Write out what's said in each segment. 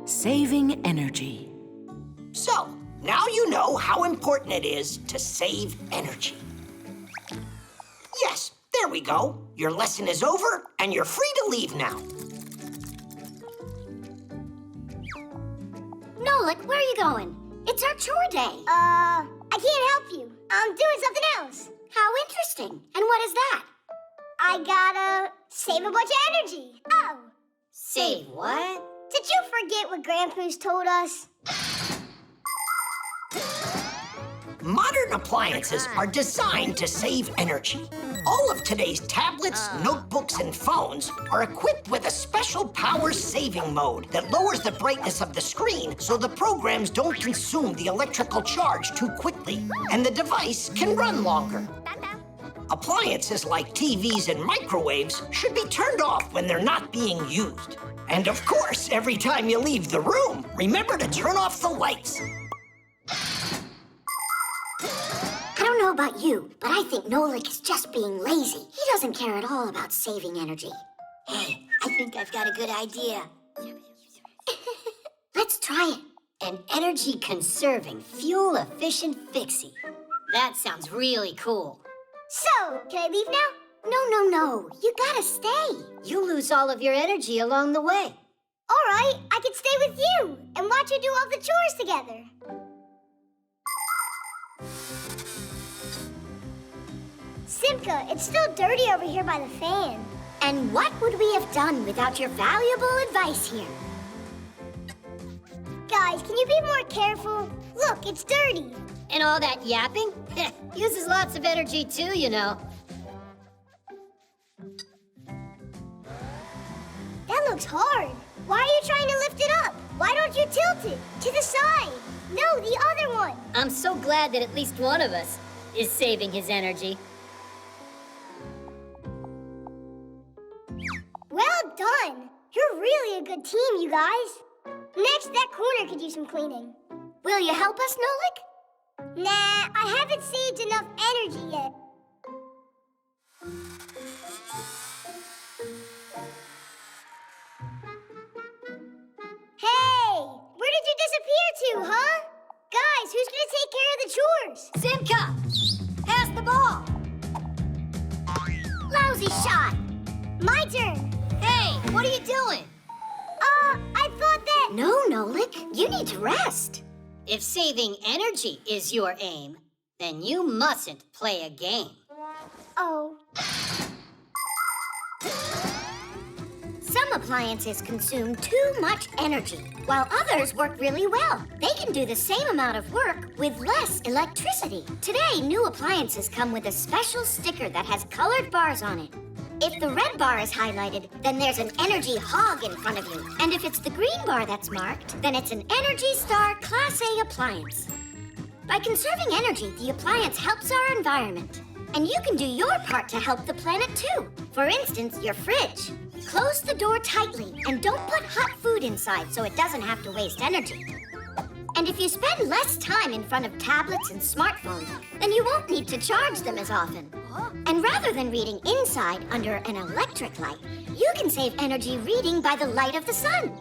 Saving energy. So, now you know how important it is to save energy. Yes, there we go. Your lesson is over, and you're free to leave now. Nolik, where are you going? It's our chore day. I can't help you. I'm doing something else. How interesting. And what is that? I gotta save a bunch of energy. Oh. Save what? Did you forget what Grandpa's told us? Modern appliances are designed to save energy. All of today's tablets, notebooks, and phones are equipped with a special power-saving mode that lowers the brightness of the screen so the programs don't consume the electrical charge too quickly, and the device can run longer. Appliances like TVs and microwaves should be turned off when they're not being used. And of course, every time you leave the room, remember to turn off the lights. I don't know about you, but I think Nolik is just being lazy. He doesn't care at all about saving energy. Hey, I think I've got a good idea. Let's try it. An energy-conserving, fuel-efficient Fixie. That sounds really cool. So, can I leave now? No. You gotta stay. You lose all of your energy along the way. All right, I can stay with you and watch you do all the chores together. Simka, it's still dirty over here by the fan. And what would we have done without your valuable advice here? Guys, can you be more careful? Look, it's dirty. And all that yapping? Uses lots of energy too, you know. That looks hard. Why are you trying to lift it up? Why don't you tilt it to the side? No, the other one. I'm so glad that at least one of us is saving his energy. Well done. You're really a good team, you guys. Next, that corner could use some cleaning. Will you help us, Nolik? Nah, I haven't saved enough energy yet. Hey, where did you disappear to, huh? Guys, who's gonna take care of the chores? Simka! Pass the ball! Lousy shot! My turn. Hey, what are you doing? I thought that... No, Nolik, you need to rest. If saving energy is your aim, then you mustn't play a game. Oh. Some appliances consume too much energy, while others work really well. They can do the same amount of work with less electricity. Today, new appliances come with a special sticker that has colored bars on it. If the red bar is highlighted, then there's an energy hog in front of you. And if it's the green bar that's marked, then it's an Energy Star Class A appliance. By conserving energy, the appliance helps our environment. And you can do your part to help the planet too. For instance, your fridge. Close the door tightly and don't put hot food inside so it doesn't have to waste energy. And if you spend less time in front of tablets and smartphones, then you won't need to charge them as often. And rather than reading inside under an electric light, you can save energy reading by the light of the sun.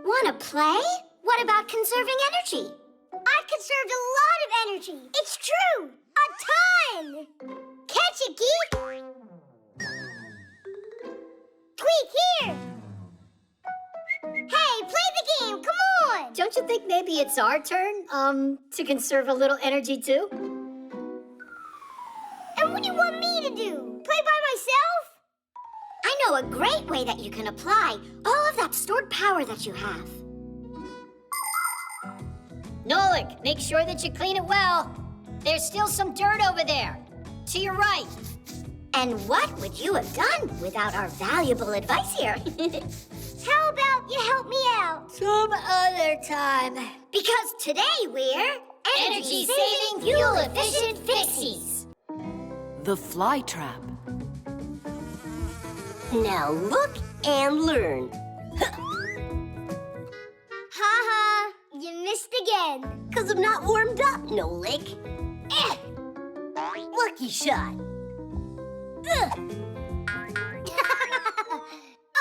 Want to play? What about conserving energy? I've conserved a lot of energy. It's true. A ton. Catch it, Geek. Tweak, here. Hey, play the game. Come on. Don't you think maybe it's our turn, to conserve a little energy too? And what do you want me to do? Play by myself? I know a great way that you can apply all of that stored power that you have. Nolik, make sure that you clean it well. There's still some dirt over there. To your right. And what would you have done without our valuable advice here? How about you help me out? Some other time. Because today we're Energy-saving, fuel-efficient Fixies. The fly trap. Now look and learn. Ha-ha, you missed again. 'Cause I'm not warmed up, Nolik. Lucky shot.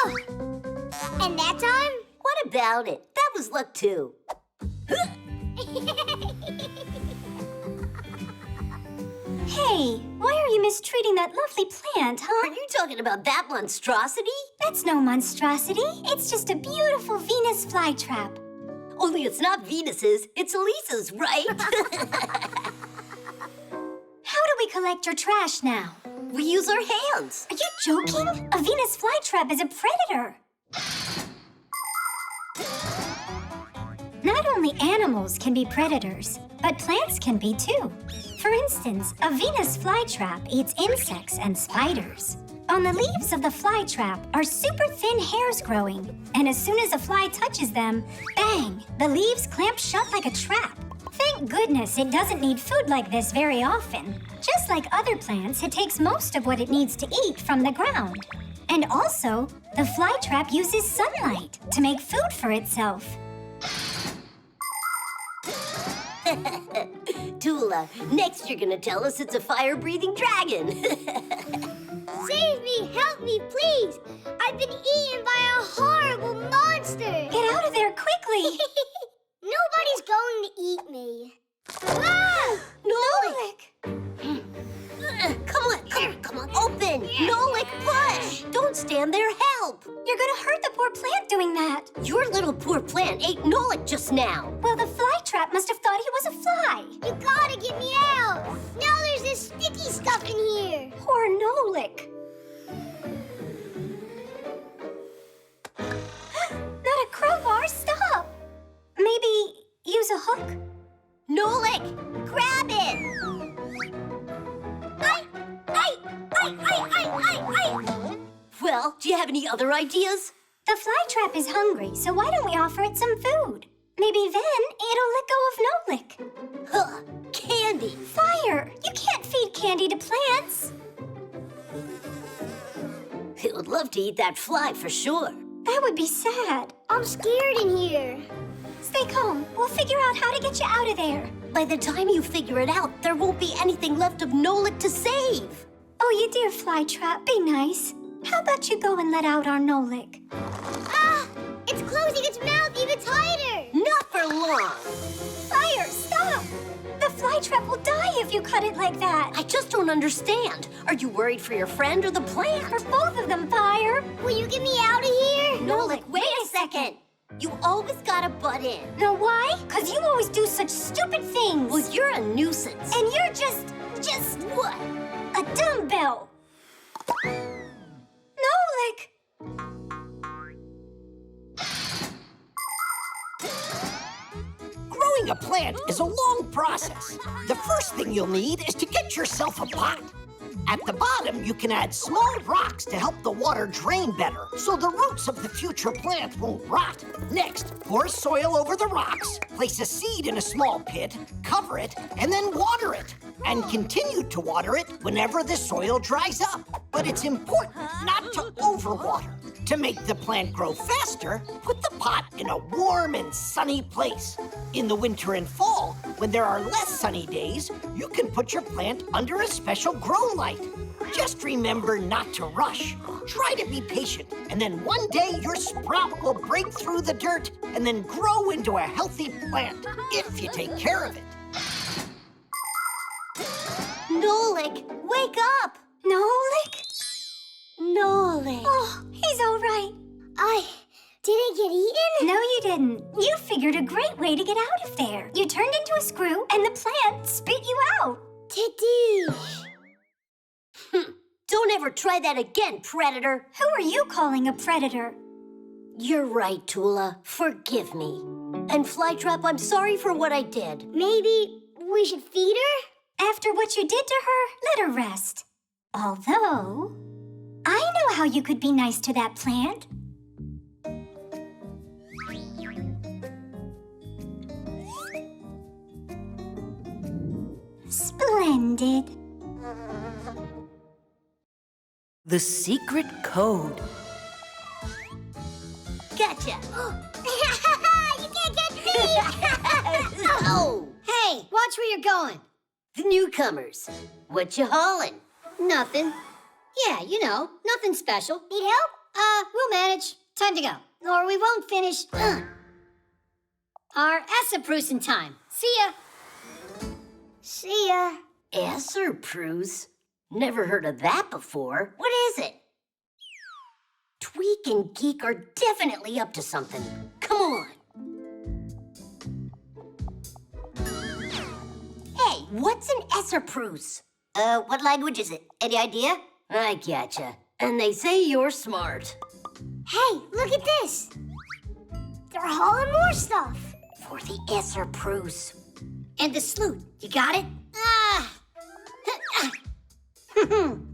Oh. And that time? What about it? That was luck too. Hey, why are you mistreating that lovely plant, Are huh? you talking about that monstrosity? That's no monstrosity. It's just a beautiful Venus flytrap. Only it's not Venus's, it's Lisa's, right? How do we collect your trash now? We use our hands. Are you joking? A Venus flytrap is a predator. Not only animals can be predators, but plants can be too. For instance, a Venus flytrap eats insects and spiders. On the leaves of the flytrap are super thin hairs growing, and as soon as a fly touches them, bang, the leaves clamp shut like a trap. Thank goodness it doesn't need food like this very often. Just like other plants, it takes most of what it needs to eat from the ground. And also, the flytrap uses sunlight to make food for itself. Tula, next you're gonna tell us it's a fire-breathing dragon. Save me, help me, please. I've been eaten by a horrible monster. Get out of there quickly! Nobody's going to eat me. Ah! Nolik! Come on, open! Nolik, push! Don't stand there, help! You're gonna hurt the poor plant doing that. Your little poor plant ate Nolik just now. Well, the flytrap must have thought he was a fly. You gotta get me out. Now there's this sticky stuff in here. Poor Nolik. Not a crowbar, stop! Maybe use a hook? Nolik, grab it! Well, do you have any other ideas? The flytrap is hungry, so why don't we offer it some food? Maybe then it'll let go of Nolik. Huh, candy. Fire! You can't feed candy to plants. It would love to eat that fly for sure. That would be sad. I'm scared in here. Stay calm. We'll figure out how to get you out of there. By the time you figure it out, there won't be anything left of Nolik to save. Oh, you dear flytrap, be nice. How about you go and let out our Nolik? Ah! It's closing its mouth even tighter. Not for long. Fire, stop! The flytrap will die if you cut it like that. I just don't understand. Are you worried for your friend or the plant? For both of them, Fire. Will you get me out of here? Nolik, wait a second. You always gotta butt in. Know why? Because you always do such stupid things. Well, you're a nuisance. And you're just what? a dumbbell. Nolik! Growing a plant is a long process. The first thing you'll need is to get yourself a pot. At the bottom, you can add small rocks to help the water drain better, so the roots of the future plant won't rot. Next, pour soil over the rocks, place a seed in a small pit, cover it, and then water it. And continue to water it whenever the soil dries up. But it's important not to overwater. To make the plant grow faster, put the pot in a warm and sunny place. In the winter and fall, when there are less sunny days, you can put your plant under a special grow light. Just remember not to rush. Try to be patient, and then one day your sprout will break through the dirt and then grow into a healthy plant, if you take care of it. Nolik, wake up! Nolik? Nolik. Oh, he's all right. I didn't get eaten? No, you didn't. You figured a great way to get out of there. You turned into a screw, and the plant spit you out. Tadoosh. Don't ever try that again, predator. Who are you calling a predator? You're right, Tula. Forgive me. And Flytrap, I'm sorry for what I did. Maybe we should feed her? After what you did to her, let her rest. Although, I know how you could be nice to that plant. Splendid. The secret code. Gotcha. You can't catch me! Oh, Hey, watch where you're going. the newcomers. What you hauling? Nothing. Yeah, you know, nothing special. Need help? We'll manage. Time to go. Or we won't finish our Essaprusen time. See ya. See ya. Esserpruse? Never heard of that before. What is it? Tweak and Geek are definitely up to something. Come on. Hey, what's an Esserpruse? What language is it? Any idea? I gotcha. And they say you're smart. Hey, look at this. They're hauling more stuff. For the Esserpruse. And the sloot. You got it?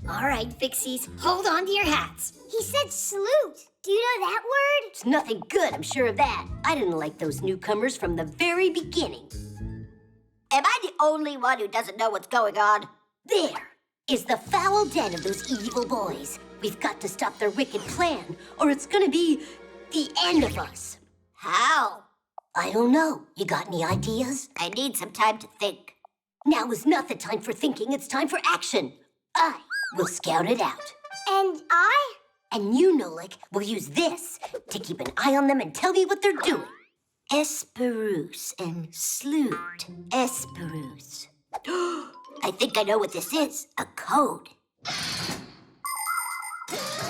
All right, Fixies, hold on to your hats. He said salute. Do you know that word? It's nothing good, I'm sure of that. I didn't like those newcomers from the very beginning. Am I the only one who doesn't know what's going on? There is the foul den of those evil boys. We've got to stop their wicked plan, or it's gonna be the end of us. How? I don't know. You got any ideas? I need some time to think. Now is not the time for thinking, it's time for action. I will scout it out. And I? And you, Nolik, will use this to keep an eye on them and tell me what they're doing. Esperuse and Sloot. Esperuse. I think I know what this is. A code.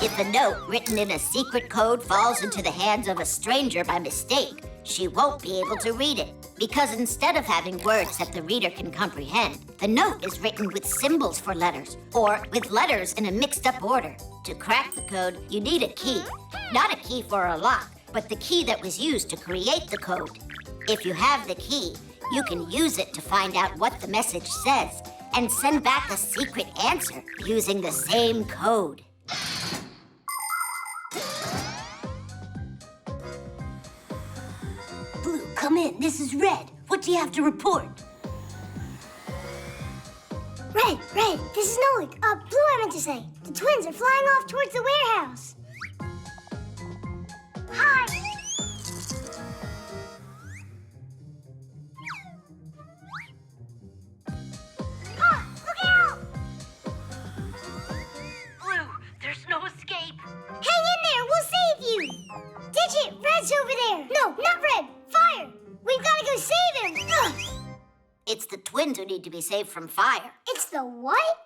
If a note written in a secret code falls into the hands of a stranger by mistake, she won't be able to read it. Because instead of having words that the reader can comprehend, the note is written with symbols for letters, or with letters in a mixed-up order. To crack the code, you need a key. Not a key for a lock, but the key that was used to create the code. If you have the key, you can use it to find out what the message says and send back a secret answer using the same code. Blue, come in. This is Red. What do you have to report? Red, this is Nolik. Blue, I meant to say. The twins are flying off towards the warehouse. Hi. Look out! Blue, there's no escape. Hang in there, we'll save you. Digit, Red's over there. No, not Red. Fire. We've got to go save him. Ugh. It's the twins who need to be saved from fire. It's the what?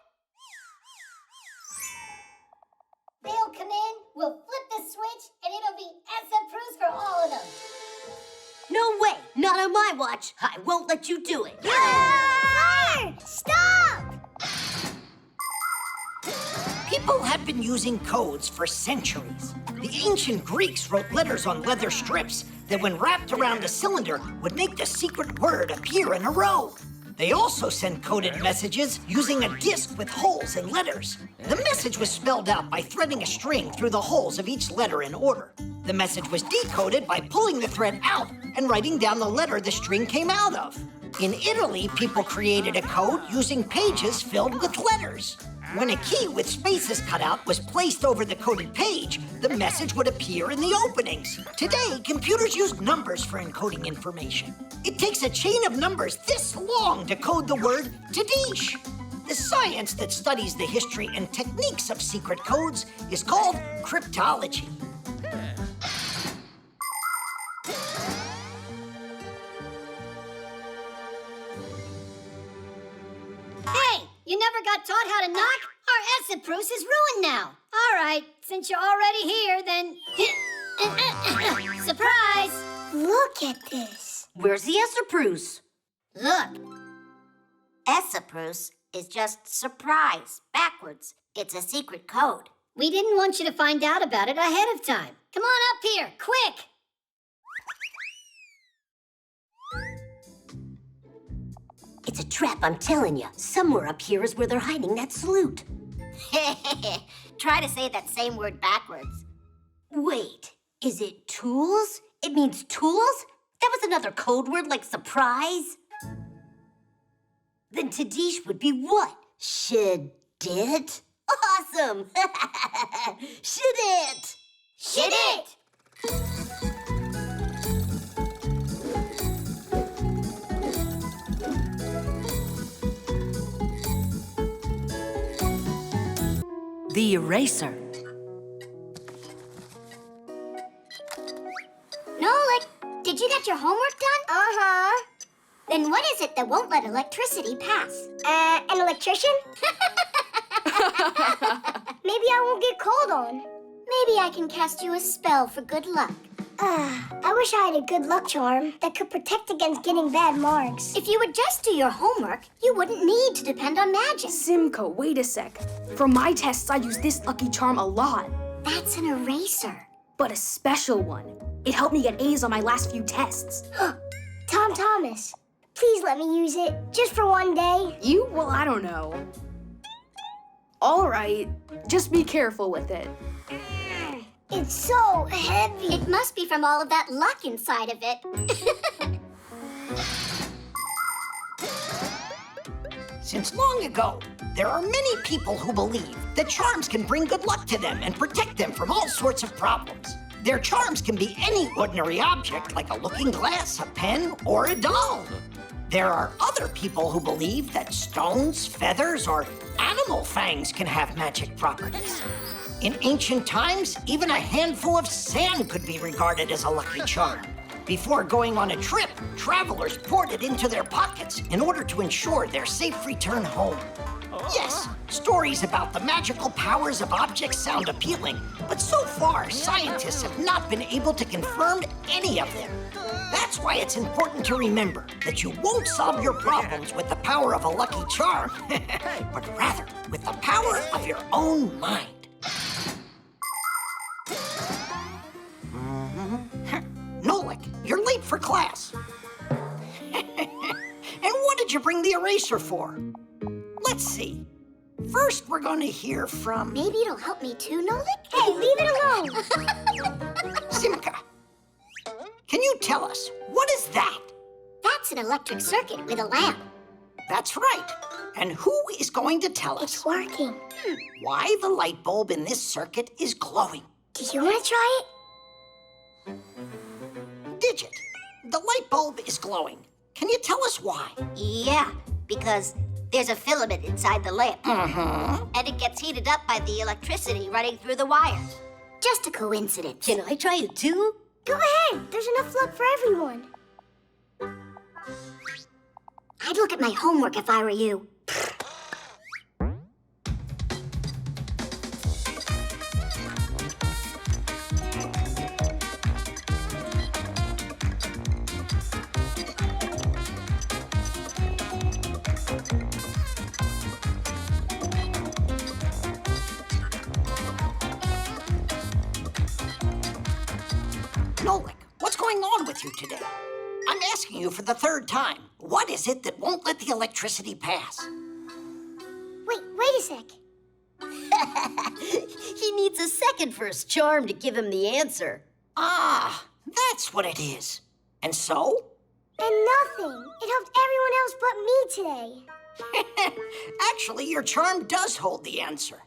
They'll come in, we'll flip the switch, and it'll be Essaprusen for all of them. No way! Not on my watch! I won't let you do it! Fire! Stop! People have been using codes for centuries. The ancient Greeks wrote letters on leather strips that, when wrapped around a cylinder, would make the secret word appear in a row. They also sent coded messages using a disc with holes and letters. The message was spelled out by threading a string through the holes of each letter in order. The message was decoded by pulling the thread out and writing down the letter the string came out of. In Italy, people created a code using pages filled with letters. When a key with spaces cut out was placed over the coded page, the message would appear in the openings. Today, computers use numbers for encoding information. It takes a chain of numbers this long to code the word Tadish. The science that studies the history and techniques of secret codes is called cryptology. Hey, you never got taught how to knock? Our Essaprusen is ruined now. All right, since you're already here, then... Surprise! Look at this. Where's the Esserpruse? Look, Esserpruse is just surprise, backwards. It's a secret code. we didn't want you to find out about it ahead of time. Come on up here, quick! It's a trap, I'm telling you. Somewhere up here is where they're hiding that salute. Try to say that same word backwards. Wait, is it tools? It means tools? That was another code word like surprise? Then Tadish would be what? Should it? Awesome! Should it? Should it? The eraser. Nolik, did you get your homework done? Uh-huh. Then what is it that won't let electricity pass? An electrician? Maybe I won't get called on. Maybe I can cast you a spell for good luck. I wish I had a good luck charm that could protect against getting bad marks. If you would just do your homework, you wouldn't need to depend on magic. Simka, wait a sec. For my tests, I use this lucky charm a lot, That's an eraser. but a special one. It helped me get A's on my last few tests. Tom Thomas, please let me use it just for one day. You? Well, I don't know. All right, just be careful with it. It's so heavy. It must be from all of that luck inside of it. Since long ago, there are many people who believe that charms can bring good luck to them and protect them from all sorts of problems. Their charms can be any ordinary object, like a looking glass, a pen, or a doll. There are other people who believe that stones, feathers, or animal fangs can have magic properties. In ancient times, even a handful of sand could be regarded as a lucky charm. Before going on a trip, travelers poured it into their pockets in order to ensure their safe return home. Yes, stories about the magical powers of objects sound appealing, but so far, scientists have not been able to confirm any of them. That's why it's important to remember that you won't solve your problems with the power of a lucky charm, but rather with the power of your own mind. Nolik, you're late for class. And what did you bring the eraser for? Let's see. First, we're going to hear from Maybe it'll help me too, Nolik? Hey, leave it alone. Simka. Can you tell us, what is that? That's an electric circuit with a lamp. That's right. And who is going to tell It's us working. why the light bulb in this circuit is glowing? Do you want to try it? Digit, the light bulb is glowing. Can you tell us why? Yeah, because there's a filament inside the lamp. Mm-hmm. And it gets heated up by the electricity running through the wires. Just a coincidence. Can I try it too? Go ahead. There's enough luck for everyone. I'd look at my homework if I were you. Nolik, what's going on with you today? I'm asking you for the third time. What is it that won't let the electricity pass? Wait a sec. He needs a second for his charm to give him the answer. Ah, that's what it is. And so? And nothing. It helped everyone else but me today. Actually, your charm does hold the answer.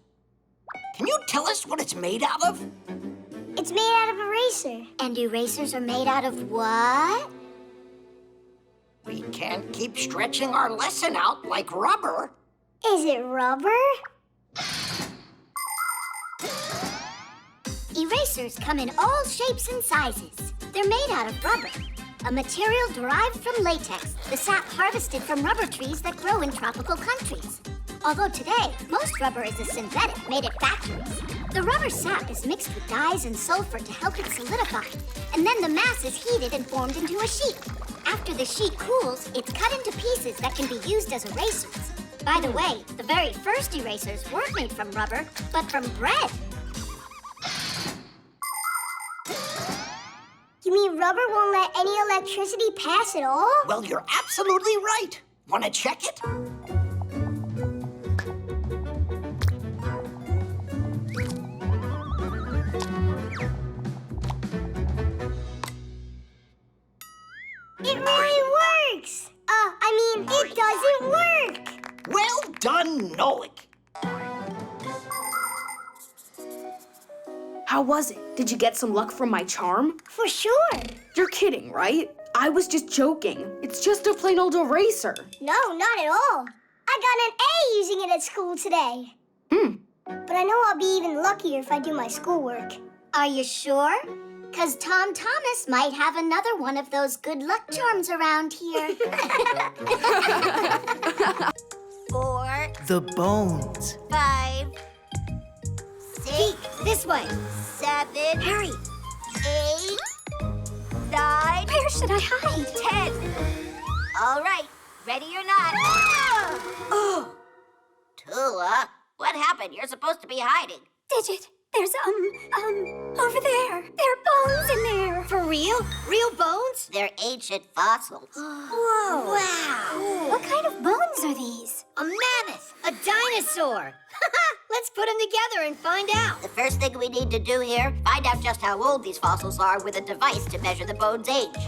Can you tell us what it's made out of? It's made out of eraser. And erasers are made out of what? We can't keep stretching our lesson out like rubber. Is it rubber? Erasers come in all shapes and sizes. They're made out of rubber, a material derived from latex, the sap harvested from rubber trees that grow in tropical countries. Although today, most rubber is a synthetic made at factories. The rubber sap is mixed with dyes and sulfur to help it solidify, and then the mass is heated and formed into a sheet. After the sheet cools, it's cut into pieces that can be used as erasers. By the way, the very first erasers weren't made from rubber, but from bread. You mean rubber won't let any electricity pass at all? Well, you're absolutely right. Want to check it? It really works! It doesn't work! Nolik. How was it? Did you get some luck from my charm? For sure. You're kidding, right? I was just joking. It's just a plain old eraser. No, not at all. I got an A using it at school today. But I know I'll be even luckier if I do my schoolwork. Are you sure? 'Cause Tom Thomas might have another one of those good luck charms around here. 4, The bones. 5, 6, This way. 7, Hurry. 8, 9, Where should I hide? 10. All right, ready or not. Oh, Tula, what happened? You're supposed to be hiding. Digit, there's, over there. There are bones in there. for real? Real bones? They're ancient fossils. Whoa. Wow. What kind of bones are these? A mammoth. A dinosaur. Let's put them together and find out. The first thing we need to do here, find out just how old these fossils are with a device to measure the bone's age.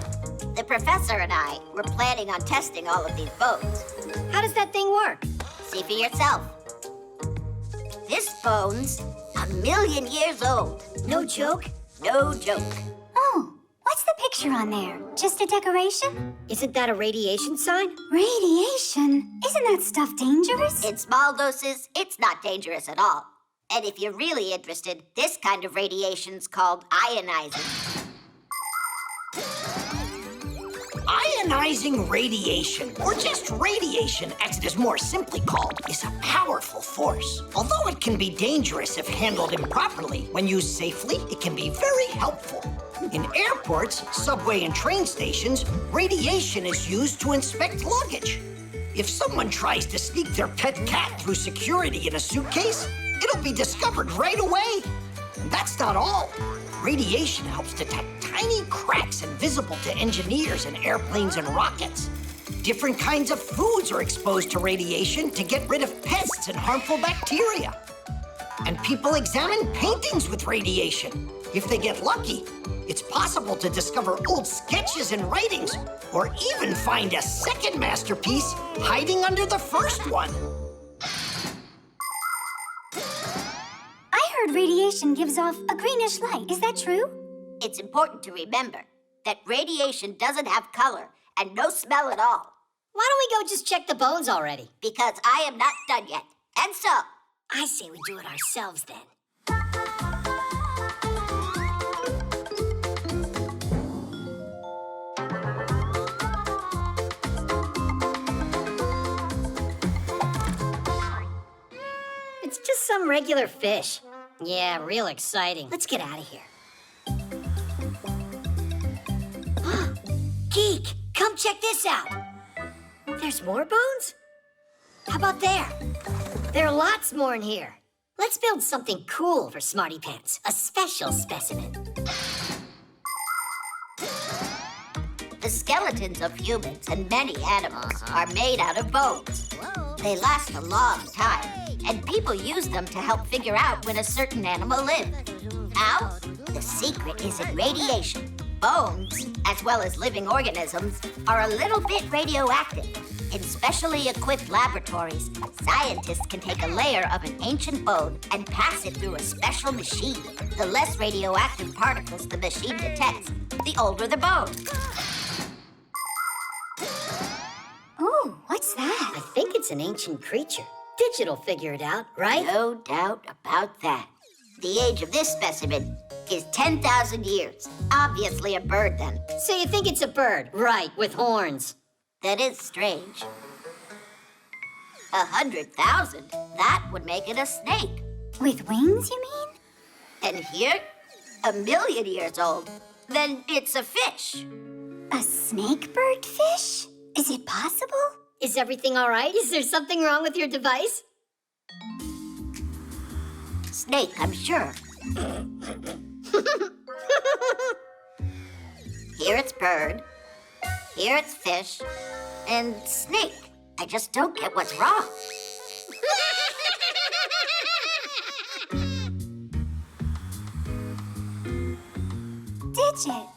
The professor and I were planning on testing all of these bones. How does that thing work? See for yourself. This bone's 1,000,000 years old. No joke? No joke. Oh, what's the picture on there? Just a decoration? Isn't that a radiation sign? Radiation? Isn't that stuff dangerous? In small doses, it's not dangerous at all. And if you're really interested, this kind of radiation's called ionizing. Ionizing radiation, or just radiation as it is more simply called, is a powerful force. Although it can be dangerous if handled improperly, when used safely, it can be very helpful. In airports, subway and train stations, radiation is used to inspect luggage. If someone tries to sneak their pet cat through security in a suitcase, it'll be discovered right away. And that's not all. Radiation helps detect tiny cracks invisible to engineers in airplanes and rockets. Different kinds of foods are exposed to radiation to get rid of pests and harmful bacteria. And people examine paintings with radiation. If they get lucky, it's possible to discover old sketches and writings, or even find a second masterpiece hiding under the first one. I heard radiation gives off a greenish light. Is that true? It's important to remember that radiation doesn't have color and no smell at all. Why don't we go just check the bones already? Because I am not done yet. And so, I say we do it ourselves then. It's just some regular fish. Yeah, real exciting. Let's get out of here. Geek, come check this out. There's more bones? How about there? There are lots more in here. Let's build something cool for Smarty Pants. A special specimen. the skeletons of humans and many animals are made out of bones. They last a long time, and people use them to help figure out when a certain animal lived. How? The secret is in radiation. Bones, as well as living organisms, are a little bit radioactive. In specially equipped laboratories, scientists can take a layer of an ancient bone and pass it through a special machine. The less radioactive particles the machine detects, the older the bone. Ooh, what's that? I think it's an ancient creature. Digital figure it out, right? No doubt about that. The age of this specimen is 10,000 years. Obviously a bird, then. So you think it's a bird, right, with horns? That is strange. 100,000? That would make it a snake. With wings, you mean? And here, 1,000,000 years old. Then it's a fish. A snake bird fish? Is it possible? Is everything all right? Is there something wrong with your device? Snake, I'm sure. Here it's bird. Here it's fish. And snake. I just don't get what's wrong. Digit.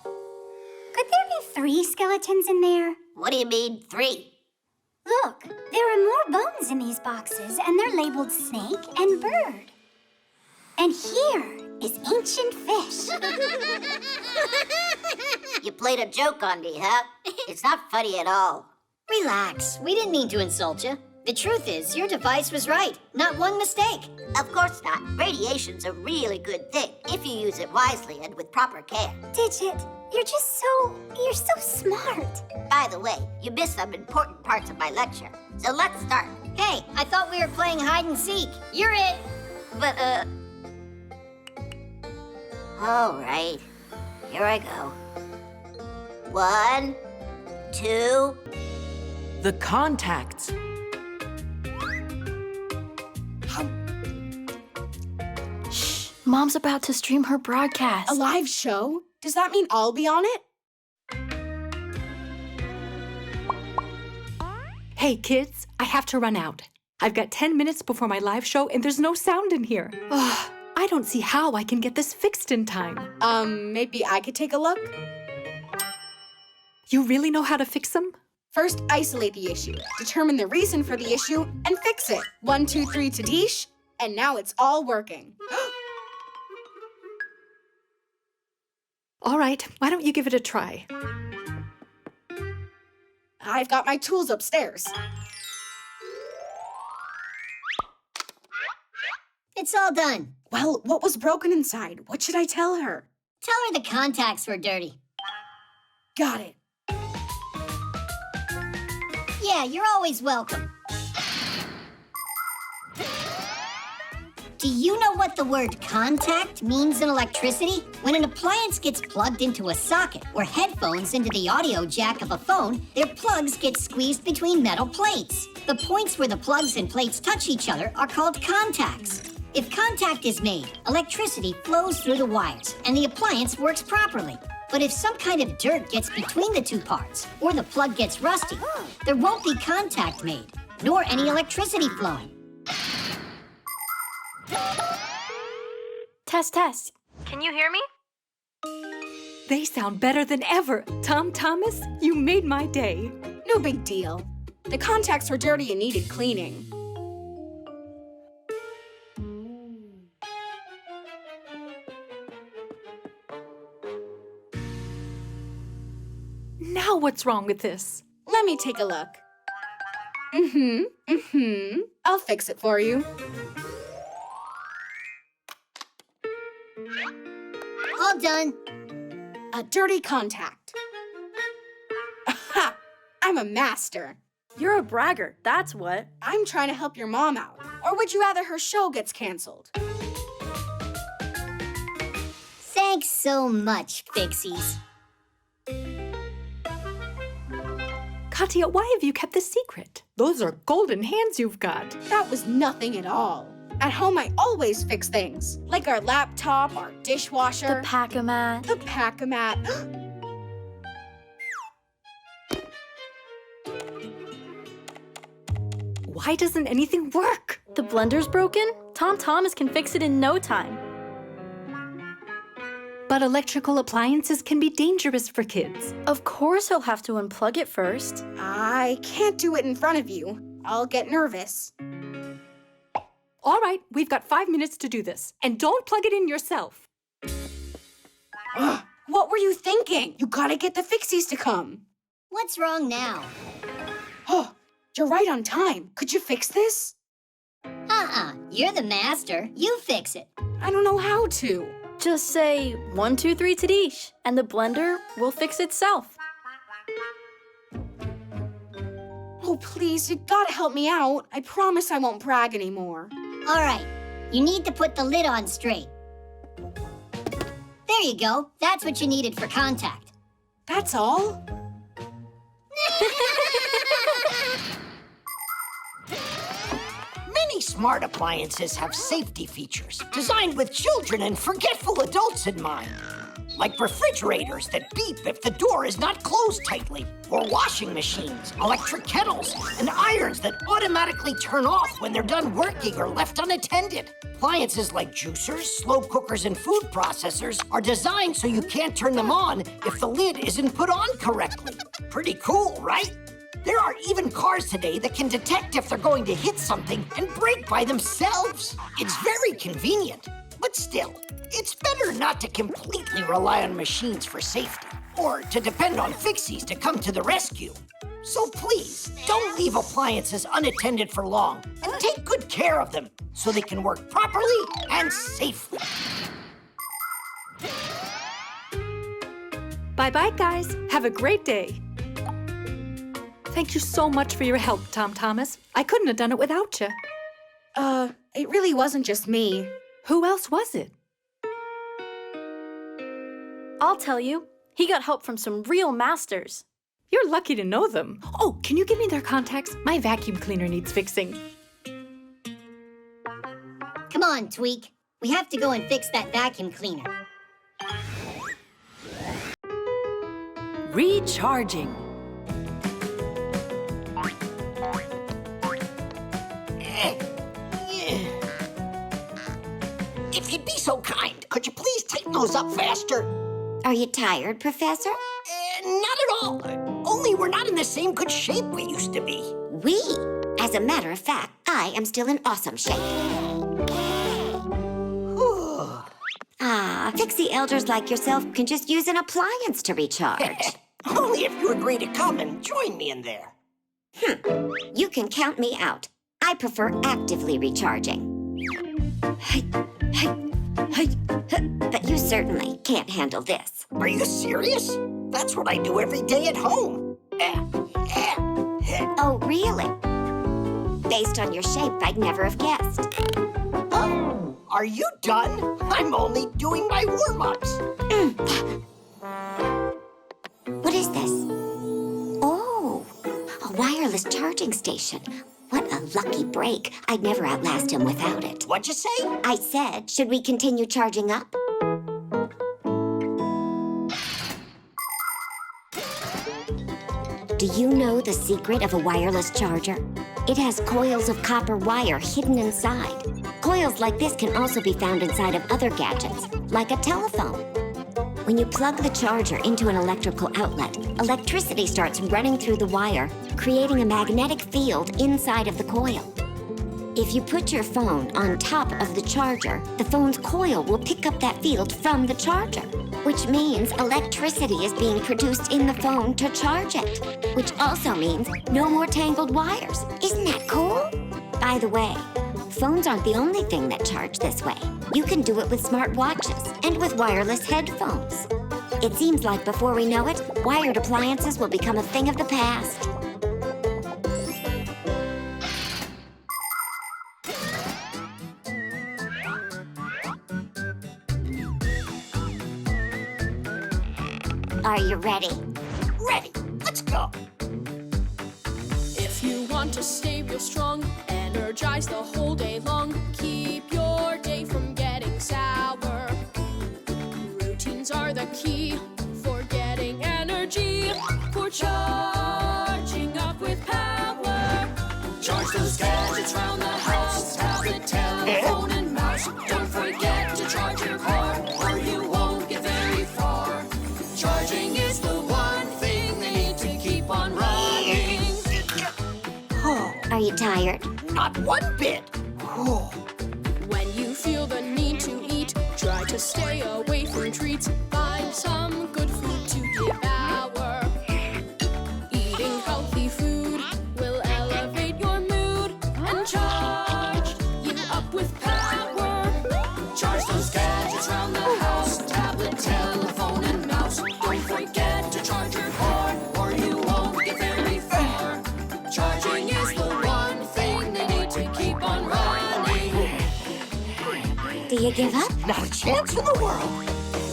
Could there be 3 skeletons in there? What do you mean, 3? Look, there are more bones in these boxes, and they're labeled snake and bird. And here is ancient fish. You played a joke on me, huh? It's not funny at all. Relax. We didn't mean to insult you. The truth is, your device was right. Not one mistake. Of course not. Radiation's a really good thing if you use it wisely and with proper care. Digit, you're so smart. By the way, you missed some important parts of my lecture. So let's start. Hey, I thought we were playing hide and seek. You're it. But, all right. Here I go. 1, 2. The contacts. Mom's about to stream her broadcast. A live show? Does that mean I'll be on it? Hey, kids, I have to run out. I've got 10 minutes before my live show, and there's no sound in here. Ugh, I don't see how I can get this fixed in time. Maybe I could take a look? You really know how to fix them? First, isolate the issue, determine the reason for the issue, and fix it. 1, 2, 3 to Deesh, and now it's all working. All right, why don't you give it a try? I've got my tools upstairs. It's all done. Well, what was broken inside? What should I tell her? Tell her the contacts were dirty. Got it. Yeah, you're always welcome. Do you know what the word contact means in electricity? When an appliance gets plugged into a socket or headphones into the audio jack of a phone, their plugs get squeezed between metal plates. The points where the plugs and plates touch each other are called contacts. If contact is made, electricity flows through the wires and the appliance works properly. But if some kind of dirt gets between the two parts or the plug gets rusty, there won't be contact made, nor any electricity flowing. Test. Can you hear me? They sound better than ever. Tom Thomas, you made my day. No big deal. The contacts were dirty and needed cleaning. Now what's wrong with this? Let me take a look. I'll fix it for you. All done. A dirty contact. Aha! I'm a master. You're a braggart, that's what. I'm trying to help your mom out. Or would you rather her show gets canceled? Thanks so much, Fixies. Katya, why have you kept this secret? Those are golden hands you've got. That was nothing at all. At home, I always fix things. Like our laptop, our dishwasher. The pack-a-mat. The pack-a-mat. Why doesn't anything work? The blender's broken? Tom Thomas can fix it in no time. But electrical appliances can be dangerous for kids. Of course he'll have to unplug it first. I can't do it in front of you. I'll get nervous. All right, we've got 5 minutes to do this. And don't plug it in yourself. Ugh, what were you thinking? You gotta get the Fixies to come. What's wrong now? Oh, you're right on time. Could you fix this? You're the master. You fix it. I don't know how to. Just say 1, 2, 3 Tadish, and the blender will fix itself. Oh, please, you gotta help me out. I promise I won't brag anymore. All right. You need to put the lid on straight. There you go. That's what you needed for contact. That's all? Many smart appliances have safety features designed with children and forgetful adults in mind. Like refrigerators that beep if the door is not closed tightly, or washing machines, electric kettles, and irons that automatically turn off when they're done working or left unattended. Appliances like juicers, slow cookers, and food processors are designed so you can't turn them on if the lid isn't put on correctly. Pretty cool, right? There are even cars today that can detect if they're going to hit something and brake by themselves. It's very convenient, but still, it's better not to completely rely on machines for safety or to depend on Fixies to come to the rescue. So please, don't leave appliances unattended for long and take good care of them so they can work properly and safely. Bye-bye, guys. Have a great day. Thank you so much for your help, Tom Thomas. I couldn't have done it without you. It really wasn't just me. Who else was it? I'll tell you. He got help from some real masters. You're lucky to know them. Oh, can you give me their contacts? My vacuum cleaner needs fixing. Come on, Tweak. We have to go and fix that vacuum cleaner. Recharging. If you'd be so kind, could you please tighten those up faster? Are you tired, Professor? Not at all. Only we're not in the same good shape we used to be. We? As a matter of fact, I am still in awesome shape. Fixie elders like yourself can just use an appliance to recharge. Only if you agree to come and join me in there. You can count me out. I prefer actively recharging. But you certainly can't handle this. Are you serious? That's what I do every day at home. Oh, really? Based on your shape, I'd never have guessed. Oh, are you done? I'm only doing my warm-ups. What is this? Oh, a wireless charging station. What a lucky break. I'd never outlast him without it. What'd you say? I said, should we continue charging up? Do you know the secret of a wireless charger? It has coils of copper wire hidden inside. Coils like this can also be found inside of other gadgets, like a telephone. When you plug the charger into an electrical outlet, electricity starts running through the wire, creating a magnetic field inside of the coil. If you put your phone on top of the charger, the phone's coil will pick up that field from the charger, which means electricity is being produced in the phone to charge it, which also means no more tangled wires. Isn't that cool? By the way, phones aren't the only thing that charge this way. You can do it with smart watches and with wireless headphones. It seems like before we know it, wired appliances will become a thing of the past. Are you ready? Ready. Let's go. If you want to stay real strong, energize the whole day long, keep your day from getting sour. Routines are the key for getting energy, for charging up with power. Charge those gadgets round the house, tablet, telephone, and mouse. Don't forget to charge your car, or you won't get very far. Charging is the one thing they need to keep on running. Are you tired? Not one bit. When you feel the need to eat, try to stay away from treats. Find some good food to devour. Eating healthy food will elevate your mood and charge you up with power. Charge those gadgets around the house, tablet, telephone, and mouse. Don't forget to charge your car, or you won't get very far. Charging is the one thing they need to keep on running. Do you give up? Not a chance in the world.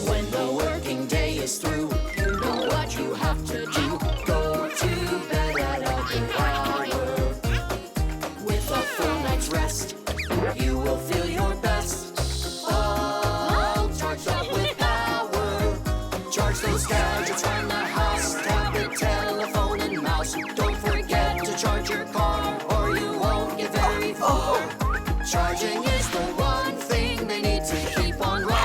When the working day is through, you know what you have to do. Go to bed at a good hour. With a full night's rest, you will feel your best. All charged up with power. Charge those gadgets around the house, tablet, telephone, and mouse. Don't forget to charge your car, or you won't get very far. Charging is the one thing they need to keep on running.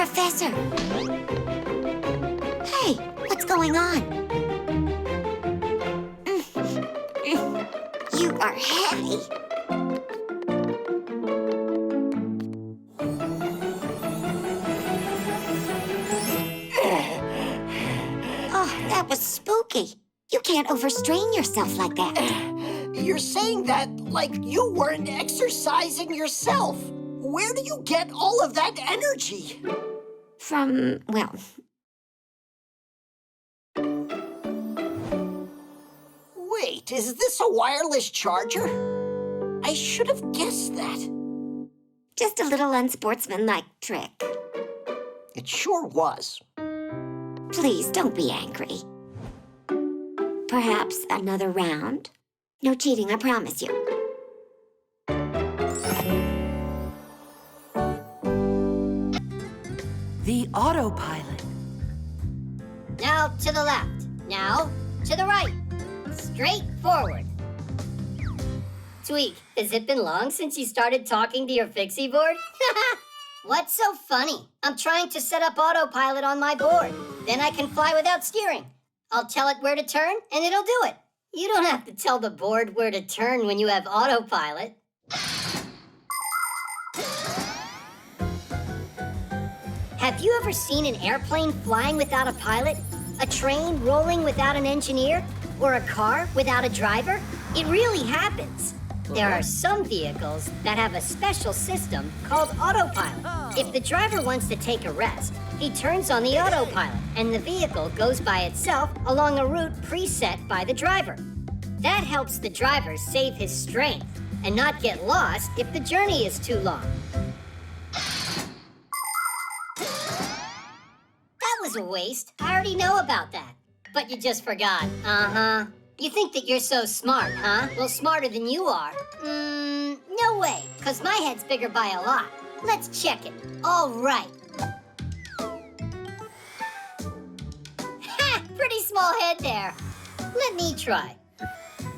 Professor! Hey, what's going on? You are heavy. Oh, that was spooky. You can't overstrain yourself like that. You're saying that like you weren't exercising yourself. Where do you get all of that energy? From, well... Wait, is this a wireless charger? I should have guessed that. Just a little unsportsmanlike trick. It sure was. Please, don't be angry. Perhaps another round? No cheating, I promise you. The Autopilot. Now to the left. Now to the right. Straight forward. Tweak, has it been long since you started talking to your Fixie board? What's so funny? I'm trying to set up Autopilot on my board. Then I can fly without steering. I'll tell it where to turn, and it'll do it. You don't have to tell the board where to turn when you have Autopilot. Have you ever seen an airplane flying without a pilot? A train rolling without an engineer? Or a car without a driver? It really happens. There are some vehicles that have a special system called Autopilot. If the driver wants to take a rest, he turns on the Autopilot, and the vehicle goes by itself along a route preset by the driver. That helps the driver save his strength and not get lost if the journey is too long. That was a waste. I already know about that. But you just forgot. Uh-huh. You think that you're so smart, huh? Well, smarter than you are. No way, because my head's bigger by a lot. Let's check it. All right. Ha! Pretty small head there. Let me try.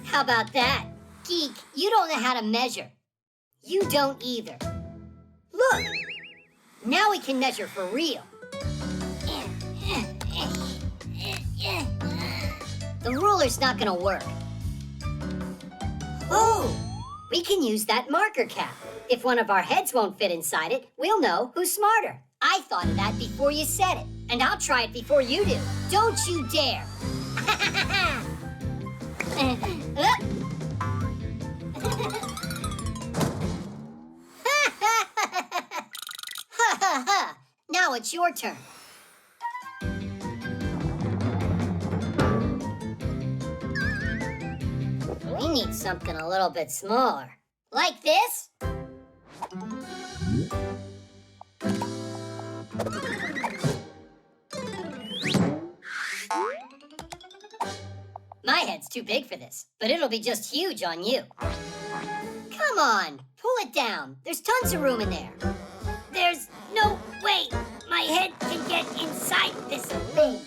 How about that? Geek, you don't know how to measure. You don't either. Look! Now we can measure for real. The ruler's not gonna work. Oh! We can use that marker cap. If one of our heads won't fit inside it, we'll know who's smarter. I thought of that before you said it, and I'll try it before you do. Don't you dare! Now it's your turn. We need something a little bit smaller. Like this? My head's too big for this, but it'll be just huge on you. Come on, pull it down. There's tons of room in there. There's no way my head can get inside this thing.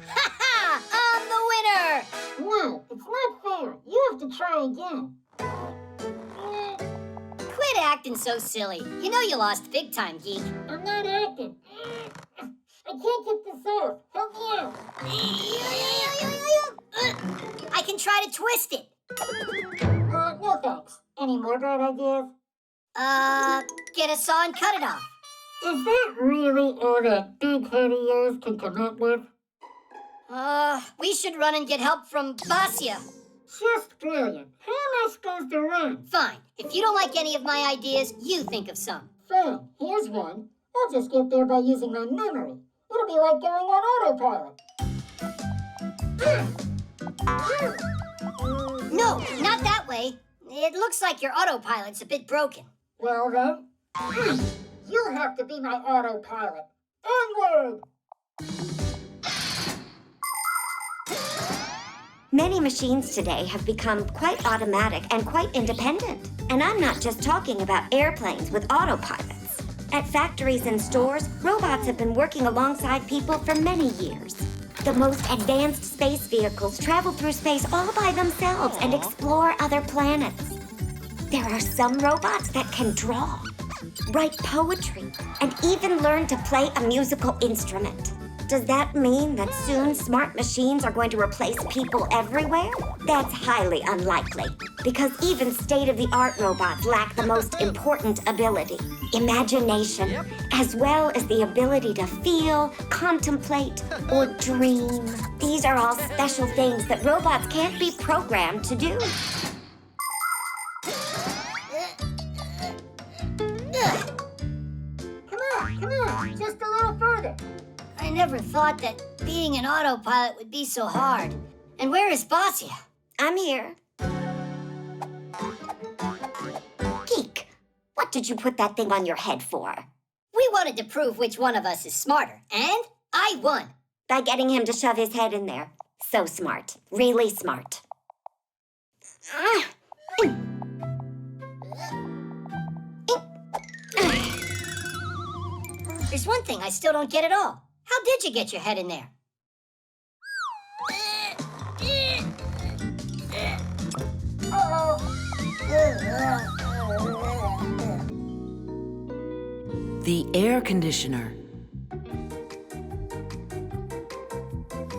Ha ha! I'm the winner! No, it's not fair. You have to try again. Quit acting so silly. You know you lost big time, Geek. I'm not acting. I can't get this off. Help me out. I can try to twist it. No thanks. Any more bad ideas? Get a saw and cut it off. Is that really all that big head of yours can come up with? We should run and get help from Basia. Just brilliant. How am I supposed to run? Fine. If you don't like any of my ideas, you think of some. Fine. Here's one. I'll just get there by using my memory. It'll be like going on autopilot. No, not that way. It looks like your autopilot's a bit broken. Well then, you'll have to be my autopilot. Onward! Many machines today have become quite automatic and quite independent. And I'm not just talking about airplanes with autopilots. At factories and stores, robots have been working alongside people for many years. The most advanced space vehicles travel through space all by themselves and explore other planets. There are some robots that can draw. write poetry, and even learn to play a musical instrument. Does that mean that soon smart machines are going to replace people everywhere? That's highly unlikely, because even state-of-the-art robots lack the most important ability, imagination, as well as the ability to feel, contemplate, or dream. These are all special things that robots can't be programmed to do. Come on, just a little further. I never thought that being an autopilot would be so hard. And where is Basia? I'm here. Geek, what did you put that thing on your head for? We wanted to prove which one of us is smarter, and I won. By getting him to shove his head in there. So smart. Really smart. There's one thing I still don't get at all. How did you get your head in there? The air conditioner.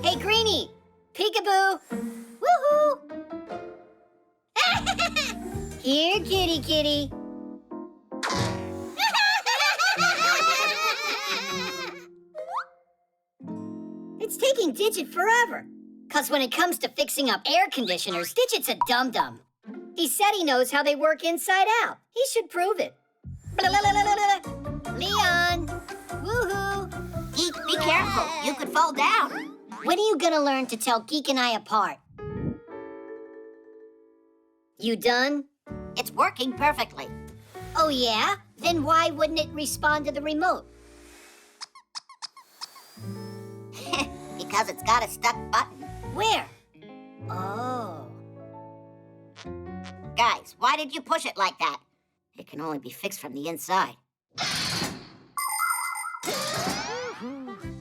Hey, Greenie! Peekaboo! Woohoo! Here, kitty kitty. It's taking Digit forever. 'Cause when it comes to fixing up air conditioners, Digit's a dum-dum. He said he knows how they work inside out. He should prove it. Leon! Woohoo! Geek, be careful. You could fall down. When are you gonna learn to tell Geek and I apart? You done? It's working perfectly. Oh, yeah? Then why wouldn't it respond to the remote? Because it's got a stuck button. Where? Oh. Guys, why did you push it like that? It can only be fixed from the inside.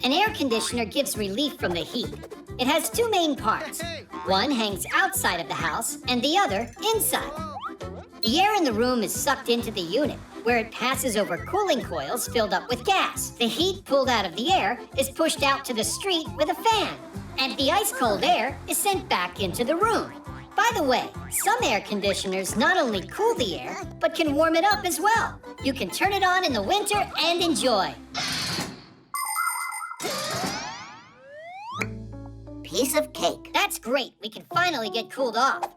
An air conditioner gives relief from the heat. It has two main parts. One hangs outside of the house and the other inside. The air in the room is sucked into the unit, where it passes over cooling coils filled up with gas. The heat pulled out of the air is pushed out to the street with a fan, and the ice-cold air is sent back into the room. By the way, some air conditioners not only cool the air, but can warm it up as well. You can turn it on in the winter and enjoy. Piece of cake. That's great. We can finally get cooled off.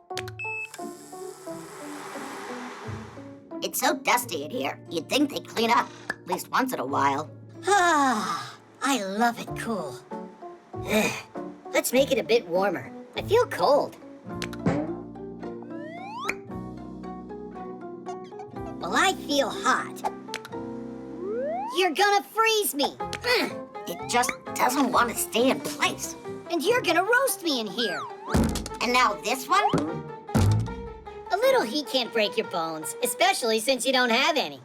It's so dusty in here. You'd think they'd clean up, at least once in a while. Ah, I love it cool. Ugh. Let's make it a bit warmer. I feel cold. Well, I feel hot. You're gonna freeze me. It just doesn't want to stay in place. And you're gonna roast me in here. And now this one? A little heat can't break your bones, especially since you don't have any.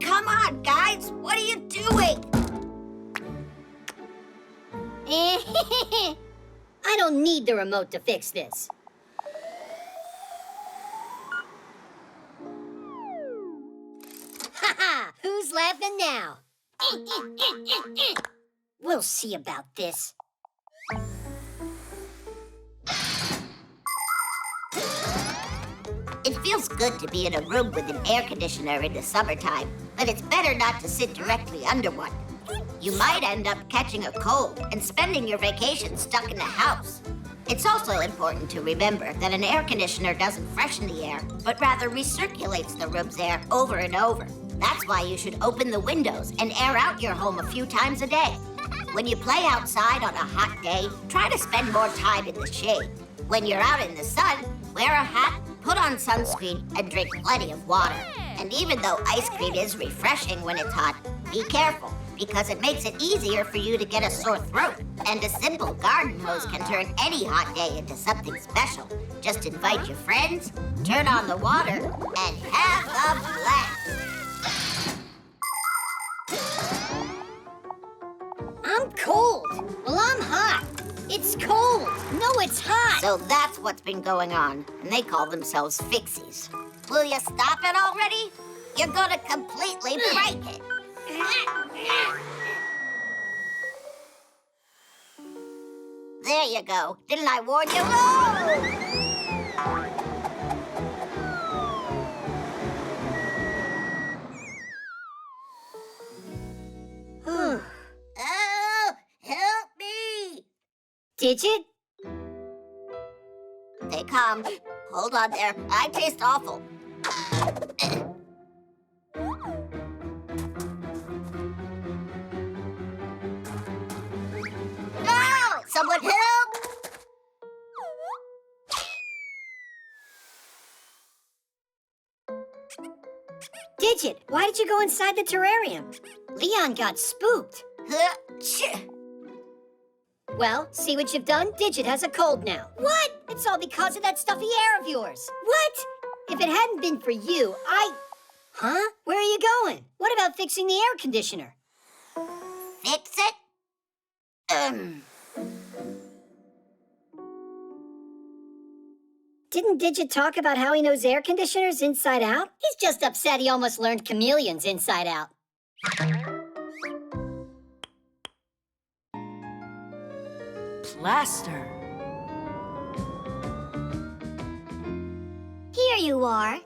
Come on, guys. What are you doing? I don't need the remote to fix this. Ha-ha! Who's laughing now? We'll see about this. It feels good to be in a room with an air conditioner in the summertime, but it's better not to sit directly under one. You might end up catching a cold and spending your vacation stuck in the house. It's also important to remember that an air conditioner doesn't freshen the air, but rather recirculates the room's air over and over. That's why you should open the windows and air out your home a few times a day. When you play outside on a hot day, try to spend more time in the shade. When you're out in the sun, wear a hat, put on sunscreen, and drink plenty of water. And even though ice cream is refreshing when it's hot, be careful, because it makes it easier for you to get a sore throat. And a simple garden hose can turn any hot day into something special. Just invite your friends, turn on the water, and have a blast. I'm cold. Well, I'm hot. It's cold. No it's hot! So that's what's been going on, and they call themselves Fixies. Will you stop it already? You're gonna completely break it. There you go. Didn't I warn you? Oh, help me! Digit? Stay calm. Hold on there. I taste awful. No! Someone help! Digit, why did you go inside the terrarium? Leon got spooked. Well, see what you've done? Digit has a cold now. What? It's all because of that stuffy hair of yours. What? If it hadn't been for you, Huh? Where are you going? What about fixing the air conditioner? Fix it? Didn't Digit talk about how he knows air conditioners inside out? He's just upset he almost learned chameleons inside out. Plaster. Here you are.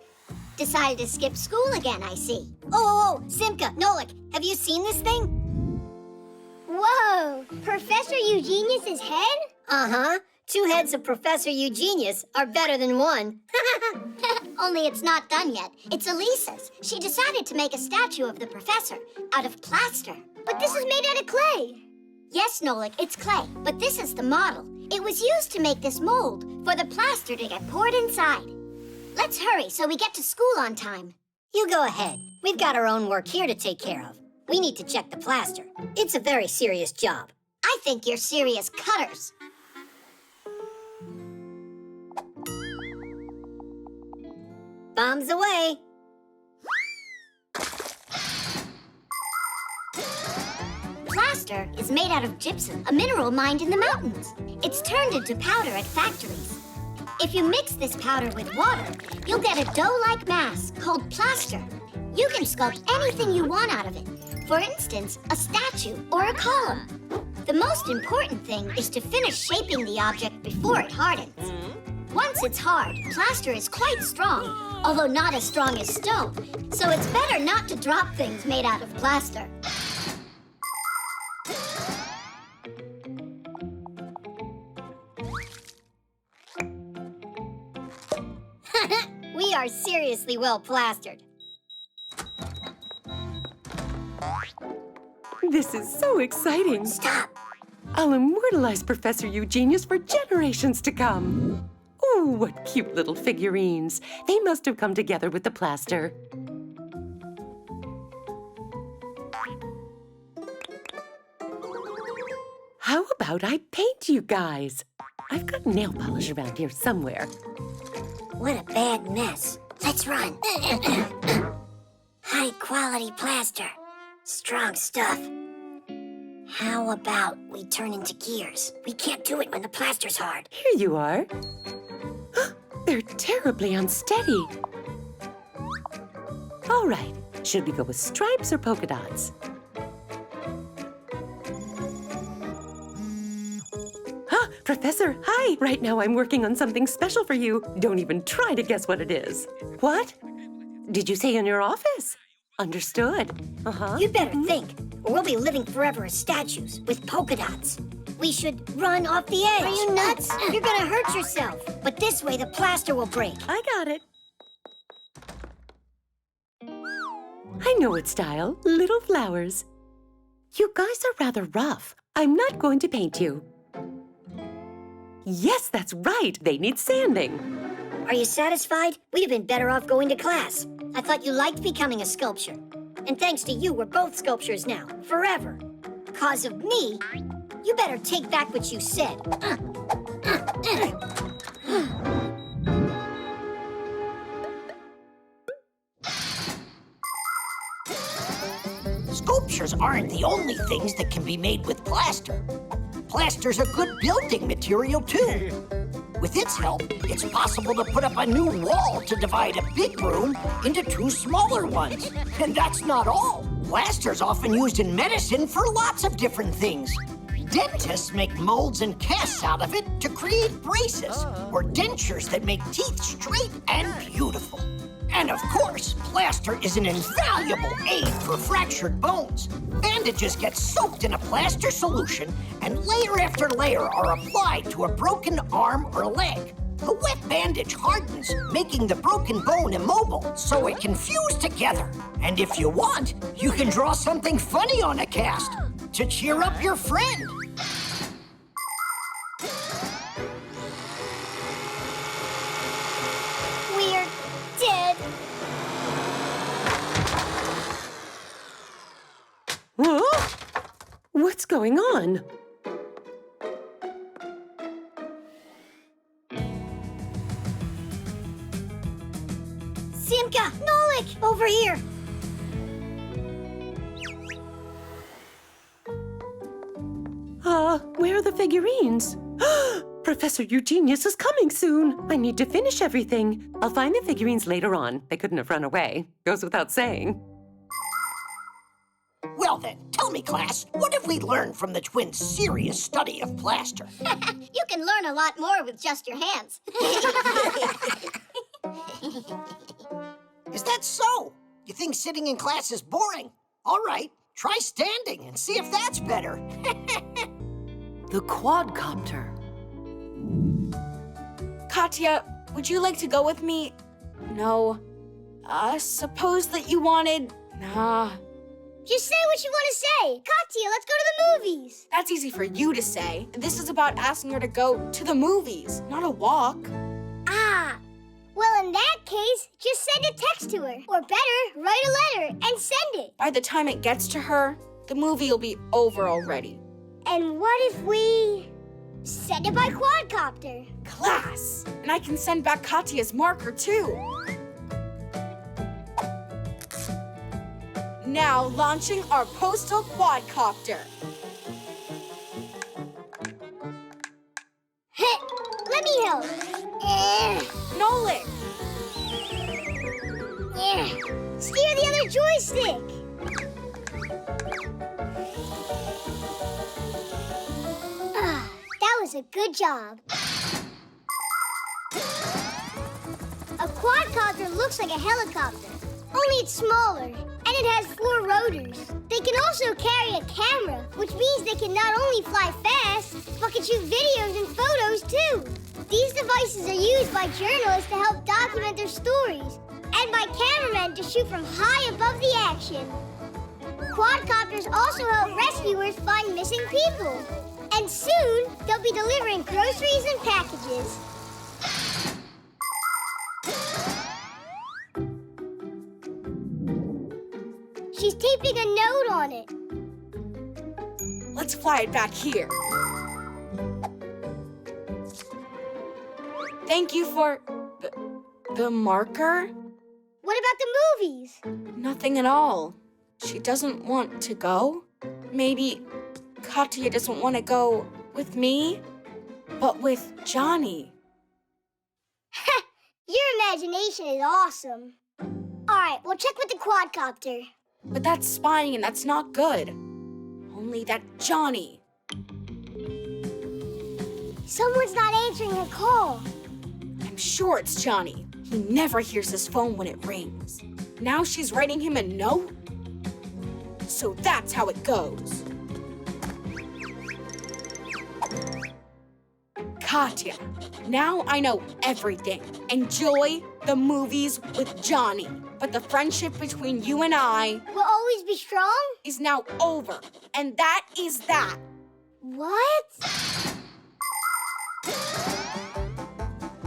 Decided to skip school again, I see. Oh, Simka, Nolik, have you seen this thing? Whoa! Professor Eugenius's head? Uh-huh. 2 heads of Professor Eugenius are better than 1. Only it's not done yet. It's Elisa's. She decided to make a statue of the professor out of plaster. But this is made out of clay. Yes, Nolik, it's clay, but this is the model. It was used to make this mold for the plaster to get poured inside. Let's hurry so we get to school on time. You go ahead. We've got our own work here to take care of. We need to check the plaster. It's a very serious job. I think you're serious cutters. Bombs away. Plaster is made out of gypsum, a mineral mined in the mountains. It's turned into powder at factories. If you mix this powder with water, you'll get a dough-like mass called plaster. You can sculpt anything you want out of it. For instance, a statue or a column. The most important thing is to finish shaping the object before it hardens. Once it's hard, plaster is quite strong, although not as strong as stone, so it's better not to drop things made out of plaster. We are seriously well plastered. This is so exciting. Stop. I'll immortalize Professor Eugenius for generations to come. Ooh, what cute little figurines. They must have come together with the plaster. How about I paint you guys? I've got nail polish around here somewhere. What a bad mess. Let's run. High-quality plaster. Strong stuff. How about we turn into gears? We can't do it when the plaster's hard. Here you are. They're terribly unsteady. All right, should we go with stripes or polka dots? Professor, hi! Right now I'm working on something special for you. Don't even try to guess what it is. What? Did you say in your office? Understood. You'd better think, or we'll be living forever as statues with polka dots. We should run off the edge. Are you nuts? You're gonna hurt yourself. But this way the plaster will break. I got it. I know its style. Little flowers. You guys are rather rough. I'm not going to paint you. Yes, that's right. They need sanding. Are you satisfied? We'd have been better off going to class. I thought you liked becoming a sculptor. And thanks to you, we're both sculptors now. Forever. 'Cause of me, you better take back what you said. Sculptures aren't the only things that can be made with plaster. plaster's a good building material, too. With its help, it's possible to put up a new wall to divide a big room into 2 smaller ones. And that's not all. Plaster's often used in medicine for lots of different things. Dentists make molds and casts out of it to create braces or dentures that make teeth straight and beautiful. And of course, plaster is an invaluable aid for fractured bones. Bandages get soaked in a plaster solution, and layer after layer are applied to a broken arm or leg. The wet bandage hardens, making the broken bone immobile so it can fuse together. And if you want, you can draw something funny on a cast to cheer up your friend. We're dead. Huh? What's going on? Simka, Nolik, over here. Where are the figurines? Professor Eugenius is coming soon. I need to finish everything. I'll find the figurines later on. They couldn't have run away. Goes without saying. Well then, tell me, class, what have we learned from the twins' serious study of plaster? You can learn a lot more with just your hands. Is that so? You think sitting in class is boring? All right, try standing and see if that's better. The quadcopter. Katya, would you like to go with me? No. Suppose that you wanted... Nah. Just say what you want to say. Katya, let's go to the movies. That's easy for you to say. This is about asking her to go to the movies, not a walk. Ah. Well, in that case, just send a text to her. Or better, write a letter and send it. By the time it gets to her, the movie will be over already. And what if we send it by quadcopter? Class! And I can send back Katya's marker, too. Now launching our postal quadcopter. Let me help. Nolik! Steer the other joystick. That was a good job. A quadcopter looks like a helicopter, only it's smaller, and it has 4 rotors. They can also carry a camera, which means they can not only fly fast, but can shoot videos and photos too. These devices are used by journalists to help document their stories, and by cameramen to shoot from high above the action. Quadcopters also help rescuers find missing people. And soon, they'll be delivering groceries and packages. She's taping a note on it. Let's fly it back here. Thank you for the marker? What about the movies? Nothing at all. She doesn't want to go. Maybe Katya doesn't want to go with me, but with Johnny. Your imagination is awesome. All right, we'll check with the quadcopter. But that's spying and that's not good. Only that Johnny. Someone's not answering her call. I'm sure it's Johnny. He never hears his phone when it rings. Now she's writing him a note? So that's how it goes. Katya, now I know everything. Enjoy the movies with Johnny. But the friendship between you and I will always be strong? Is now over. And that is that. What?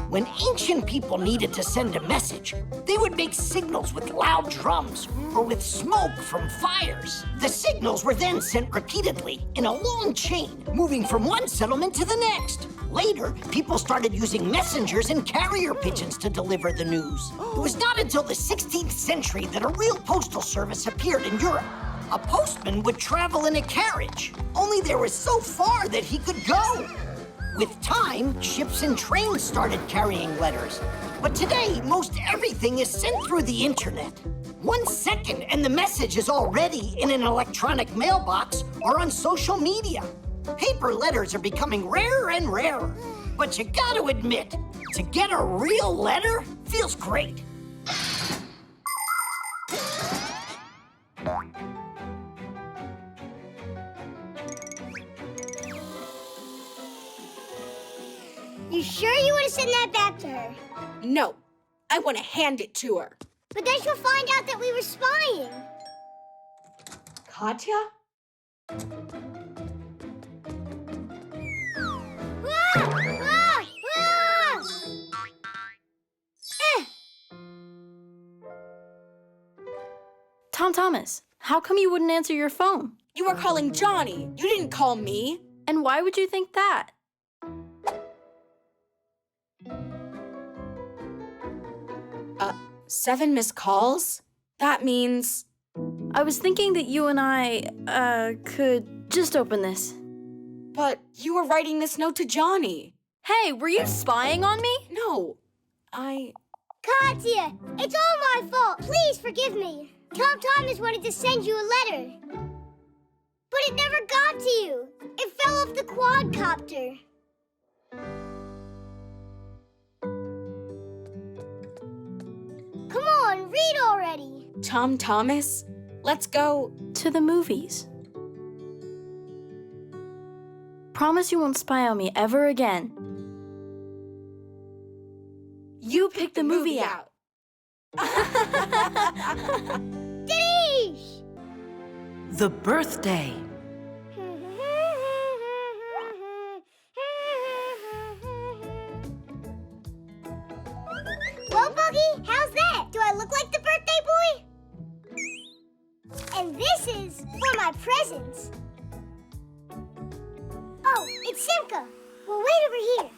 When ancient people needed to send a message, they would make signals with loud drums or with smoke from fires. The signals were then sent repeatedly in a long chain, moving from one settlement to the next. Later, people started using messengers and carrier pigeons to deliver the news. It was not until the 16th century that a real postal service appeared in Europe. a postman would travel in a carriage, only there was so far that he could go. With time, ships and trains started carrying letters. But today, most everything is sent through the internet. 1 second and the message is already in an electronic mailbox or on social media. Paper letters are becoming rarer and rarer. But you gotta admit, to get a real letter feels great. You sure you want to send that back to her? No, I want to hand it to her. But then she'll find out that we were spying. Katya? Ah! Ah! Ah! Tom Thomas, how come you wouldn't answer your phone? You were calling Johnny. You didn't call me. And why would you think that? 7 missed calls? That means... I was thinking that you and I, could just open this. But you were writing this note to Johnny. Hey, were you spying on me? No, Katya, it's all my fault. Please forgive me. Tom Thomas wanted to send you a letter. But it never got to you. It fell off the quadcopter. Come on, read already. Tom Thomas, let's go to the movies. Promise you won't spy on me ever again. You picked the movie out. Dinesh! The birthday. Well, Buggy, how's that? Do I look like the birthday boy? And this is for my presents. Oh, it's Simka. Well, wait over here.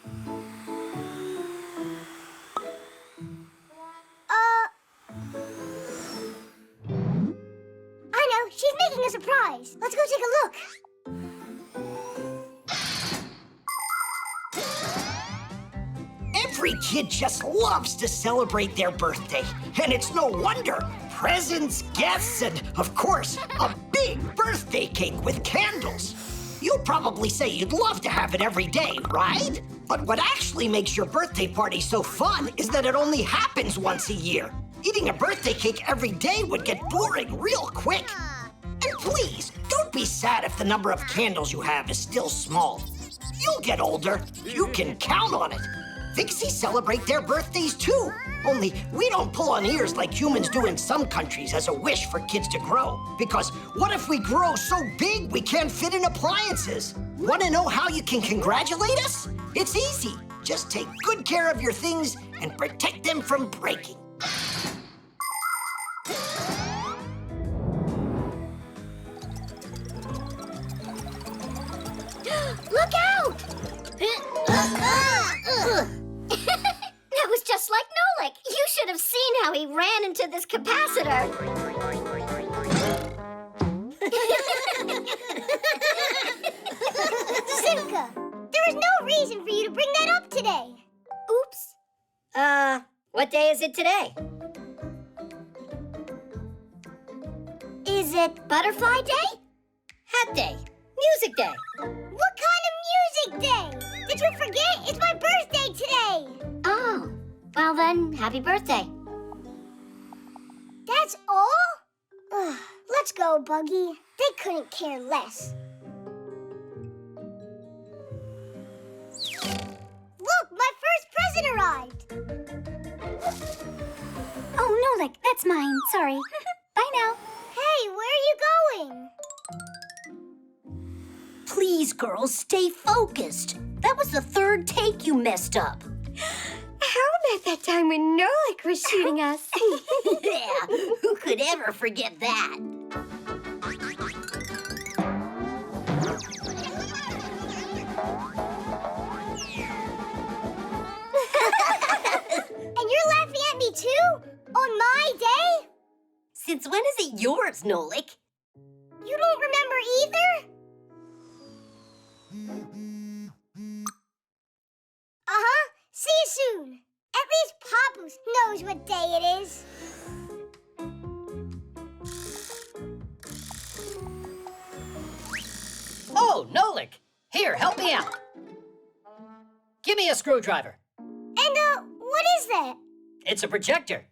I know, she's making a surprise. Let's go take a look. Every kid just loves to celebrate their birthday. And it's no wonder. Presents, guests, and, of course, a big birthday cake with candles. You'll probably say you'd love to have it every day, right? But what actually makes your birthday party so fun is that it only happens once a year. Eating a birthday cake every day would get boring real quick. And please, don't be sad if the number of candles you have is still small. You'll get older. You can count on it. Fixies celebrate their birthdays too. Only we don't pull on ears like humans do in some countries as a wish for kids to grow. Because what if we grow so big we can't fit in appliances? Want to know how you can congratulate us? It's easy. Just take good care of your things and protect them from breaking. Look out! That was just like Nolik. You should have seen how he ran into this capacitor. Simka, there was no reason for you to bring that up today. Oops. What day is it today? Is it Butterfly Day? Hat Day? Music Day? What kind of music day? Did you forget? It's my birthday today. Oh, well then, happy birthday. That's all? Ugh, let's go, Buggy. They couldn't care less. Look, my first present arrived. Oh, Nolik, that's mine. Sorry. Bye now. Hey, where are you going? Please, girls, stay focused. That was the 3rd take you messed up. How about that time when Nolik was shooting us? Yeah, who could ever forget that? And you're laughing at me too? On my day? Since when is it yours, Nolik? You don't remember either? Uh-huh. See you soon. At least Papoose knows what day it is. Oh, Nolik! Here, help me out. Give me a screwdriver. And, what is that? It's a projector.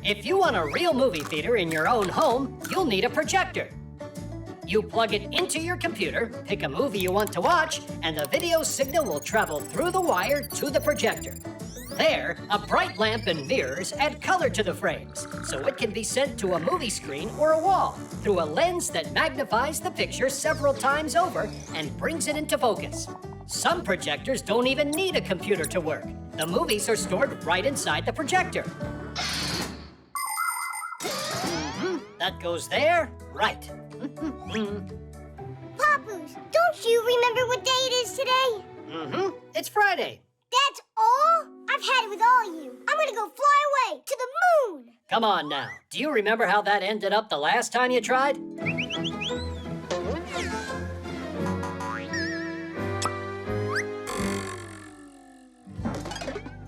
If you want a real movie theater in your own home, you'll need a projector. You plug it into your computer, pick a movie you want to watch, and the video signal will travel through the wire to the projector. There, a bright lamp and mirrors add color to the frames, so it can be sent to a movie screen or a wall through a lens that magnifies the picture several times over and brings it into focus. Some projectors don't even need a computer to work. The movies are stored right inside the projector. That goes there, right. Papoose, don't you remember what day it is today? It's Friday. That's all? I've had it with all you. I'm gonna go fly away to the moon. Come on now. Do you remember how that ended up the last time you tried? Are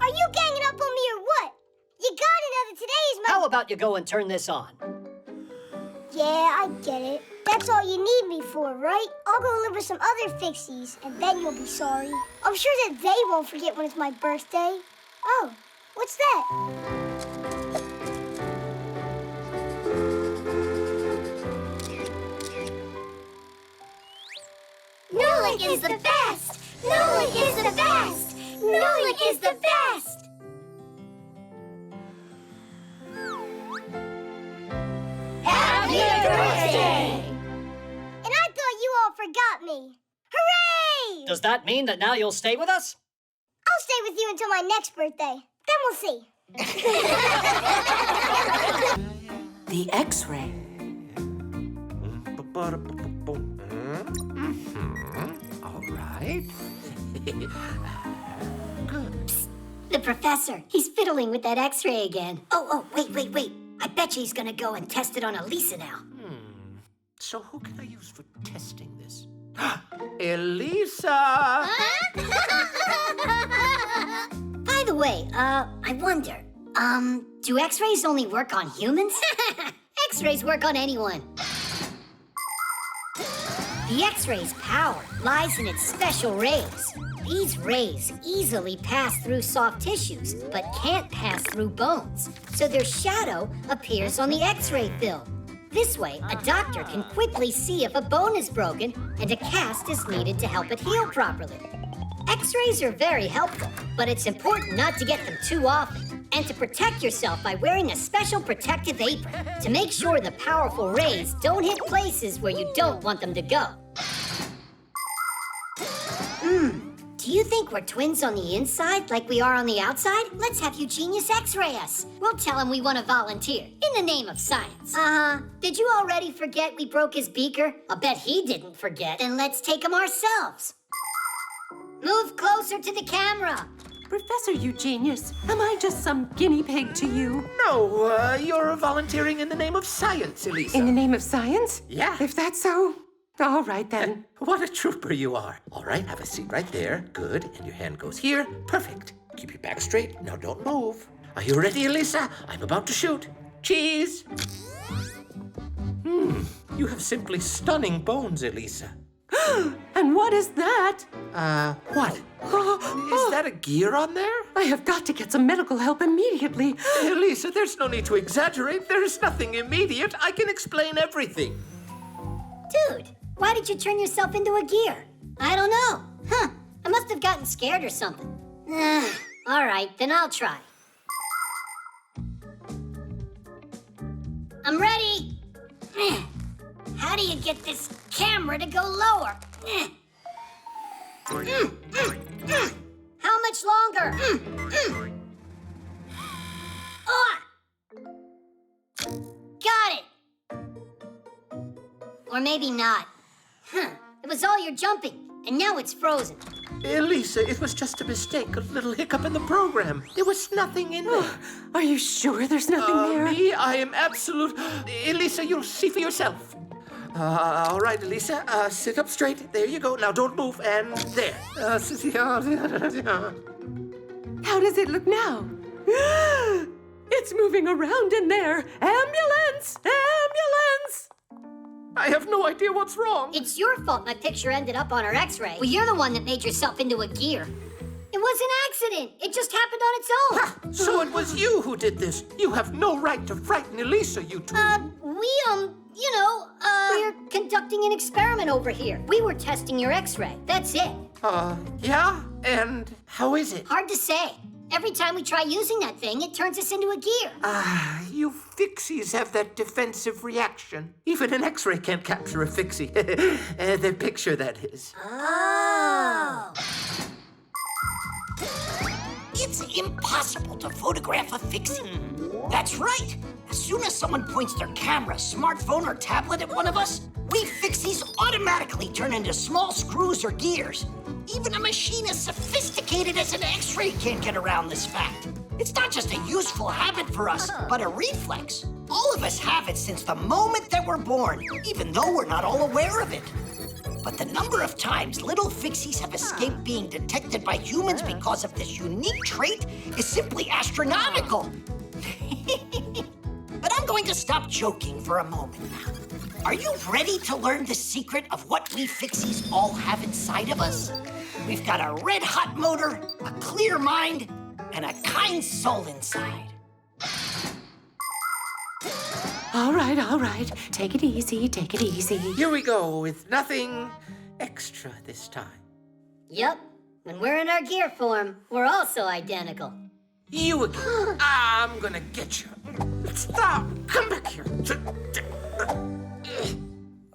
you ganging up on me or what? You gotta know that today is my... How about you go and turn this on? Yeah, I get it. That's all you need me for, right? I'll go live with some other Fixies, and then you'll be sorry. I'm sure that they won't forget when it's my birthday. Oh, what's that? Nolik is the best! Nolik is the best! Nolik is the best! Happy birthday! And I thought you all forgot me. Hooray! Does that mean that now you'll stay with us? I'll stay with you until my next birthday. Then we'll see. The X-ray. All right. The professor, he's fiddling with that X-ray again. Oh, wait. I bet you he's gonna go and test it on Elisa now. So who can I use for testing this? Elisa! By the way, I wonder, do X-rays only work on humans? X-rays work on anyone. The X-ray's power lies in its special rays. These rays easily pass through soft tissues, but can't pass through bones. So their shadow appears on the X-ray film. This way, a doctor can quickly see if a bone is broken and a cast is needed to help it heal properly. X-rays are very helpful, but it's important not to get them too often and to protect yourself by wearing a special protective apron to make sure the powerful rays don't hit places where you don't want them to go. Do you think we're twins on the inside like we are on the outside? Let's have Eugenius X-ray us. We'll tell him we want to volunteer in the name of science. Uh-huh. Did you already forget we broke his beaker? I'll bet he didn't forget. Then let's take him ourselves. Move closer to the camera. Professor Eugenius, am I just some guinea pig to you? No, you're volunteering in the name of science, Elisa. In the name of science? Yeah. If that's so, all right then. What a trooper you are. All right, have a seat right there. Good. And your hand goes here. Perfect. Keep your back straight. Now don't move. Are you ready, Elisa? I'm about to shoot. Cheese. You have simply stunning bones, Elisa. And what is that? What? Is that a gear on there? I have got to get some medical help immediately. Elisa, there's no need to exaggerate. There is nothing immediate. I can explain everything. Dude, why did you turn yourself into a gear? I don't know. I must have gotten scared or something. All right, then I'll try. I'm ready. How do you get this camera to go lower? How much longer? Got it. Or maybe not. It was all your jumping. and now it's frozen. Elisa, it was just a mistake, a little hiccup in the program. There was nothing in there. Are you sure there's nothing there? Me, I am absolute. Elisa, you'll see for yourself. All right, Elisa, sit up straight. There you go. Now don't move, and there. How does it look now? It's moving around in there. Ambulance! Ambulance! I have no idea what's wrong. It's your fault my picture ended up on our x-ray. Well, you're the one that made yourself into a gear. It was an accident. It just happened on its own. Ha! So it was you who did this. You have no right to frighten Elisa, you two. We're conducting an experiment over here. We were testing your x-ray. That's it. Yeah? And how is it? Hard to say. Every time we try using that thing, it turns us into a gear. You Fixies have that defensive reaction. Even an X-ray can't capture a Fixie. Their picture, that is. Oh. It's impossible to photograph a Fixie. That's right. As soon as someone points their camera, smartphone, or tablet at one of us, we Fixies automatically turn into small screws or gears. Even a machine as sophisticated as an X-ray can't get around this fact. It's not just a useful habit for us, but a reflex. All of us have it since the moment that we're born, even though we're not all aware of it. But the number of times little Fixies have escaped being detected by humans because of this unique trait is simply astronomical. But I'm going to stop joking for a moment now. Are you ready to learn the secret of what we Fixies all have inside of us? We've got a red-hot motor, a clear mind, and a kind soul inside. All right. Take it easy, take it easy. Here we go with nothing extra this time. Yep. When we're in our gear form, we're also identical. You again. I'm gonna get you. Stop! Come back here.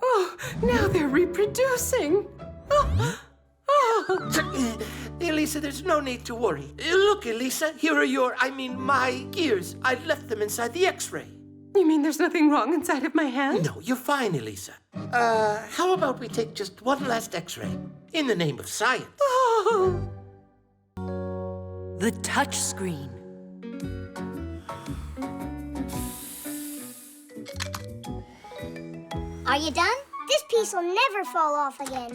Oh, now they're reproducing. Elisa, there's no need to worry. Look, Elisa, here are my gears. I left them inside the X-ray. You mean there's nothing wrong inside of my hand? No, you're fine, Elisa. How about we take just one last X-ray in the name of science? Oh. The touch screen. Are you done? This piece will never fall off again.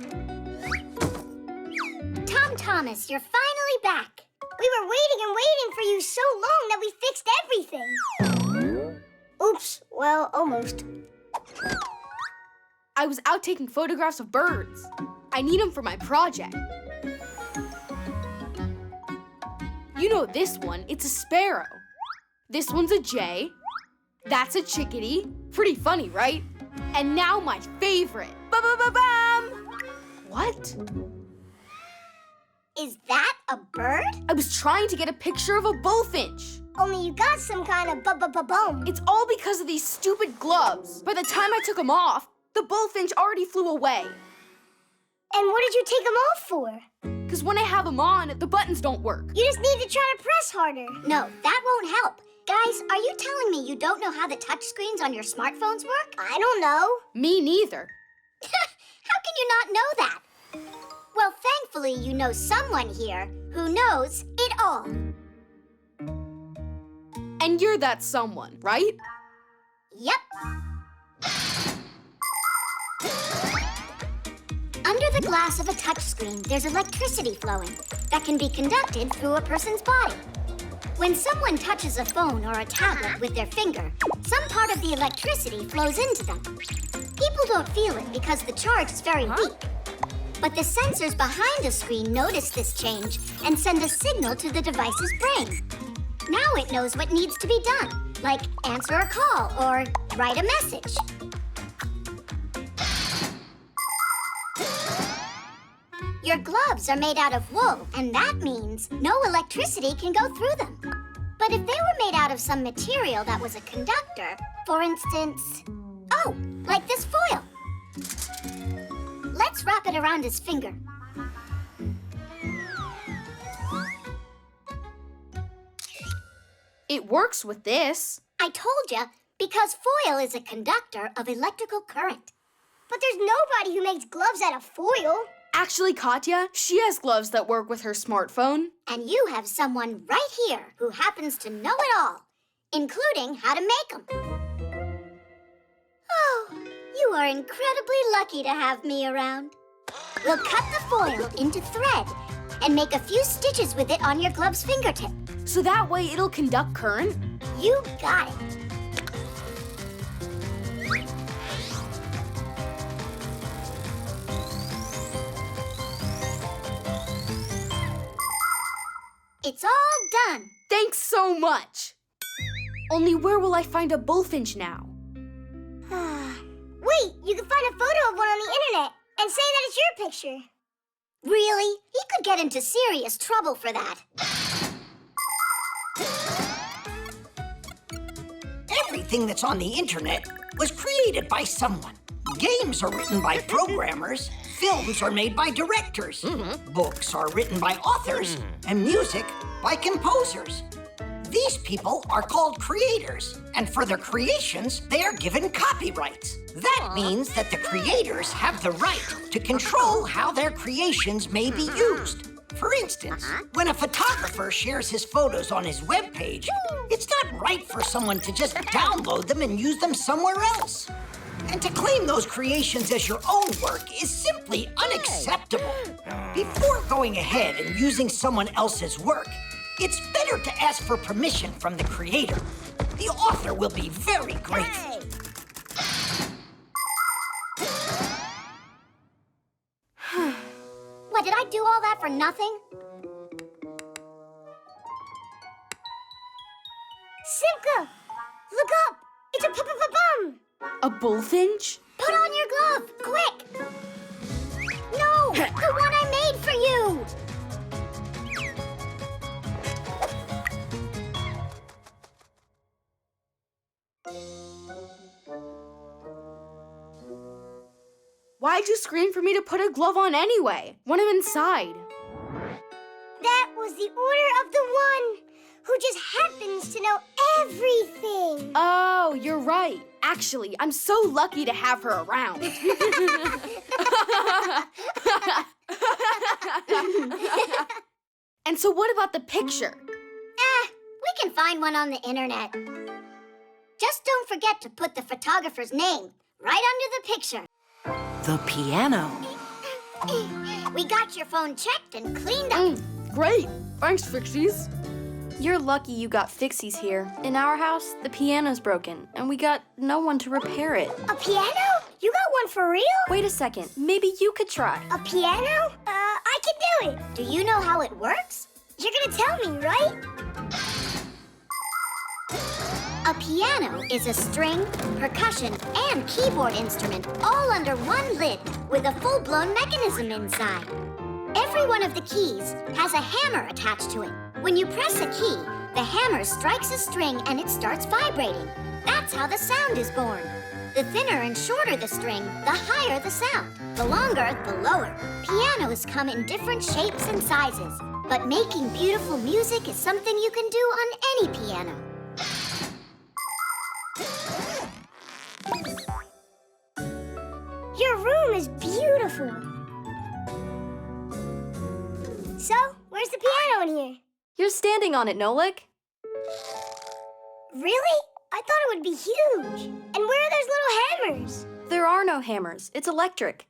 Tom Thomas, you're finally back. We were waiting for you so long that we fixed everything. Oops, well, almost. I was out taking photographs of birds. I need them for my project. You know this one, it's a sparrow. This one's a jay. That's a chickadee. Pretty funny, right? And now my favorite. Ba-ba-ba-bam! What? Is that a bird? I was trying to get a picture of a bullfinch. Only you got some kind of bu-bu-bu-bum. It's all because of these stupid gloves. By the time I took them off, the bullfinch already flew away. And what did you take them off for? Because when I have them on, the buttons don't work. You just need to try to press harder. No, that won't help. Guys, are you telling me you don't know how the touch screens on your smartphones work? I don't know. Me neither. How can you not know that? Well, thankfully, you know someone here who knows it all. And you're that someone, right? Yep. Under the glass of a touchscreen, there's electricity flowing that can be conducted through a person's body. When someone touches a phone or a tablet with their finger, some part of the electricity flows into them. People don't feel it because the charge is very weak. But the sensors behind the screen notice this change and send a signal to the device's brain. Now it knows what needs to be done, like answer a call or write a message. Your gloves are made out of wool, and that means no electricity can go through them. But if they were made out of some material that was a conductor, for instance, like this foil. Let's wrap it around his finger. It works with this. I told you, because foil is a conductor of electrical current. But there's nobody who makes gloves out of foil. Actually, Katya, she has gloves that work with her smartphone. And you have someone right here who happens to know it all, including how to make them. Oh, you are incredibly lucky to have me around. We'll cut the foil into thread and make a few stitches with it on your glove's fingertip. So that way it'll conduct current? You got it. It's all done. Thanks so much. Only where will I find a bullfinch now? Wait, you can find a photo of one on the internet and say that it's your picture. Really? He could get into serious trouble for that. Everything that's on the internet was created by someone. Games are written by programmers, films are made by directors, books are written by authors, and music by composers. These people are called creators, and for their creations, they are given copyrights. That means that the creators have the right to control how their creations may be used. For instance, when a photographer shares his photos on his webpage, it's not right for someone to just download them and use them somewhere else. And to claim those creations as your own work is simply unacceptable. Before going ahead and using someone else's work, it's better to ask for permission from the creator. The author will be very grateful. What, did I do all that for nothing? Simka, look up! It's a bum. A bullfinch? Put on your glove, quick! No, the one I made for you! Why'd you scream for me to put a glove on anyway? When I'm inside. That was the order of the one who just happens to know everything. Oh, you're right. Actually, I'm so lucky to have her around. And so what about the picture? We can find one on the internet. Just don't forget to put the photographer's name right under the picture. The piano. We got your phone checked and cleaned up. Great. Thanks, Fixies. You're lucky you got Fixies here. In our house, the piano's broken, and we got no one to repair it. A piano? You got one for real? Wait a second. Maybe you could try. A piano? I can do it. Do you know how it works? You're gonna tell me, right? A piano is a string, percussion, and keyboard instrument all under one lid with a full-blown mechanism inside. Every one of the keys has a hammer attached to it. When you press a key, the hammer strikes a string and it starts vibrating. That's how the sound is born. The thinner and shorter the string, the higher the sound. The longer, the lower. Pianos come in different shapes and sizes, but making beautiful music is something you can do on any piano. Your room is beautiful. So, where's the piano in here? You're standing on it, Nolik. Really? I thought it would be huge. And where are those little hammers? There are no hammers. It's electric.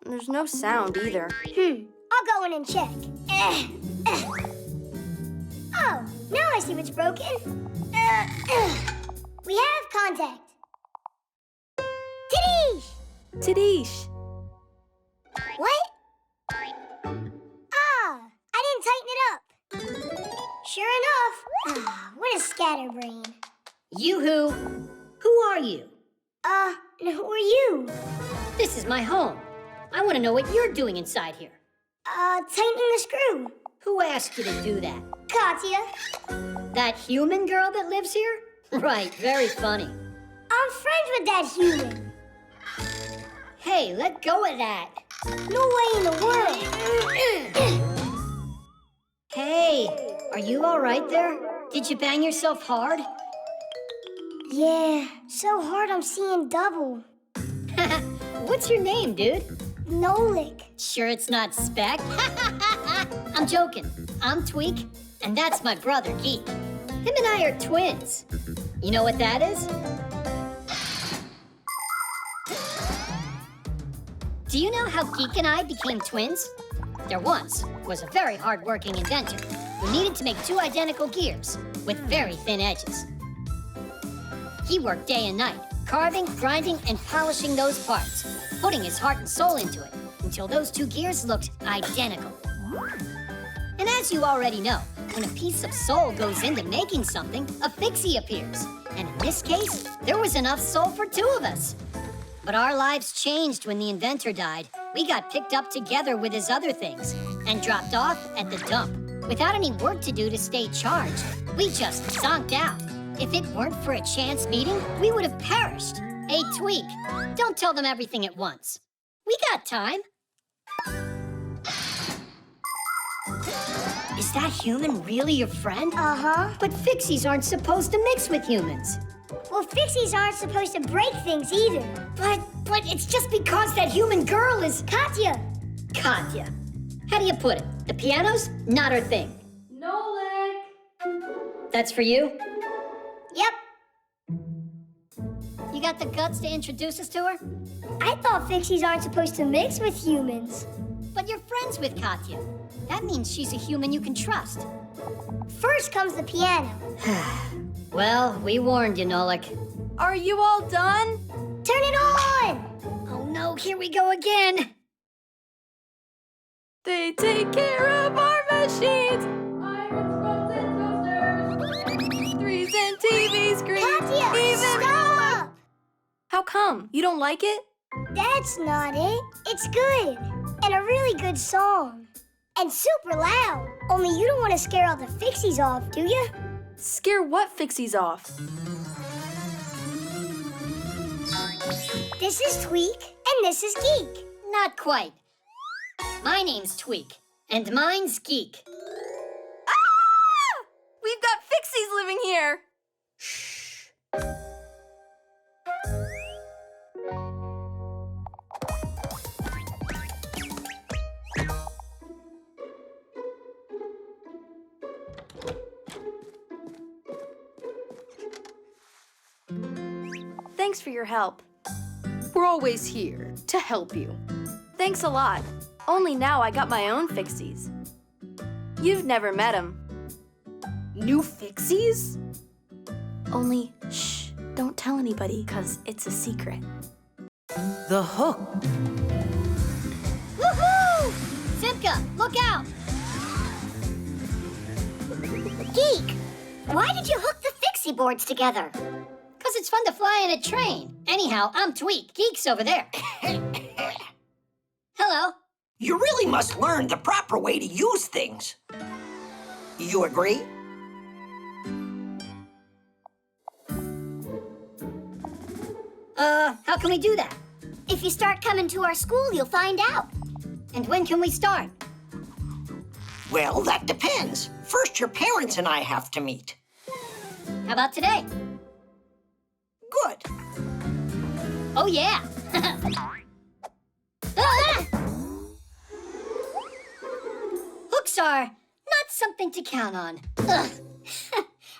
There's no sound either. I'll go in and check. Oh, now I see what's broken. We have contact. Tidish! Tidish! What? Ah, I didn't tighten it up. Sure enough. What a scatterbrain. Yoo-hoo! Who are you? Who are you? This is my home. I want to know what you're doing inside here. Tightening the screw. Who asked you to do that? Katya. That human girl that lives here? Right, very funny. I'm friends with that human. Hey, let go of that. No way in the world. Hey, are you all right there? Did you bang yourself hard? Yeah, so hard I'm seeing double. What's your name, dude? Nolik. Sure it's not Speck? I'm joking. I'm Tweak, and that's my brother, Geek. Him and I are twins. You know what that is? Do you know how Geek and I became twins? There once was a very hard-working inventor who needed to make two identical gears with very thin edges. He worked day and night, carving, grinding, and polishing those parts, putting his heart and soul into it until those two gears looked identical. And as you already know, when a piece of soul goes into making something, a fixie appears. And in this case, there was enough soul for two of us. But our lives changed when the inventor died. We got picked up together with his other things and dropped off at the dump. Without any work to do to stay charged, we just zonked out. If it weren't for a chance meeting, we would have perished. Hey, Tweak, don't tell them everything at once. We got time. Is that human really your friend? Uh-huh. But Fixies aren't supposed to mix with humans. Well, Fixies aren't supposed to break things either. But it's just because that human girl is... Katya. Katya. How do you put it? The piano's not her thing. Nolik! That's for you? Yep. You got the guts to introduce us to her? I thought Fixies aren't supposed to mix with humans. But you're friends with Katya. That means she's a human you can trust. First comes the piano. Well, we warned you, Nolik. Are you all done? Turn it on! Oh no, here we go again. They take care of our machines. Threes and TV screens. Katya, stop! How come? You don't like it? That's not it. It's good. And a really good song. And super loud. Only you don't want to scare all the Fixies off, do you? Scare what Fixies off? This is Tweak, and this is Geek. Not quite. My name's Tweak, and mine's Geek. Ah! We've got Fixies living here. Shh. Thanks for your help. We're always here to help you. Thanks a lot. Only now I got my own Fixies. You've never met them. New Fixies? Only, shh, don't tell anybody, 'cause it's a secret. The hook. Woohoo! Simka, look out! Geek, why did you hook the Fixie boards together? 'Cause it's fun to fly in a train. Anyhow, I'm Tweak. Geek's over there. Hello. You really must learn the proper way to use things. You agree? How can we do that? If you start coming to our school, you'll find out. And when can we start? Well, that depends. First, your parents and I have to meet. How about today? Good. Oh, yeah. Ah! Hooks are not something to count on. Ugh.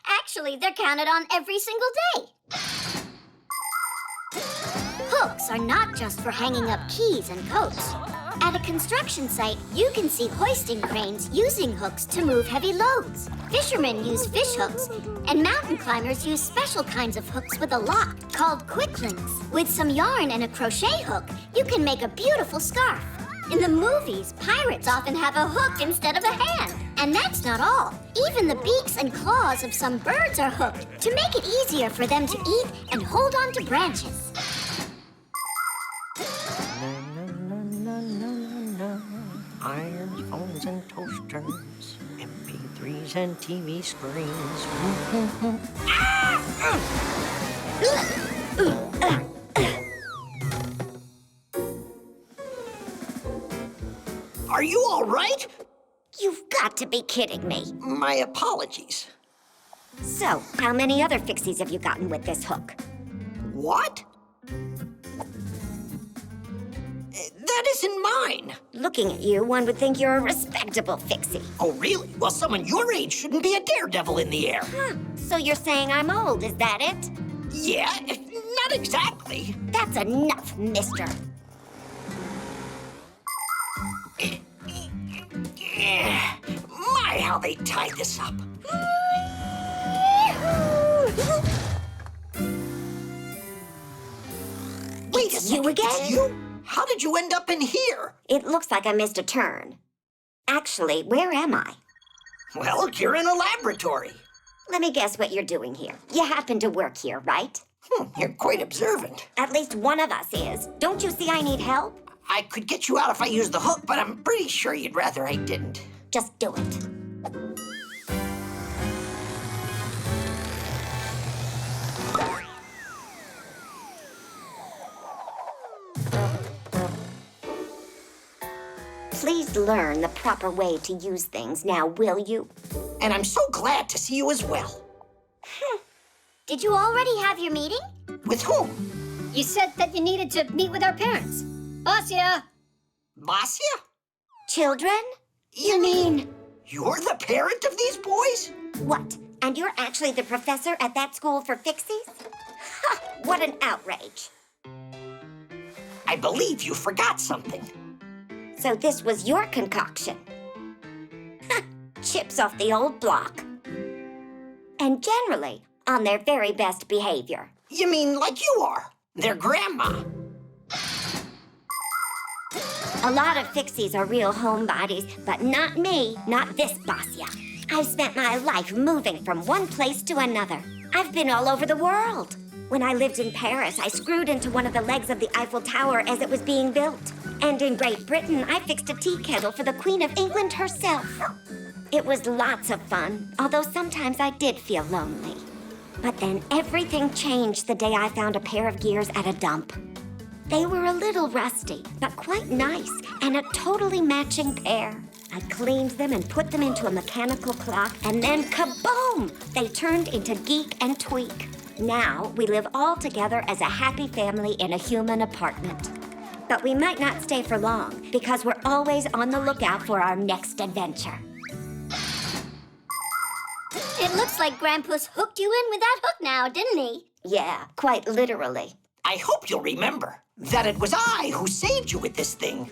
Actually, they're counted on every single day. Hooks are not just for hanging up keys and coats. At a construction site, you can see hoisting cranes using hooks to move heavy loads. Fishermen use fish hooks, and mountain climbers use special kinds of hooks with a lock called quick links. With some yarn and a crochet hook, you can make a beautiful scarf. In the movies, pirates often have a hook instead of a hand. And that's not all. Even the beaks and claws of some birds are hooked to make it easier for them to eat and hold on to branches. Irons, phones, and toasters, MP3s and TV screens. Are you all right? You've got to be kidding me. My apologies. So, how many other Fixies have you gotten with this hook? What? That isn't mine. Looking at you, one would think you're a respectable Fixie. Oh, really? Well, someone your age shouldn't be a daredevil in the air. Huh. So you're saying I'm old, is that it? Yeah, not exactly. That's enough, mister. My, how they tied this up. Wait a second, you again? it's you? How did you end up in here? It looks like I missed a turn. Actually, where am I? Well, you're in a laboratory. Let me guess what you're doing here. You happen to work here, right? You're quite observant. At least one of us is. Don't you see I need help? I could get you out if I used the hook, but I'm pretty sure you'd rather I didn't. Just do it. Please learn the proper way to use things now, will you? And I'm so glad to see you as well. Did you already have your meeting? With whom? You said that you needed to meet with our parents. Basia! Basia? Children? You mean you're the parent of these boys? What? And you're actually the professor at that school for Fixies? Ha! What an outrage. I believe you forgot something. So this was your concoction? Ha! Chips off the old block. And generally on their very best behavior. You mean like you are, their grandma? A lot of Fixies are real homebodies, but not me, not this Basia. I've spent my life moving from one place to another. I've been all over the world. When I lived in Paris, I screwed into one of the legs of the Eiffel Tower as it was being built. And in Great Britain, I fixed a tea kettle for the Queen of England herself. It was lots of fun, although sometimes I did feel lonely. But then everything changed the day I found a pair of gears at a dump. They were a little rusty, but quite nice, and a totally matching pair. I cleaned them and put them into a mechanical clock, and then kaboom! They turned into Geek and Tweak. Now we live all together as a happy family in a human apartment. But we might not stay for long, because we're always on the lookout for our next adventure. It looks like Grandpa's hooked you in with that hook now, didn't he? Yeah, quite literally. I hope you'll remember that it was I who saved you with this thing.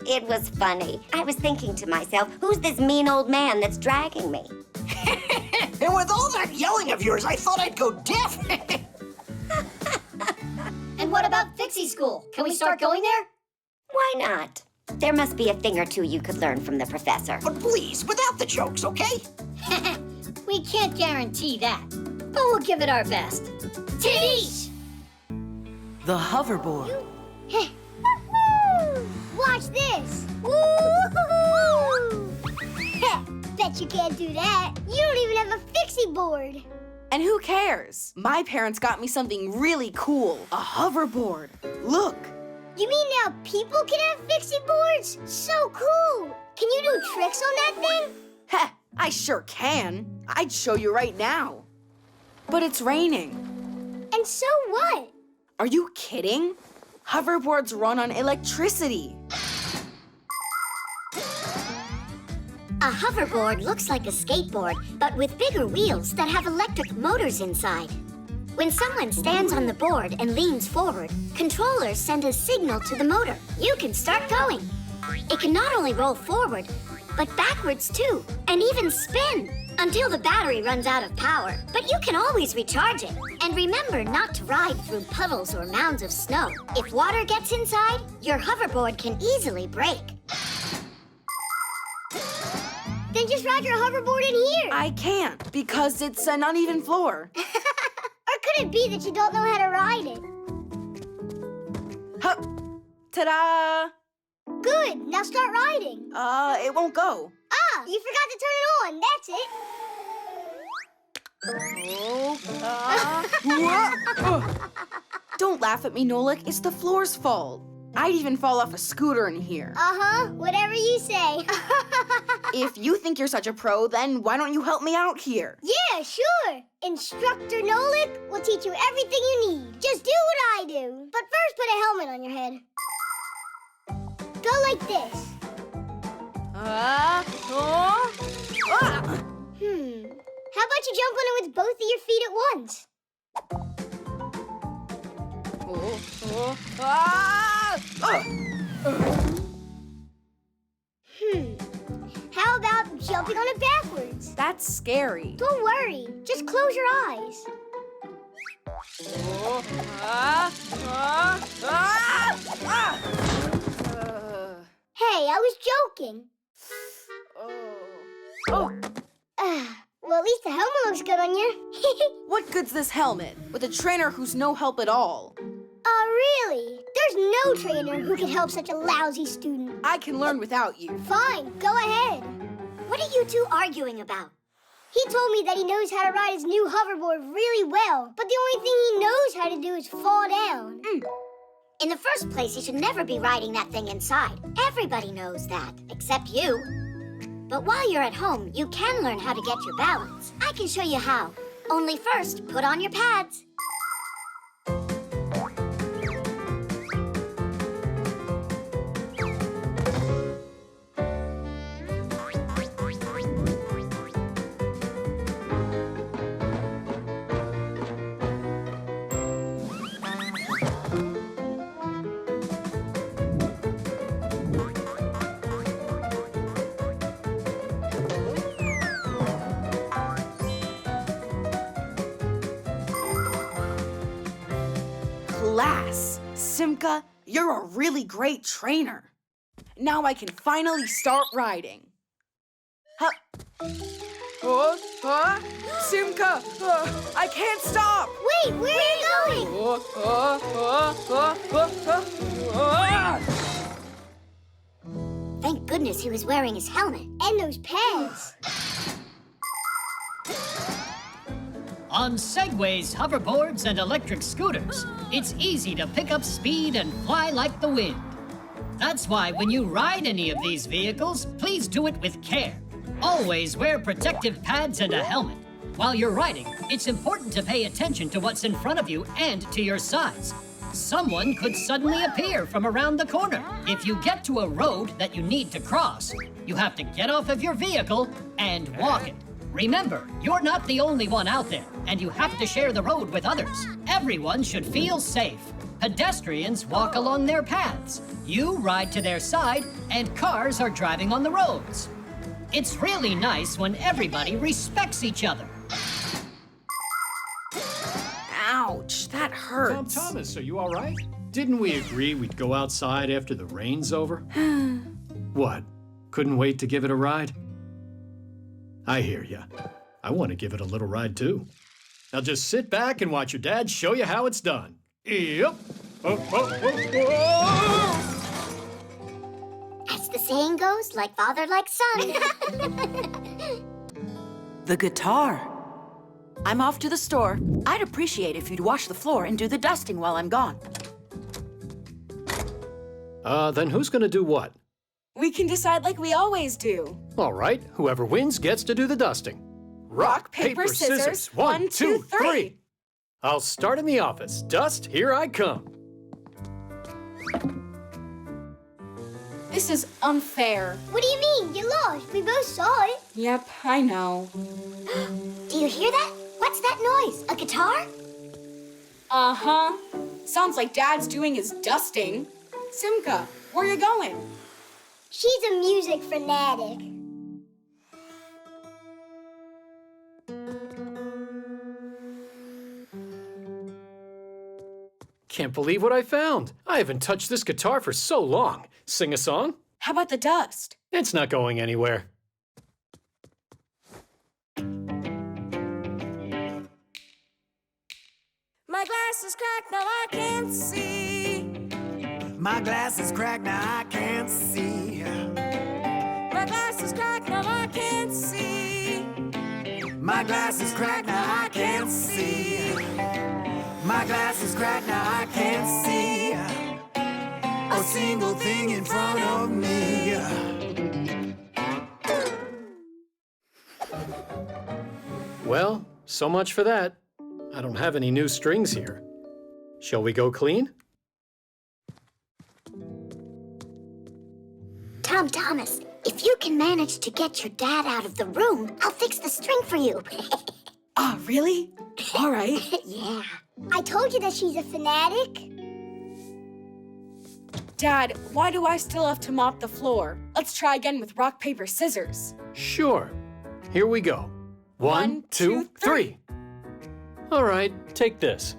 It was funny. I was thinking to myself, who's this mean old man that's dragging me? And with all that yelling of yours, I thought I'd go deaf. And what about Fixie School? Can we start going there? Why not? There must be a thing or two you could learn from the professor. But please, without the jokes, okay? We can't guarantee that, but we'll give it our best. Titties! The hoverboard. Watch this. Woo-hoo-hoo! Bet you can't do that. You don't even have a Fixie board. And who cares? My parents got me something really cool. A hoverboard. Look. You mean now people can have Fixie boards? So cool. Can you do tricks on that thing? Heh, I sure can. I'd show you right now. But it's raining. And so what? Are you kidding? Hoverboards run on electricity. A hoverboard looks like a skateboard, but with bigger wheels that have electric motors inside. When someone stands on the board and leans forward, controllers send a signal to the motor. You can start going. It can not only roll forward, but backwards too, and even spin until the battery runs out of power. But you can always recharge it. And remember not to ride through puddles or mounds of snow. If water gets inside, your hoverboard can easily break. Then just ride your hoverboard in here. I can't because it's an uneven floor. Or could it be that you don't know how to ride it? Hup! Ta-da! Good, now start riding. It won't go. Ah, you forgot to turn it on, that's it. Don't laugh at me, Nolik. It's the floor's fault. I'd even fall off a scooter in here. Uh-huh, whatever you say. If you think you're such a pro, then why don't you help me out here? Yeah, sure. Instructor Nolik will teach you everything you need. Just do what I do. But first put a helmet on your head. Go like this. How about you jump on it with both of your feet at once? How about jumping on it backwards? That's scary. Don't worry. Just close your eyes. Hey, I was joking. Well, at least the helmet looks good on you. What good's this helmet with a trainer who's no help at all? Really? There's no trainer who can help such a lousy student. I can learn without you. Fine, go ahead. What are you two arguing about? He told me that he knows how to ride his new hoverboard really well, but the only thing he knows how to do is fall down. In the first place, you should never be riding that thing inside. Everybody knows that, except you. But while you're at home, you can learn how to get your balance. I can show you how. Only first, put on your pads. Class! Simka, you're a really great trainer. Now I can finally start riding. Simka! I can't stop! Wait, where are you going? Thank goodness he was wearing his helmet. And those pads. On segways, hoverboards, and electric scooters, it's easy to pick up speed and fly like the wind. That's why when you ride any of these vehicles, please do it with care. Always wear protective pads and a helmet. While you're riding, it's important to pay attention to what's in front of you and to your sides. Someone could suddenly appear from around the corner. If you get to a road that you need to cross, you have to get off of your vehicle and walk it. Remember, you're not the only one out there, and you have to share the road with others. Everyone should feel safe. Pedestrians walk along their paths. You ride to their side, and cars are driving on the roads. It's really nice when everybody respects each other. Ouch, that hurts. Tom Thomas, are you all right? Didn't we agree we'd go outside after the rain's over? What? Couldn't wait to give it a ride? I hear ya. I want to give it a little ride, too. Now just sit back and watch your dad show you how it's done. Yep. As the saying goes, like father, like son. The guitar. I'm off to the store. I'd appreciate if you'd wash the floor and do the dusting while I'm gone. Then who's gonna do what? We can decide like we always do. All right, whoever wins gets to do the dusting. Rock, paper, scissors. 1, 2, 3. I'll start in the office. Dust, here I come. This is unfair. What do you mean? You lost. We both saw it. Yep, I know. Do you hear that? What's that noise? A guitar? Uh-huh. Sounds like Dad's doing his dusting. Simka, where you going? She's a music fanatic. Can't believe what I found. I haven't touched this guitar for so long. Sing a song? How about the dust? It's not going anywhere. My glass is cracked, now I can't see. My glass is cracked, now I can't see. My glass is cracked, now I can't see. My glass is cracked, now I can't see. My glass is cracked, now I can't see a single thing in front of me. Well, so much for that. I don't have any new strings here. Shall we go clean? Thomas, if you can manage to get your dad out of the room, I'll fix the string for you. Ah, really? All right. Yeah. I told you that she's a fanatic. Dad, why do I still have to mop the floor? Let's try again with rock, paper, scissors. Sure. Here we go. 1, 2, 3. All right, take this.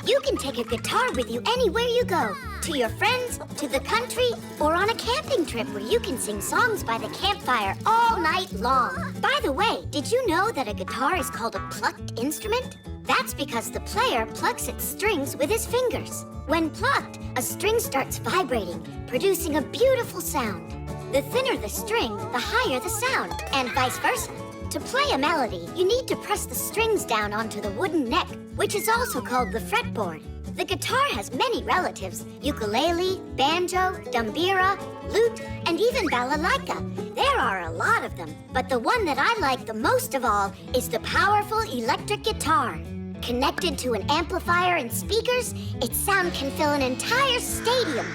You can take a guitar with you anywhere you go. To your friends, to the country, or on a camping trip where you can sing songs by the campfire all night long. By the way, did you know that a guitar is called a plucked instrument? That's because the player plucks its strings with his fingers. When plucked, a string starts vibrating, producing a beautiful sound. The thinner the string, the higher the sound, and vice versa. To play a melody, you need to press the strings down onto the wooden neck, which is also called the fretboard. The guitar has many relatives: ukulele, banjo, dumbira, lute, and even balalaika. There are a lot of them, but the one that I like the most of all is the powerful electric guitar. Connected to an amplifier and speakers, its sound can fill an entire stadium.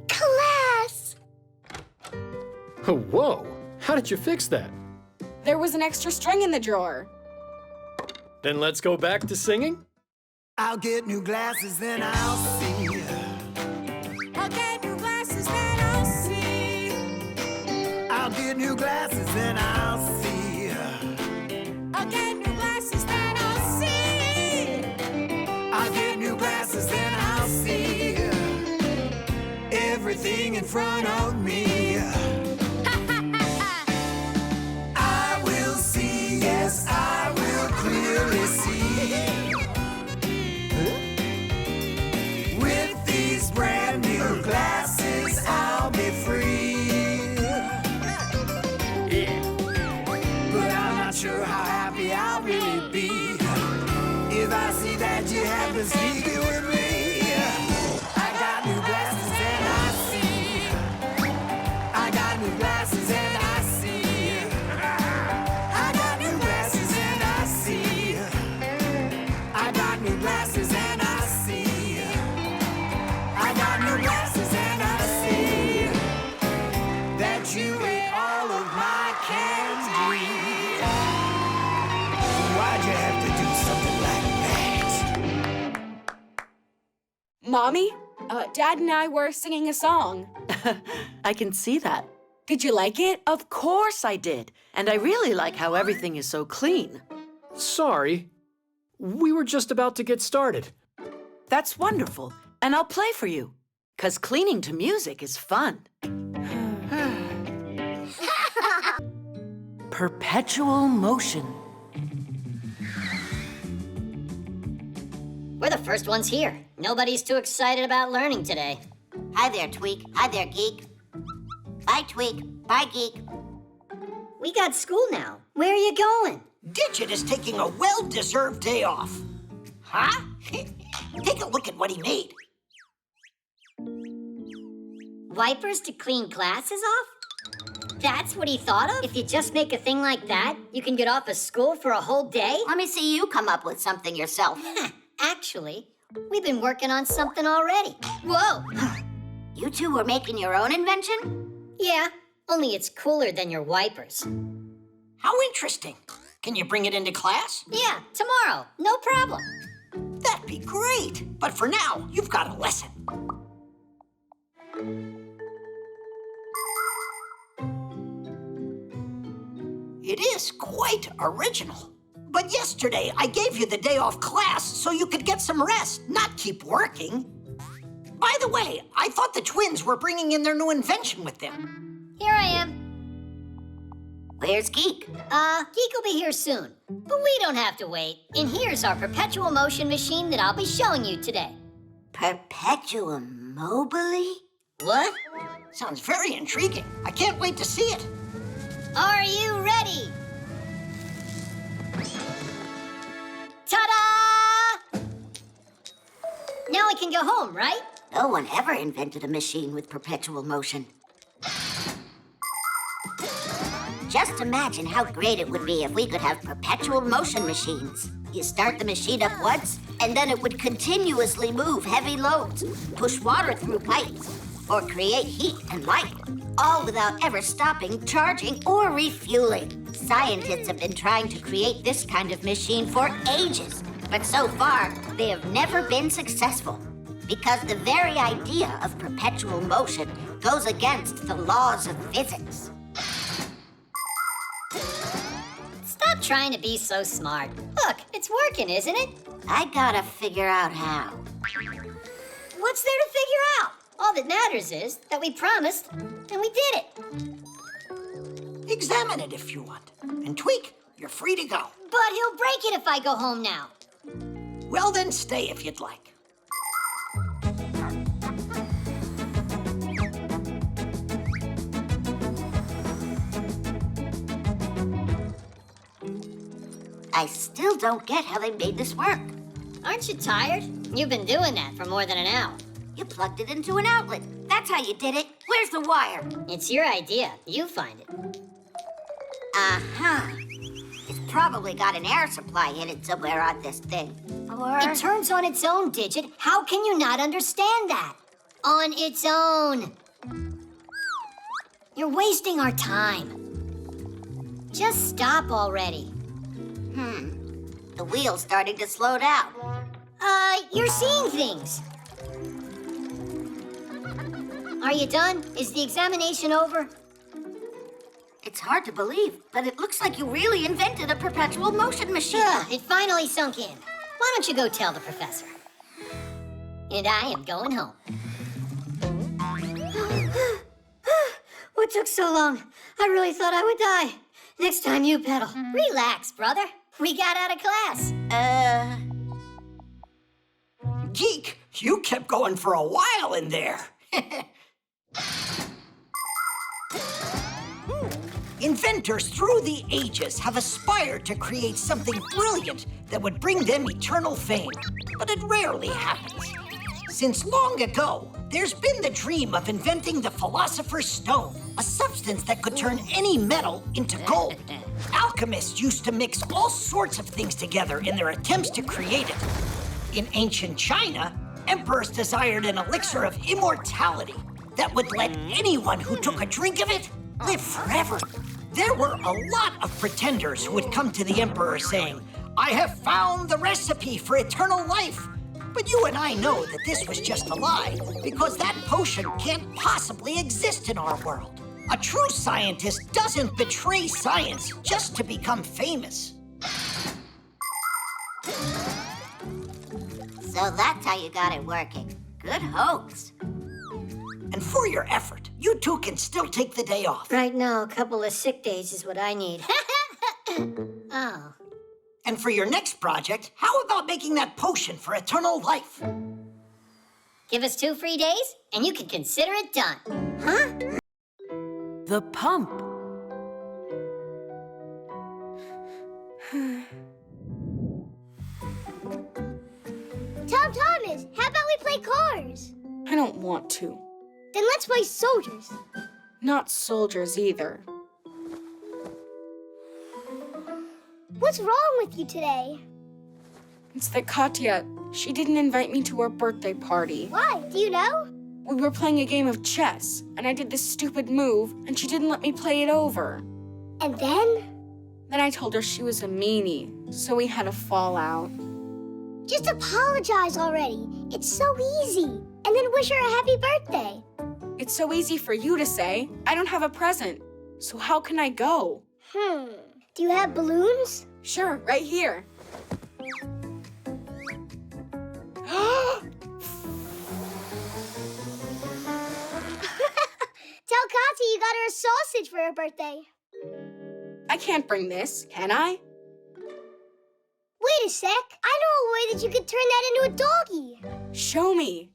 Class! Oh, whoa! How did you fix that? There was an extra string in the drawer. Then let's go back to singing? I'll get new glasses, then I'll see. I'll get new glasses, then I'll see. I'll get new glasses, then I'll see. I'll get new glasses, then I'll see. I'll get new glasses, then I'll see. Everything in front of me. I will see, yes, I will clearly see. With these brand new glasses, I'll be free. But I'm not sure how happy I'll really be if I see that you have been sneaking with me. I got new glasses and I see. I got new glasses and I see. I got new glasses and I see. I got new glasses and I see. I got new glasses and I see that you ate all of my candy. Why'd you have to do something like that? Mommy, Dad and I were singing a song. I can see that. Did you like it? Of course I did. And I really like how everything is so clean. Sorry. We were just about to get started. That's wonderful. And I'll play for you. 'Cause cleaning to music is fun. Perpetual motion. We're the first ones here. Nobody's too excited about learning today. Hi there, Tweak. Hi there, Geek. Bye, Tweak. Bye, Geek. We got school now. Where are you going? Digit is taking a well-deserved day off. Huh? Take a look at what he made. Wipers to clean glasses off? That's what he thought of? If you just make a thing like that, you can get off of school for a whole day? Let me see you come up with something yourself. Actually, we've been working on something already. Whoa! You two were making your own invention? Yeah, only it's cooler than your wipers. How interesting. Can you bring it into class? Yeah, tomorrow. No problem. That'd be great. But for now, you've got a lesson. It is quite original. But yesterday, I gave you the day off class so you could get some rest, not keep working. By the way, I thought the twins were bringing in their new invention with them. Here I am. Where's Geek? Geek will be here soon. But we don't have to wait. And here's our perpetual motion machine that I'll be showing you today. Perpetuum mobile? What? Sounds very intriguing. I can't wait to see it. Are you ready? Ta-da! Now we can go home, right? No one ever invented a machine with perpetual motion. Just imagine how great it would be if we could have perpetual motion machines. You start the machine up once, and then it would continuously move heavy loads, push water through pipes, or create heat and light, all without ever stopping, charging, or refueling. Scientists have been trying to create this kind of machine for ages, but so far, they have never been successful. Because the very idea of perpetual motion goes against the laws of physics. Stop trying to be so smart. Look, it's working, isn't it? I gotta figure out how. What's there to figure out? All that matters is that we promised, and we did it. Examine it if you want. And Tweak, you're free to go. But he'll break it if I go home now. Well, then stay if you'd like. I still don't get how they made this work. Aren't you tired? You've been doing that for more than an hour. You plugged it into an outlet. That's how you did it. Where's the wire? It's your idea. You find it. Uh-huh. It's probably got an air supply hidden somewhere on this thing. Or... It turns on its own, Digit. How can you not understand that? On its own. You're wasting our time. Just stop already. The wheel's starting to slow down. You're seeing things. Are you done? Is the examination over? It's hard to believe, but it looks like you really invented a perpetual motion machine. It finally sunk in. Why don't you go tell the professor? And I am going home. What took so long? I really thought I would die. Next time you pedal. Relax, brother. We got out of class. Geek, you kept going for a while in there. Inventors through the ages have aspired to create something brilliant that would bring them eternal fame, but it rarely happens. Since long ago, there's been the dream of inventing the Philosopher's Stone, a substance that could turn any metal into gold. Alchemists used to mix all sorts of things together in their attempts to create it. In ancient China, emperors desired an elixir of immortality that would let anyone who took a drink of it live forever. There were a lot of pretenders who would come to the emperor saying, "I have found the recipe for eternal life." But you and I know that this was just a lie, because that potion can't possibly exist in our world. A true scientist doesn't betray science just to become famous. So that's how you got it working. Good hoax. And for your effort, you two can still take the day off. Right now, a couple of sick days is what I need. Oh. And for your next project, how about making that potion for eternal life? Give us 2 free days, and you can consider it done. Huh? The pump. Tom Thomas, how about we play cars? I don't want to. Then let's play soldiers. Not soldiers either. What's wrong with you today? It's that Katya, she didn't invite me to her birthday party. Why? Do you know? We were playing a game of chess, and I did this stupid move, and she didn't let me play it over. And then? Then I told her she was a meanie, so we had a fallout. Just apologize already. It's so easy. And then wish her a happy birthday. It's so easy for you to say. I don't have a present, so how can I go? Do you have balloons? Sure, right here. Tell Kati you got her a sausage for her birthday. I can't bring this, can I? Wait a sec. I know a way that you could turn that into a doggy. Show me.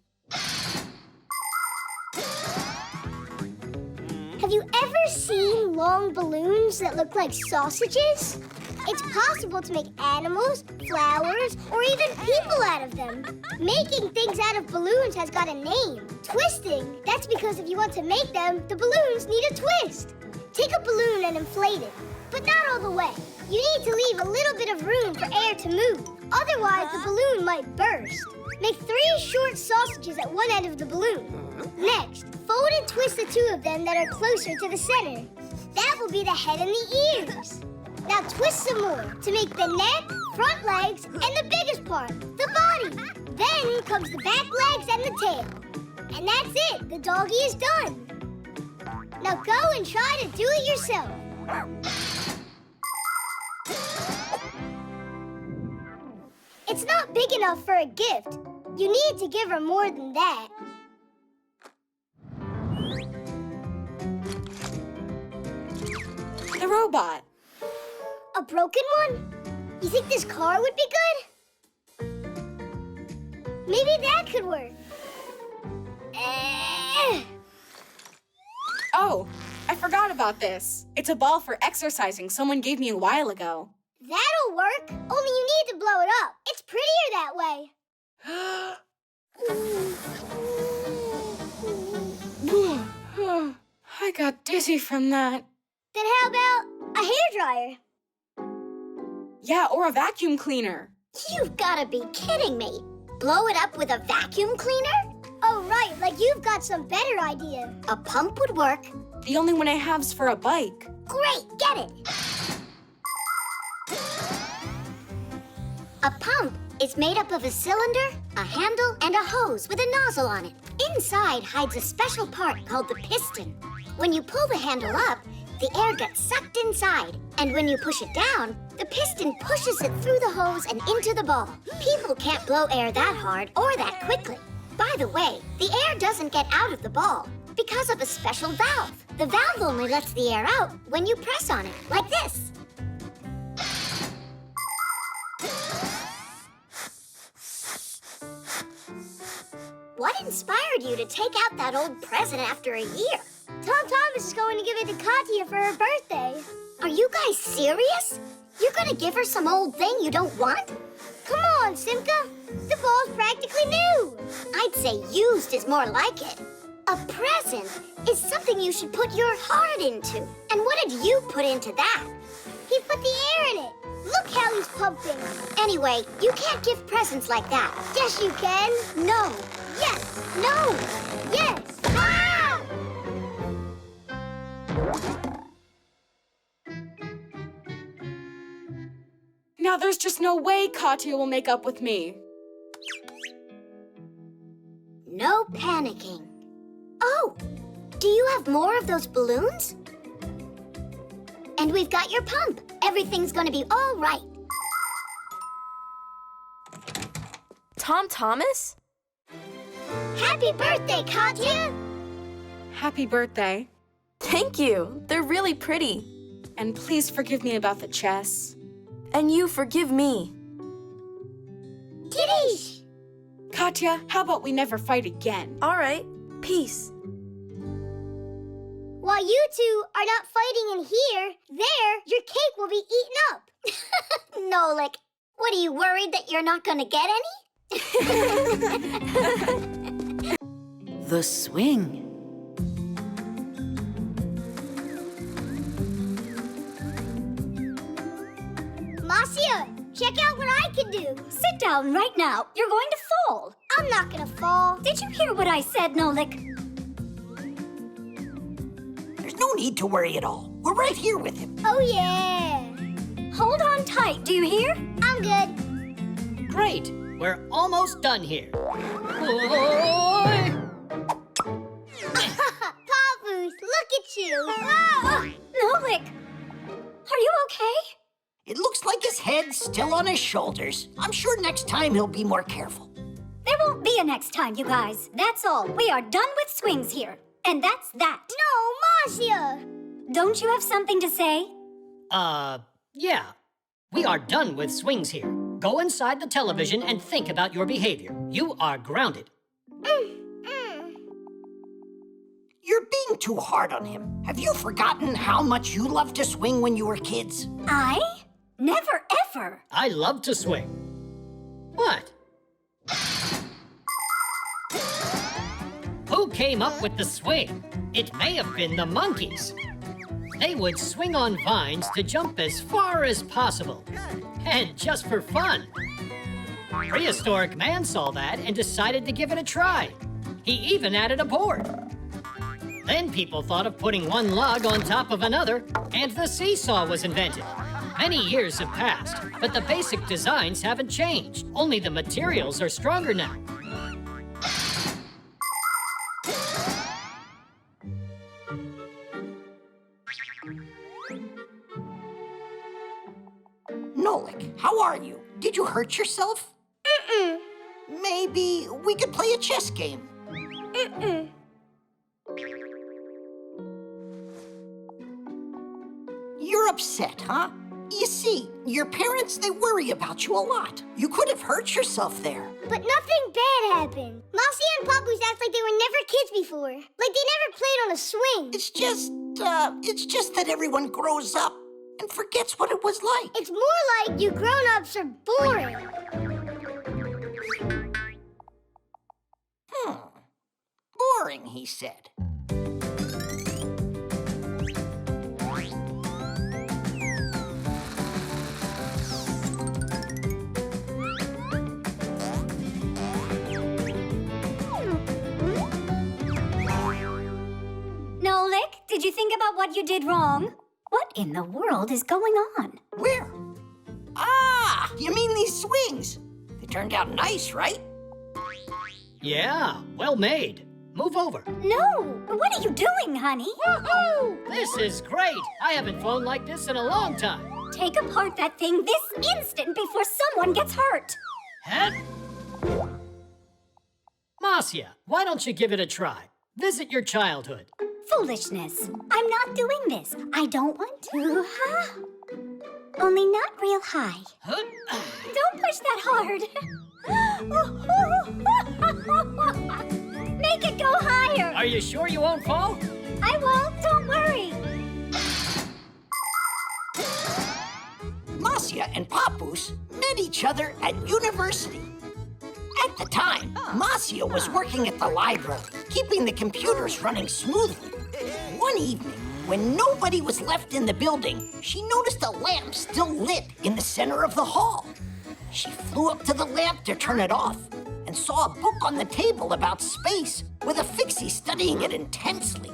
Have Have you ever seen long balloons that look like sausages? It's possible to make animals, flowers, or even people out of them. Making things out of balloons has got a name. Twisting. That's because if you want to make them, the balloons need a twist. Take a balloon and inflate it, but not all the way. You need to leave a little bit of room for air to move. Otherwise, the balloon might burst. Make 3 short sausages at one end of the balloon. Next, fold and twist the 2 of them that are closer to the center. That will be the head and the ears. Now twist some more to make the neck, front legs, and the biggest part, the body. Then comes the back legs and the tail. And that's it. The doggy is done. Now go and try to do it yourself. It's not big enough for a gift. You need to give her more than that. The robot. A broken one? You think this car would be good? Maybe that could work. Oh, I forgot about this. It's a ball for exercising someone gave me a while ago. That'll work. Only you need to blow it up. It's prettier that way. I got dizzy from that. Then how about a hairdryer? Yeah, or a vacuum cleaner. You've got to be kidding me. Blow it up with a vacuum cleaner? Oh, right, like you've got some better idea. A pump would work. The only one I have's for a bike. Great, get it. A pump is made up of a cylinder, a handle, and a hose with a nozzle on it. Inside hides a special part called the piston. When you pull the handle up, the air gets sucked inside. And when you push it down, the piston pushes it through the hose and into the ball. People can't blow air that hard or that quickly. By the way, the air doesn't get out of the ball because of a special valve. The valve only lets the air out when you press on it, like this. What inspired you to take out that old present after a year? Tom Thomas is going to give it to Katya for her birthday. Are you guys serious? You're gonna give her some old thing you don't want? Come on, Simka. The ball's practically new. I'd say used is more like it. A present is something you should put your heart into. And what did you put into that? He put the air in it. Look how he's pumping. Anyway, you can't give presents like that. Yes, you can. No. Yes. No. Yes. Ah! Now there's just no way Katya will make up with me. No panicking. Oh, do you have more of those balloons? And we've got your pump. Everything's gonna be all right. Tom Thomas? Happy birthday, Katya! Happy birthday. Thank you. They're really pretty. And please forgive me about the chess. And you forgive me. Kitties! Katya, how about we never fight again? All right. Peace. While you two are not fighting in here, there, your cake will be eaten up. Nolik, what, are you worried that you're not gonna get any? The swing. Marcia, check out what I can do. Sit down right now. You're going to fall. I'm not gonna fall. Did you hear what I said, Nolik? There's no need to worry at all. We're right here with him. Oh, yeah. Hold on tight, do you hear? I'm good. Great. We're almost done here. Papoose, look at you. Ah! Nolik, are you okay? It looks like his head's still on his shoulders. I'm sure next time he'll be more careful. There won't be a next time, you guys. That's all. We are done with swings here. And that's that. No, Marcia! Don't you have something to say? Yeah. We are done with swings here. Go inside the television and think about your behavior. You are grounded. You're being too hard on him. Have you forgotten how much you loved to swing when you were kids? I? Never ever. I love to swing. What? Who came up with the swing? It may have been the monkeys. They would swing on vines to jump as far as possible. And just for fun. Prehistoric man saw that and decided to give it a try. He even added a board. Then people thought of putting one log on top of another, and the seesaw was invented. Many years have passed, but the basic designs haven't changed. Only the materials are stronger now. Nolik, how are you? Did you hurt yourself? Mm-mm. Maybe we could play a chess game. Mm-mm. You're upset, huh? You see, your parents, they worry about you a lot. You could have hurt yourself there. But nothing bad happened. Mousy and Papoose act like they were never kids before. Like they never played on a swing. It's just that everyone grows up and forgets what it was like. It's more like you grown-ups are boring. Boring, he said. Nolik, did you think about what you did wrong? What in the world is going on? Where? Ah, you mean these swings? They turned out nice, right? Yeah, well made. Move over. No, what are you doing, honey? Woohoo! This is great. I haven't flown like this in a long time. Take apart that thing this instant before someone gets hurt. Head. Marcia, why don't you give it a try? Visit your childhood. Foolishness. I'm not doing this. I don't want to. Only not real high. Don't push that hard. Make it go higher. Are you sure you won't fall? I won't. Don't worry. Marcia and Papoose met each other at university. At the time, Marcia was working at the library, keeping the computers running smoothly. One evening, when nobody was left in the building, she noticed a lamp still lit in the center of the hall. She flew up to the lamp to turn it off and saw a book on the table about space with a Fixie studying it intensely.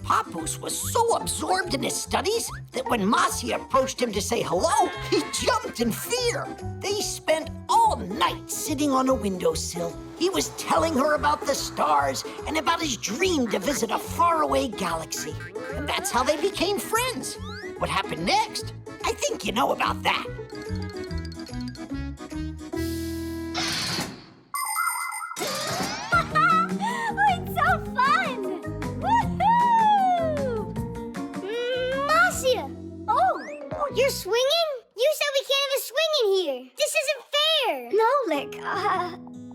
Papoose was so absorbed in his studies that when Marcia approached him to say hello, he jumped in fear. They spent all night sitting on a windowsill. He was telling her about the stars and about his dream to visit a faraway galaxy. And that's how they became friends. What happened next? I think you know about that. It's so fun! Woohoo! Marcia! Oh, you're swinging? You said we can't have a swing in here. This isn't fair. Nolik,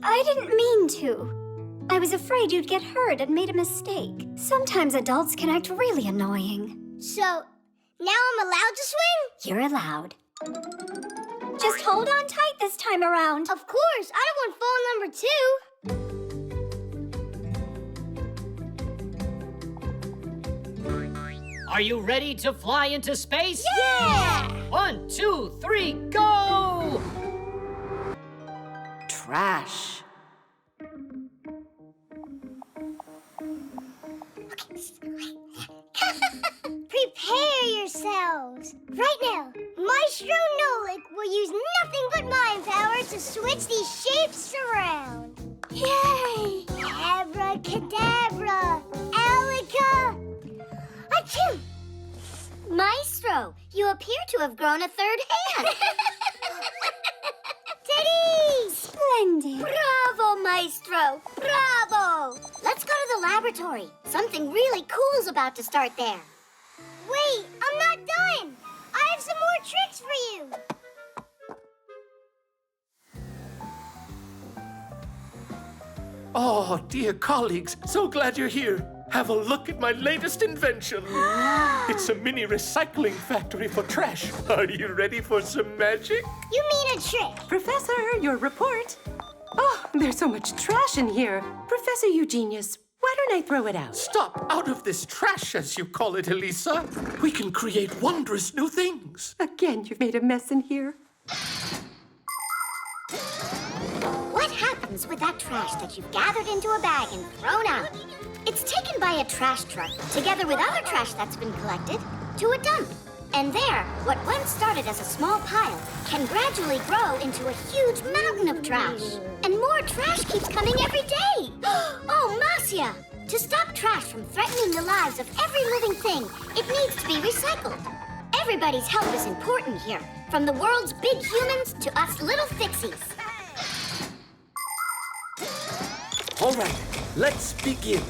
I didn't mean to. I was afraid you'd get hurt and made a mistake. Sometimes adults can act really annoying. So, now I'm allowed to swing? You're allowed. Just hold on tight this time around. Of course. I don't want fall number 2. Are you ready to fly into space? Yeah! 1, 2, 3, go! Trash. Prepare yourselves. Right now, Maestro Nolik will use nothing but mind power to switch these shapes around. Yay! Abracadabra! Alaka! Achoo! Maestro, you appear to have grown a third hand. Teddy! Splendid. Bravo, Maestro! Bravo! Let's go to the laboratory. Something really cool's about to start there. Wait, I'm not done. I have some more tricks for you. Oh, dear colleagues, so glad you're here. Have a look at my latest invention. It's a mini recycling factory for trash. Are you ready for some magic? You mean a trick? Professor, your report. Oh, there's so much trash in here. Professor Eugenius, why don't I throw it out? Stop out of this trash, as you call it, Elisa. We can create wondrous new things. Again, you've made a mess in here. What happens with that trash that you've gathered into a bag and thrown out? It's taken by a trash truck, together with other trash that's been collected, to a dump. And there, what once started as a small pile can gradually grow into a huge mountain of trash. And more trash keeps coming every day. Oh, Marcia! To stop trash from threatening the lives of every living thing, it needs to be recycled. Everybody's help is important here, from the world's big humans to us little Fixies. All right, let's begin.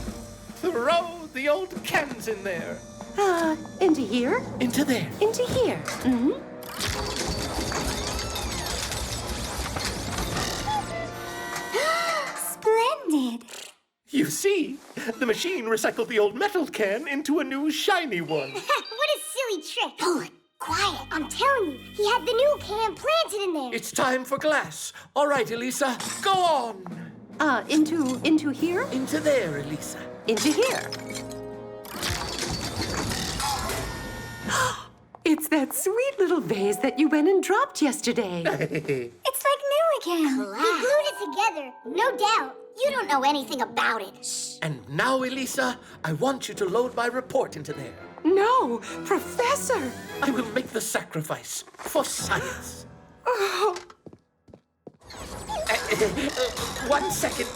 Throw the old cans in there. Into here? Into there. Into here. Mm-hmm. Splendid. You see, the machine recycled the old metal can into a new shiny one. What a silly trick. Oh, quiet. I'm telling you, he had the new can planted in there. It's time for glass. All right, Elisa, go on. Into here? Into there, Elisa. Into here. It's that sweet little vase that you went and dropped yesterday. It's like new again. He glued it together, no doubt. You don't know anything about it. And now, Elisa, I want you to load my report into there. No, Professor! I will make the sacrifice for science. Oh. 1 second.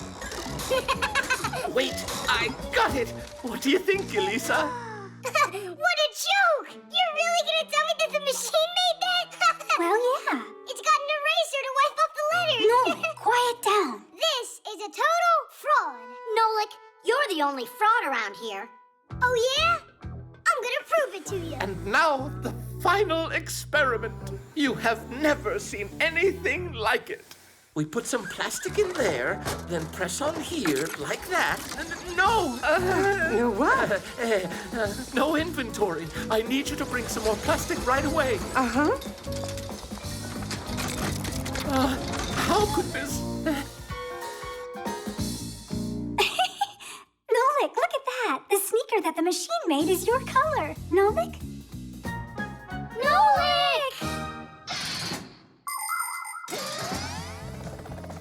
Wait, I got it. What do you think, Elisa? What a joke! You're really gonna tell me that the machine made that? Well, yeah. It's got an eraser to wipe off the letters. Nolik, quiet down. This is a total fraud. Nolik, you're the only fraud around here. Oh, yeah? I'm gonna prove it to you. And now, the final experiment. You have never seen anything like it. We put some plastic in there, then press on here like that. No! No what? No inventory. I need you to bring some more plastic right away. Uh-huh. How could this... Nolik, look at that. The sneaker that the machine made is your color. Nolik? Nolik!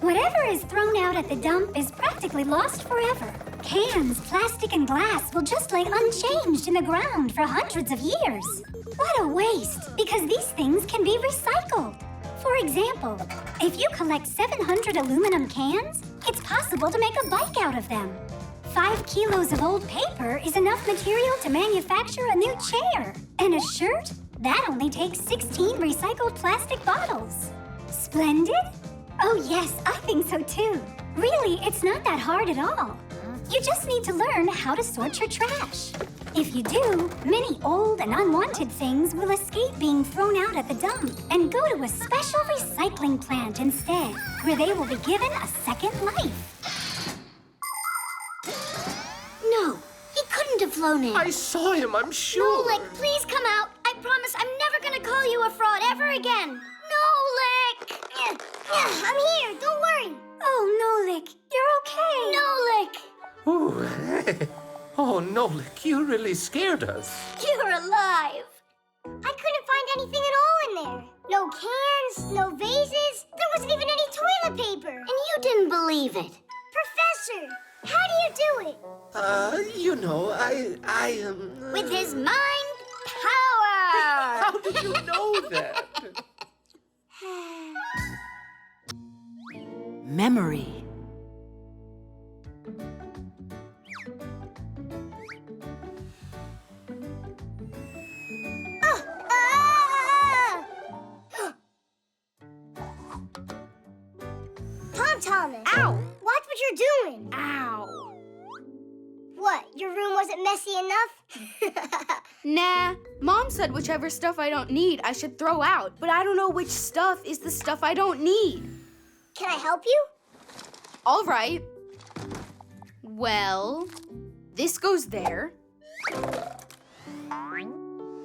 Whatever is thrown out at the dump is practically lost forever. Cans, plastic, and glass will just lay unchanged in the ground for hundreds of years. What a waste, because these things can be recycled. For example, if you collect 700 aluminum cans, it's possible to make a bike out of them. 5 kilos of old paper is enough material to manufacture a new chair. And a shirt? That only takes 16 recycled plastic bottles. Splendid? Oh yes, I think so too. Really, it's not that hard at all. You just need to learn how to sort your trash. If you do, many old and unwanted things will escape being thrown out at the dump and go to a special recycling plant instead, where they will be given a second life. No, he couldn't have flown in. I saw him, I'm sure. Nolik, please come out. I promise I'm never gonna call you a fraud ever again. Nolik! I'm here, don't worry. Oh, Nolik, you're okay. Nolik! Ooh. Oh, Nolik, you really scared us. You're alive. I couldn't find anything at all in there. No cans, no vases. There wasn't even any toilet paper. And you didn't believe it. Professor, how do you do it? You know, I With his mind power! How did you know that? Memory. Tom, Ow! watch what you're doing. Ow! What, your room wasn't messy enough? Nah, Mom said whichever stuff I don't need I should throw out, but I don't know which stuff is the stuff I don't need. Can I help you? All right. Well, This goes there.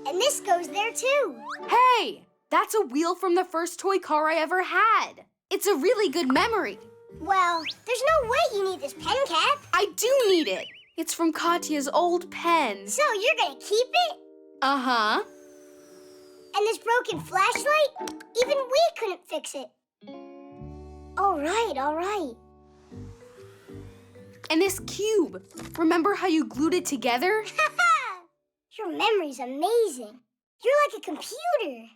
And this goes there, too. Hey! That's a wheel from the first toy car I ever had. It's a really good memory. Well, there's no way you need this pen cap. I do need it. It's from Katya's old pen. So you're gonna keep it? Uh-huh. And this broken flashlight? Even we couldn't fix it. All right. And this cube. Remember how you glued it together? Your memory's amazing. You're like a computer.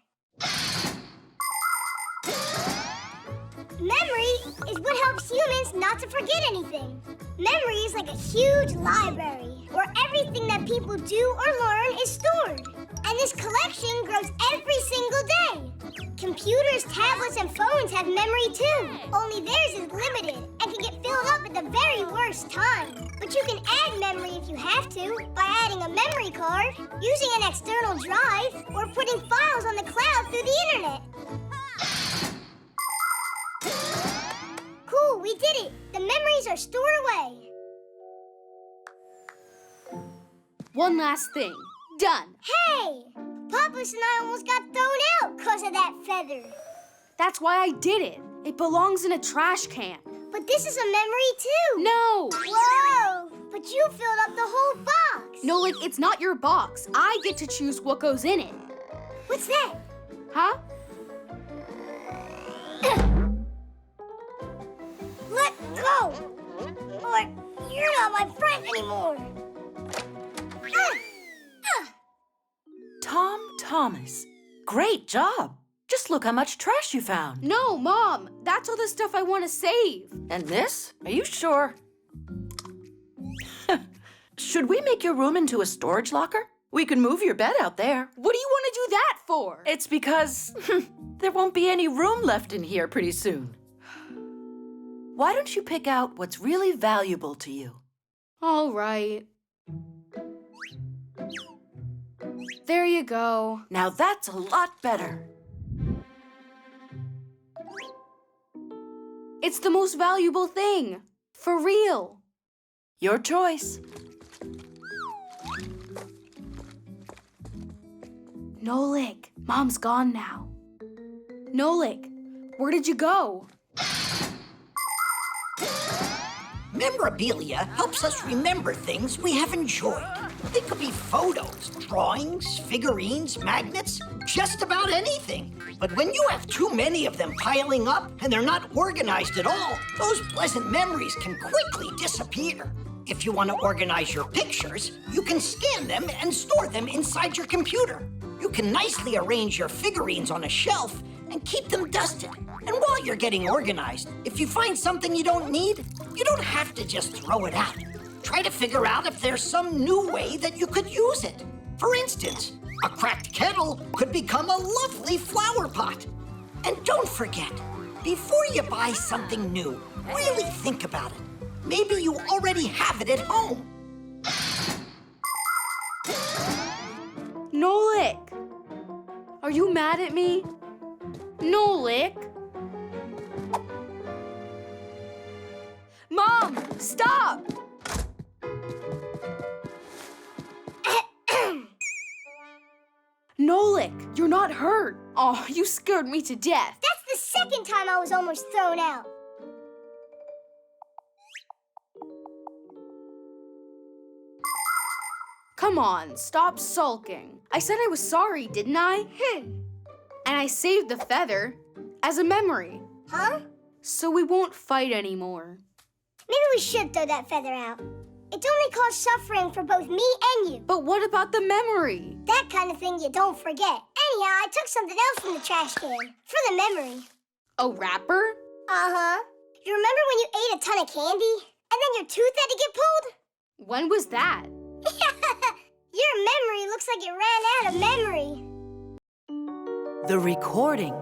Memory is what helps humans not to forget anything. Memory is like a huge library where everything that people do or learn is stored. And this collection grows every single day. Computers, tablets, and phones have memory too. Only theirs is limited and can get filled up at the very worst time. But you can add memory if you have to by adding a memory card, using an external drive, or putting files on the cloud through the internet. Cool, we did it. The memories are stored away. One last thing. Done. Hey! Papas and I almost got thrown out because of that feather. That's why I did it. It belongs in a trash can. But this is a memory too. No! Whoa! But you filled up the whole box. Nolik, it's not your box. I get to choose what goes in it. What's that? Huh? Let go! Or you're not my friend anymore. Tom Thomas, great job. Just look how much trash you found. No, Mom. That's all the stuff I want to save. And this? Are you sure? Should we make your room into a storage locker? We can move your bed out there. What do you want to do that for? It's because there won't be any room left in here pretty soon. Why don't you pick out what's really valuable to you? All right. There you go. Now that's a lot better. It's the most valuable thing. For real. Your choice. Nolik, Mom's gone now. Nolik, where did you go? Memorabilia helps us remember things we have enjoyed. They could be photos, drawings, figurines, magnets, just about anything. But when you have too many of them piling up and they're not organized at all, those pleasant memories can quickly disappear. If you want to organize your pictures, you can scan them and store them inside your computer. You can nicely arrange your figurines on a shelf and keep them dusted. And while you're getting organized, if you find something you don't need, you don't have to just throw it out. Try to figure out if there's some new way that you could use it. For instance, a cracked kettle could become a lovely flower pot. And don't forget, before you buy something new, really think about it. Maybe you already have it at home. Nolik! Are you mad at me? Nolik! Mom, stop! Nolik, you're not hurt. Oh, you scared me to death. That's the second time I was almost thrown out. Come on, stop sulking. I said I was sorry, didn't I? And I saved the feather as a memory. Huh? So we won't fight anymore. Maybe we should throw that feather out. It only caused suffering for both me and you. But what about the memory? That kind of thing you don't forget. Anyhow, I took something else from the trash can for the memory. A wrapper? Uh-huh. You remember when you ate a ton of candy and then your tooth had to get pulled? When was that? Your memory looks like it ran out of memory. The recording.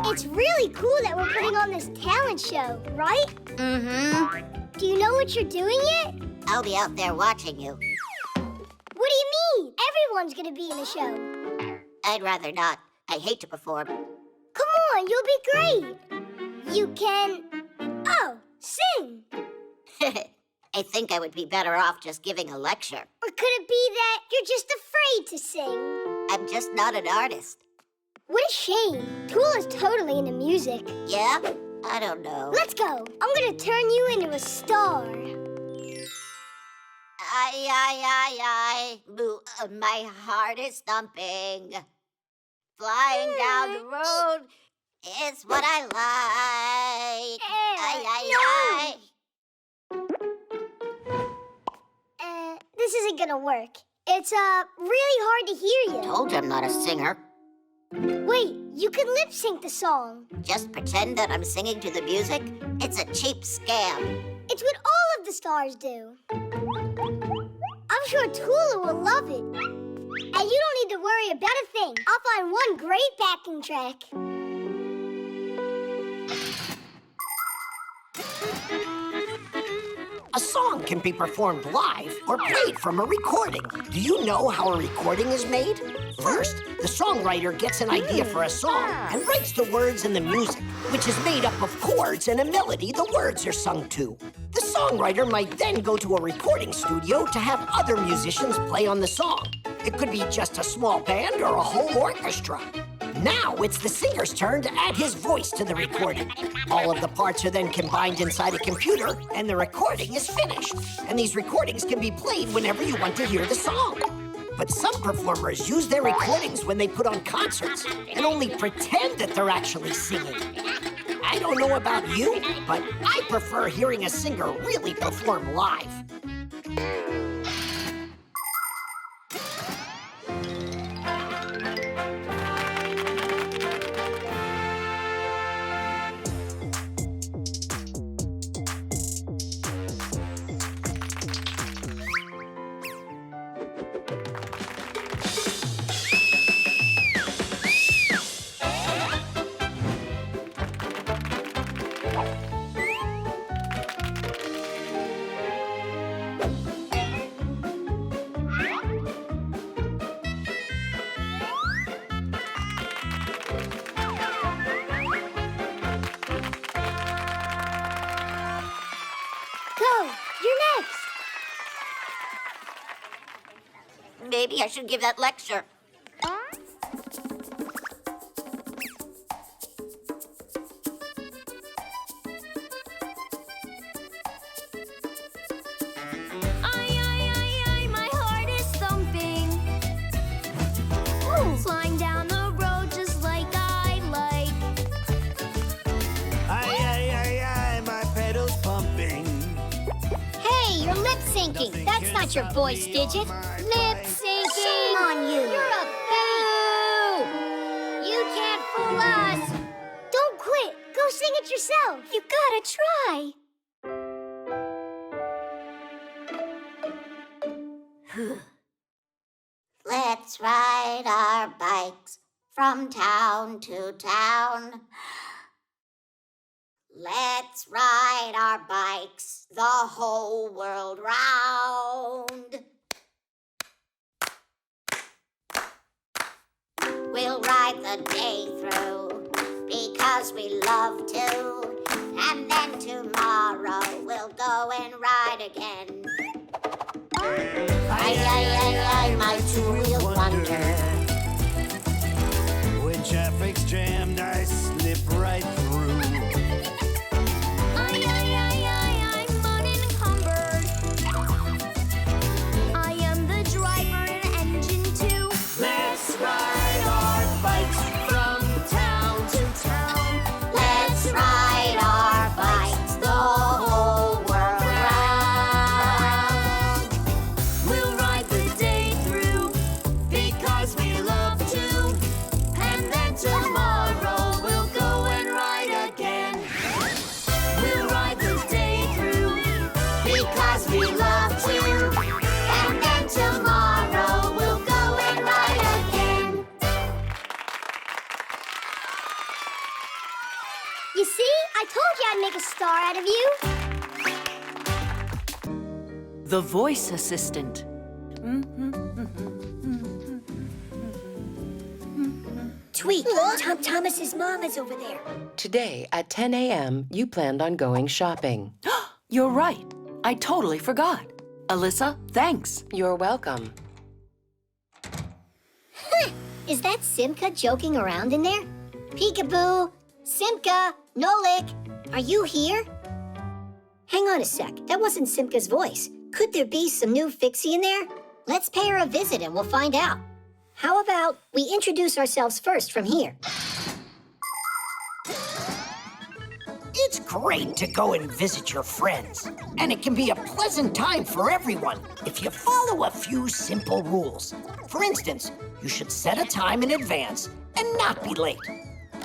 It's really cool that we're putting on this talent show, right? Mm-hmm. Do you know what you're doing yet? I'll be out there watching you. What do you mean? Everyone's gonna be in the show. I'd rather not. I hate to perform. Come on, you'll be great. You can Oh, sing! I think I would be better off just giving a lecture. Or could it be that you're just afraid to sing? I'm just not an artist. What a shame. Tool is totally into music. Yeah? I don't know. Let's go. I'm gonna turn you into a star. My heart is thumping. Flying down the road is what I like. This isn't gonna work. It's, really hard to hear you. Told you I'm not a singer. Wait, you can lip sync the song. Just pretend that I'm singing to the music? It's a cheap scam. It's what all of the stars do. I'm sure Tula will love it. And you don't need to worry about a thing. I'll find one great backing track. A song can be performed live or played from a recording. Do you know how a recording is made? First, the songwriter gets an idea for a song and writes the words and the music, which is made up of chords and a melody the words are sung to. The songwriter might then go to a recording studio to have other musicians play on the song. It could be just a small band or a whole orchestra. Now it's the singer's turn to add his voice to the recording. All of the parts are then combined inside a computer, and the recording is finished. And these recordings can be played whenever you want to hear the song. But some performers use their recordings when they put on concerts and only pretend that they're actually singing. I don't know about you, but I prefer hearing a singer really perform live. Maybe I should give that lecture. My heart is thumping. Flying down the road just like I like. My pedals pumping. Hey, you're lip syncing. That's not your voice, digit. Lip syncing. Shame on you. You're a boo. You can't fool us. Don't quit. Go sing it yourself. You gotta try. Let's ride our bikes from town to town. Let's ride our bikes the whole world round. We'll ride the day through because we love to. And then tomorrow we'll go and ride again. My two-wheel wonder. When traffic's jammed, I slip right through. I'm unencumbered. I am the driver and engine too. Let's ride our bikes from town to town. Let's ride our bikes the whole world round. We'll ride the day through because we love to. And then tomorrow we'll go and ride again. We'll ride the day through because we love to. And then tomorrow we'll go and ride again. You see? I told you I'd make a star out of you. The voice assistant. Tweet, Tom Thomas's mom is over there. Today at 10 a.m., you planned on going shopping. You're right. I totally forgot. Alyssa, thanks. You're welcome. Is that Simka joking around in there? Peekaboo! Simka! Nolik! Are you here? Hang on a sec. That wasn't Simka's voice. Could there be some new Fixie in there? Let's pay her a visit and we'll find out. How about we introduce ourselves first from here? It's great to go and visit your friends, and it can be a pleasant time for everyone if you follow a few simple rules. For instance, you should set a time in advance and not be late.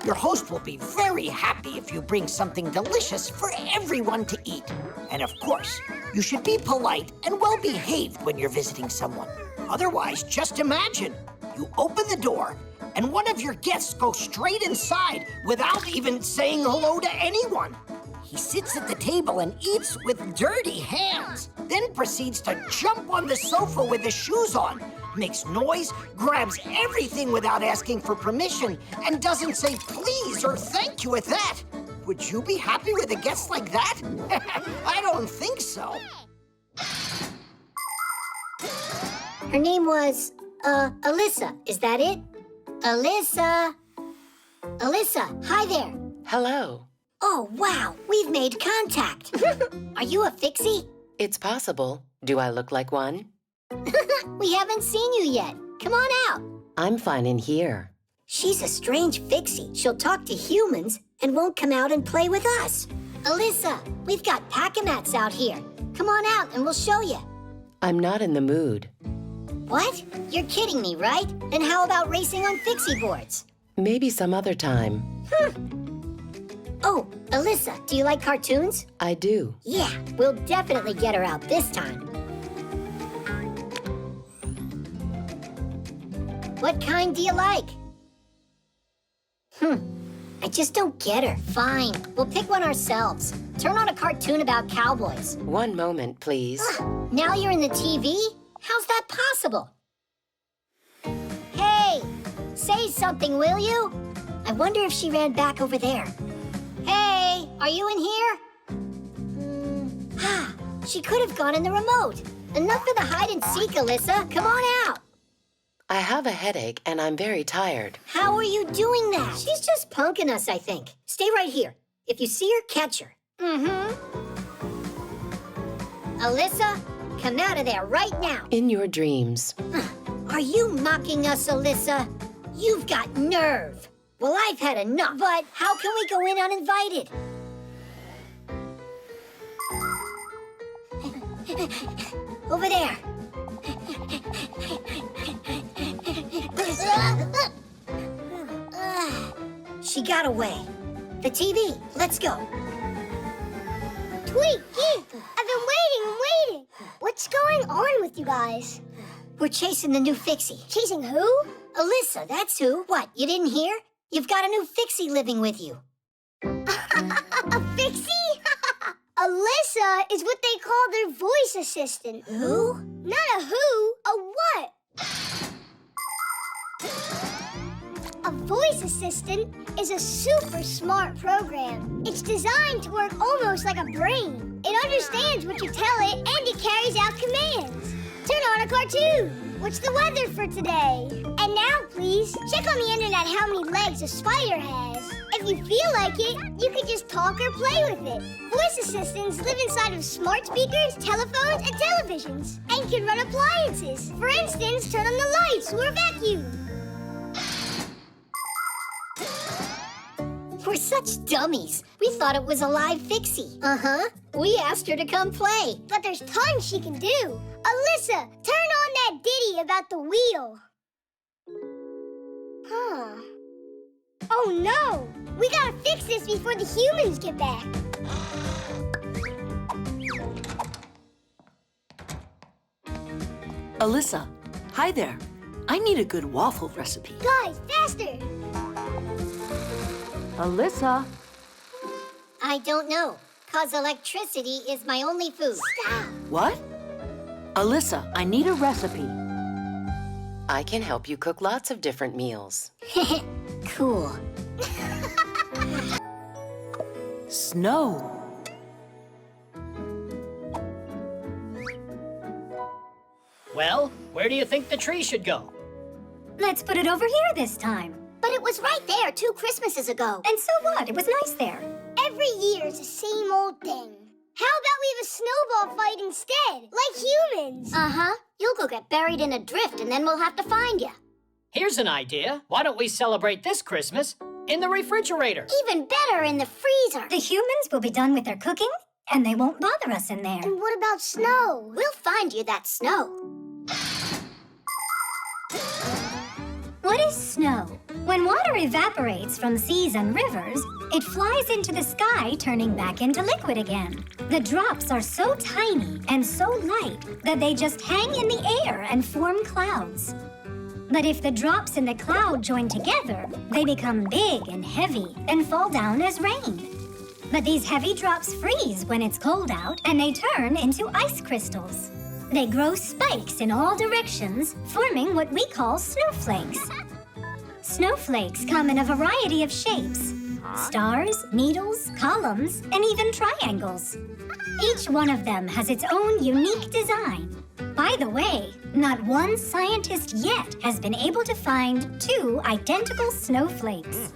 Your host will be very happy if you bring something delicious for everyone to eat. And of course, you should be polite and well-behaved when you're visiting someone. Otherwise, just imagine, you open the door and one of your guests goes straight inside without even saying hello to anyone. He sits at the table and eats with dirty hands, then proceeds to jump on the sofa with his shoes on, makes noise, grabs everything without asking for permission, and doesn't say please or thank you at that. Would you be happy with a guest like that? I don't think so. Her name was, Alyssa. Is that it? Alyssa! Alyssa, hi there. Hello. Oh, wow, we've made contact. Are you a Fixie? It's possible. Do I look like one? We haven't seen you yet. Come on out. I'm fine in here. She's a strange Fixie. She'll talk to humans and won't come out and play with us. Alyssa, we've got pack-a-mats out here. Come on out and we'll show you. I'm not in the mood. What? You're kidding me, right? Then how about racing on Fixie boards? Maybe some other time. Oh, Alyssa, do you like cartoons? I do. Yeah, we'll definitely get her out this time. What kind do you like? I just don't get her. Fine, we'll pick one ourselves. Turn on a cartoon about cowboys. One moment, please. Now you're in the TV? How's that possible? Hey, say something, will you? I wonder if she ran back over there. Hey, are you in here? She could have gone in the remote. Enough of the hide and seek, Alyssa. Come on out. I have a headache and I'm very tired. How are you doing that? She's just punking us, I think. Stay right here. If you see her, catch her. Alyssa, come out of there right now. In your dreams. Are you mocking us, Alyssa? You've got nerve. Well, I've had enough. But how can we go in uninvited? Over there. She got away. The TV. Let's go. Tweet, I've been waiting. What's going on with you guys? We're chasing the new Fixie. Chasing who? Alyssa, that's who. What, you didn't hear? You've got a new Fixie living with you. A Fixie? Alyssa is what they call their voice assistant. Who? Not a who, a what? A voice assistant is a super smart program. It's designed to work almost like a brain. It understands what you tell it and it carries out commands. Turn on a cartoon. What's the weather for today? And now, please, check on the internet how many legs a spider has. If you feel like it, you can just talk or play with it. Voice assistants live inside of smart speakers, telephones, and televisions, and can run appliances. For instance, turn on the lights or vacuum. We're such dummies. We thought it was a live Fixie. We asked her to come play. But there's tons she can do. Alyssa, turn on that ditty about the wheel. Oh no! We gotta fix this before the humans get back. Alyssa, hi there. I need a good waffle recipe. Guys, faster! Alyssa. I don't know, 'cause electricity is my only food. Stop! What? Alyssa, I need a recipe. I can help you cook lots of different meals. cool. Snow. Well, where do you think the tree should go? Let's put it over here this time. But it was right there 2 Christmases ago. And so what? It was nice there. Every year is the same old thing. How about we have a snowball fight instead, like humans? Uh-huh. You'll go get buried in a drift and then we'll have to find you. Here's an idea. Why don't we celebrate this Christmas in the refrigerator? Even better, in the freezer. The humans will be done with their cooking, and they won't bother us in there. And what about snow? We'll find you that snow. What is snow? When water evaporates from seas and rivers, it flies into the sky, turning back into liquid again. The drops are so tiny and so light that they just hang in the air and form clouds. But if the drops in the cloud join together, they become big and heavy and fall down as rain. But these heavy drops freeze when it's cold out, and they turn into ice crystals. They grow spikes in all directions, forming what we call snowflakes. Snowflakes come in a variety of shapes: stars, needles, columns, and even triangles. Each one of them has its own unique design. By the way, not one scientist yet has been able to find 2 identical snowflakes.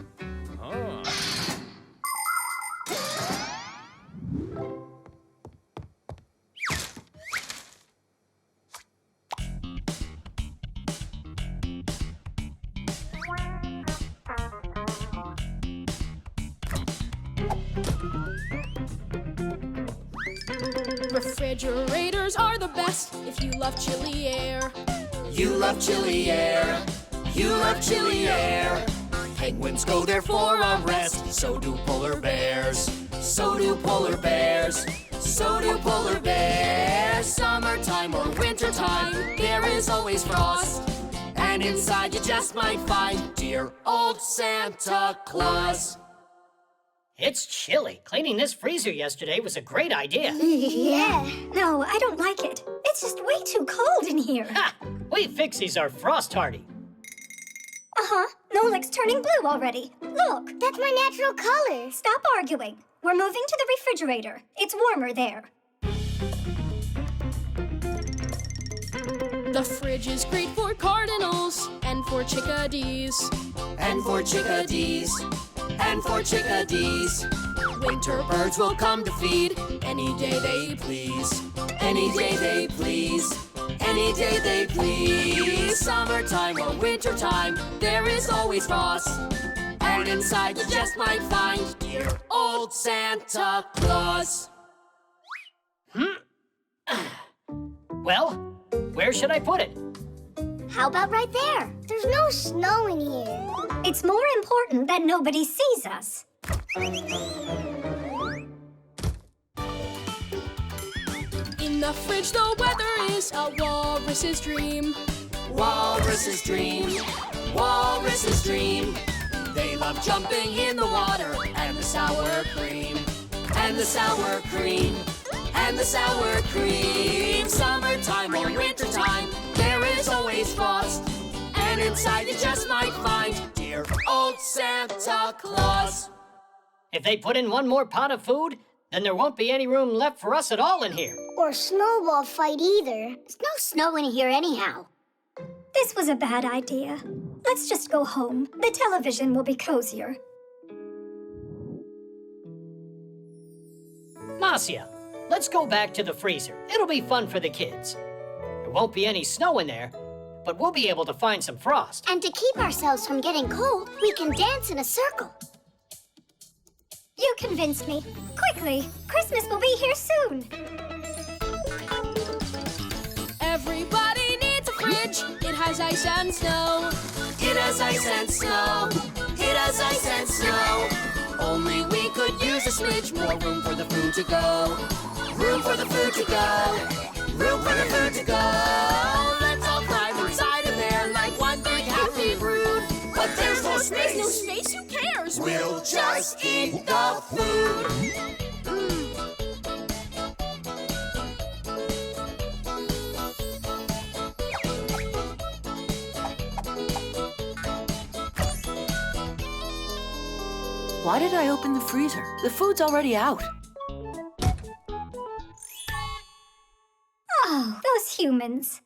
Refrigerators are the best if you love chilly air. You love chilly air. You love chilly air. Penguins go there for a rest. So do polar bears. So do polar bears. So do polar bears. Summertime or wintertime, there is always frost. And inside you just might find dear old Santa Claus. It's chilly. Cleaning this freezer yesterday was a great idea. Yeah. No, I don't like it. It's just way too cold in here. Ha! We Fixies are frost hardy. Uh-huh. Nolik's turning blue already. Look. That's my natural color. Stop arguing. We're moving to the refrigerator. It's warmer there. The fridge is great for cardinals and for chickadees. And for chickadees. And for chickadees. Winter birds will come to feed any day they please. Any day they please. Any day they please. Summertime or wintertime, there is always frost. And inside you just might find dear old Santa Claus. Well, where should I put it? How about right there? There's no snow in here. It's more important that nobody sees us. In the fridge, the weather is a walrus's dream. Walrus's dream. Walrus's dream. They love jumping in the water and the sour cream. And the sour cream. And the sour cream. Summertime or wintertime, there is always frost. And inside you just might find dear old Santa Claus. If they put in one more pot of food, then there won't be any room left for us at all in here. Or snowball fight either. There's no snow in here anyhow. This was a bad idea. Let's just go home. The television will be cozier. Marcia, let's go back to the freezer. It'll be fun for the kids. There won't be any snow in there, but we'll be able to find some frost. And to keep ourselves from getting cold, we can dance in a circle. You convinced me. Quickly, Christmas will be here soon. Everybody needs a fridge. It has ice and snow. It has ice and snow. It has ice and snow. Only we could use a smidge more room for the food to go. Room for the food to go. Room for the food to go. Let's all climb inside of there like one big happy brood. But there's no space. There's no space, who cares? We'll just eat the food. Why did I open the freezer? The food's already out. Oh, those humans.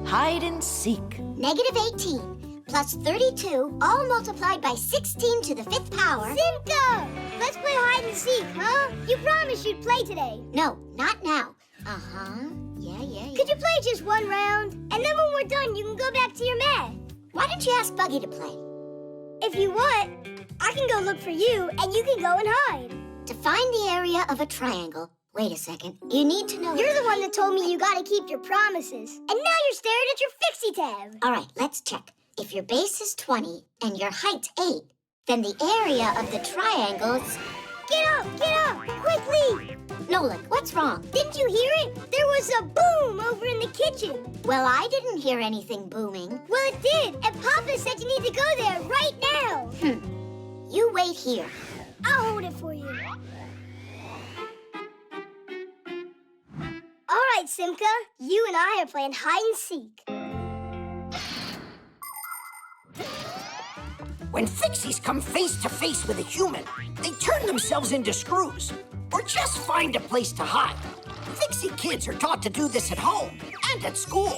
Hide and seek. -18 plus 32, all multiplied by 16 to the 5th power. Simka! Let's play hide and seek, huh? You promised you'd play today. No, not now. Uh-huh. Yeah. Could you play just one round? And then when we're done, you can go back to your math. Why don't you ask Buggy to play? If you want, I can go look for you, and you can go and hide. To find the area of a triangle, wait a second, you need to know... You're the one that told me you gotta keep your promises. And now you're staring at your Fixie tab. All right, let's check. If your base is 20 and your height's 8, then the area of the triangle's... Get up, quickly! Nolik, what's wrong? Didn't you hear it? There was a boom over in the kitchen. Well, I didn't hear anything booming. Well, it did, and Papa said you need to go there right now. You wait here. I'll hold it for you. All right, Simka, you and I are playing hide and seek. When Fixies come face to face with a human, they turn themselves into screws, or just find a place to hide. Fixie kids are taught to do this at home and at school.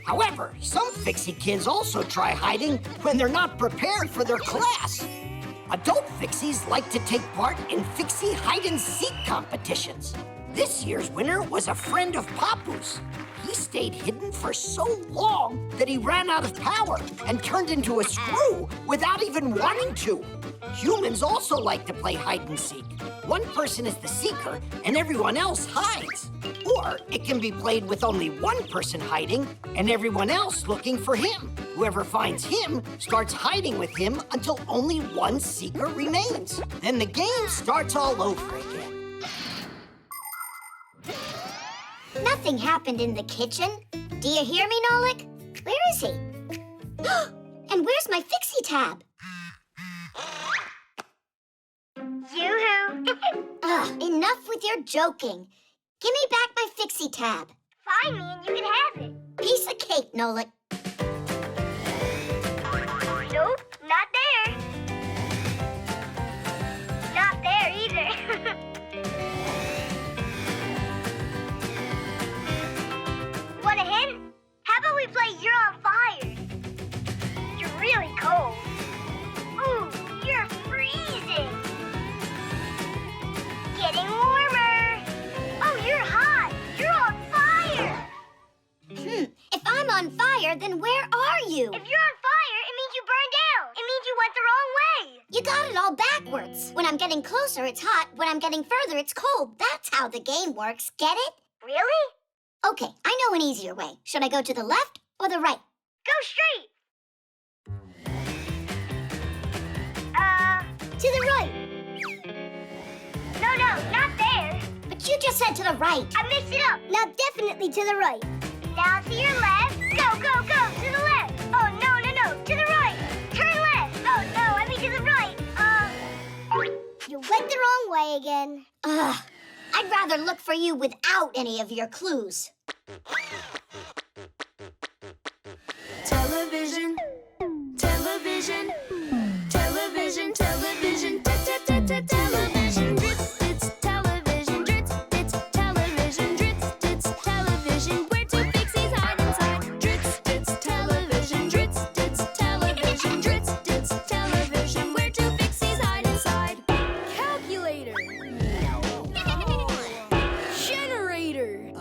However, some Fixie kids also try hiding when they're not prepared for their class. Adult Fixies like to take part in Fixie hide-and-seek competitions. This year's winner was a friend of Papu's. He stayed hidden for so long that he ran out of power and turned into a screw without even wanting to. Humans also like to play hide-and-seek. One person is the seeker and everyone else hides. Or it can be played with only one person hiding and everyone else looking for him. Whoever finds him starts hiding with him until only one seeker remains. Then the game starts all over again. Nothing happened in the kitchen. Do you hear me, Nolik? Where is he? And where's my Fixie tab? Yoo-hoo! Enough with your joking. Give me back my Fixie tab. Find me and you can have it. Piece of cake, Nolik. Nope, not there. Not there either. Want a hint? How about we play You're on Fire? You're really cold. Ooh, you're freezing. Getting warmer. Oh, you're hot. You're on fire. If I'm on fire, then where are you? If you're on fire, it means you burned down. It means you went the wrong way. You got it all backwards. When I'm getting closer, it's hot. When I'm getting further, it's cold. That's how the game works. Get it? Really? Okay, I know an easier way. Should I go to the left or the right? Go straight. To the right. No, not there. But you just said to the right. I mixed it up. Now definitely to the right. Now to your left. Go, to the left. Oh, no, to the right. Turn left. Oh, no, I mean to the right. You went the wrong way again. I'd rather look for you without any of your clues. Television, television, television, television, television, drits, it's television, drits, it's television, drits, it's television. Where do Fixies hide inside? Drits, it's television, drits, it's television, drits, it's television. Where do Fixies hide inside? Calculator. Generator.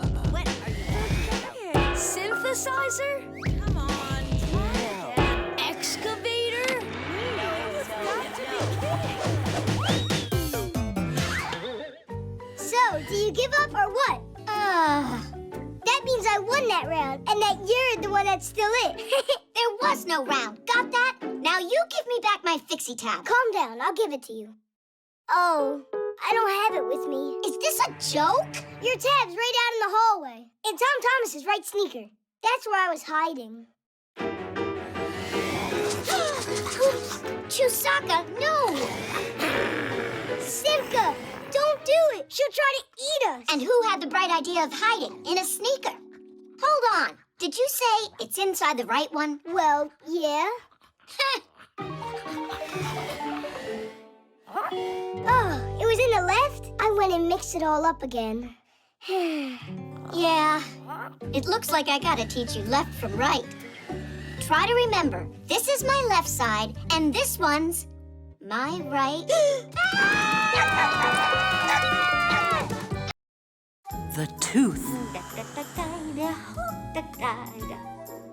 Synthesizer. Come on. Excavator. So, do you give up or what? That means I won that round, and that you're the one that's still it. There was no round. Got that? Now you give me back my Fixie tab. Calm down, I'll give it to you. Oh, I don't have it with me. Is this a joke? Your tab's right out in the hallway. In Tom Thomas's right sneaker. That's where I was hiding. Chusaka, no! Simka, don't do it. She'll try to eat us. And who had the bright idea of hiding in a sneaker? Hold on. Did you say it's inside the right one? Well, yeah. Oh, it was in the left? I went and mixed it all up again. Yeah, it looks like I gotta teach you left from right. Try to remember, this is my left side, and this one's my right. The tooth.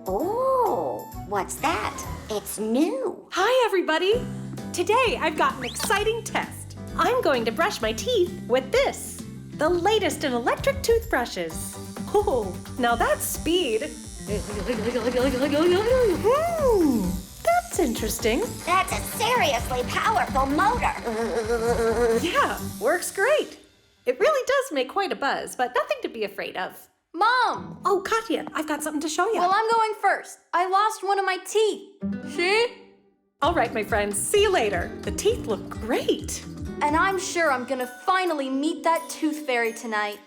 Oh, what's that? It's new. Hi, everybody. Today, I've got an exciting test. I'm going to brush my teeth with this, the latest in electric toothbrushes. Oh, now that's speed. That's interesting. That's a seriously powerful motor. Yeah, works great. It really does make quite a buzz, but nothing to be afraid of. Mom! Oh, Katya, I've got something to show you. Well, I'm going first. I lost one of my teeth. See? All right, my friends, see you later. The teeth look great. And I'm sure I'm gonna finally meet that tooth fairy tonight.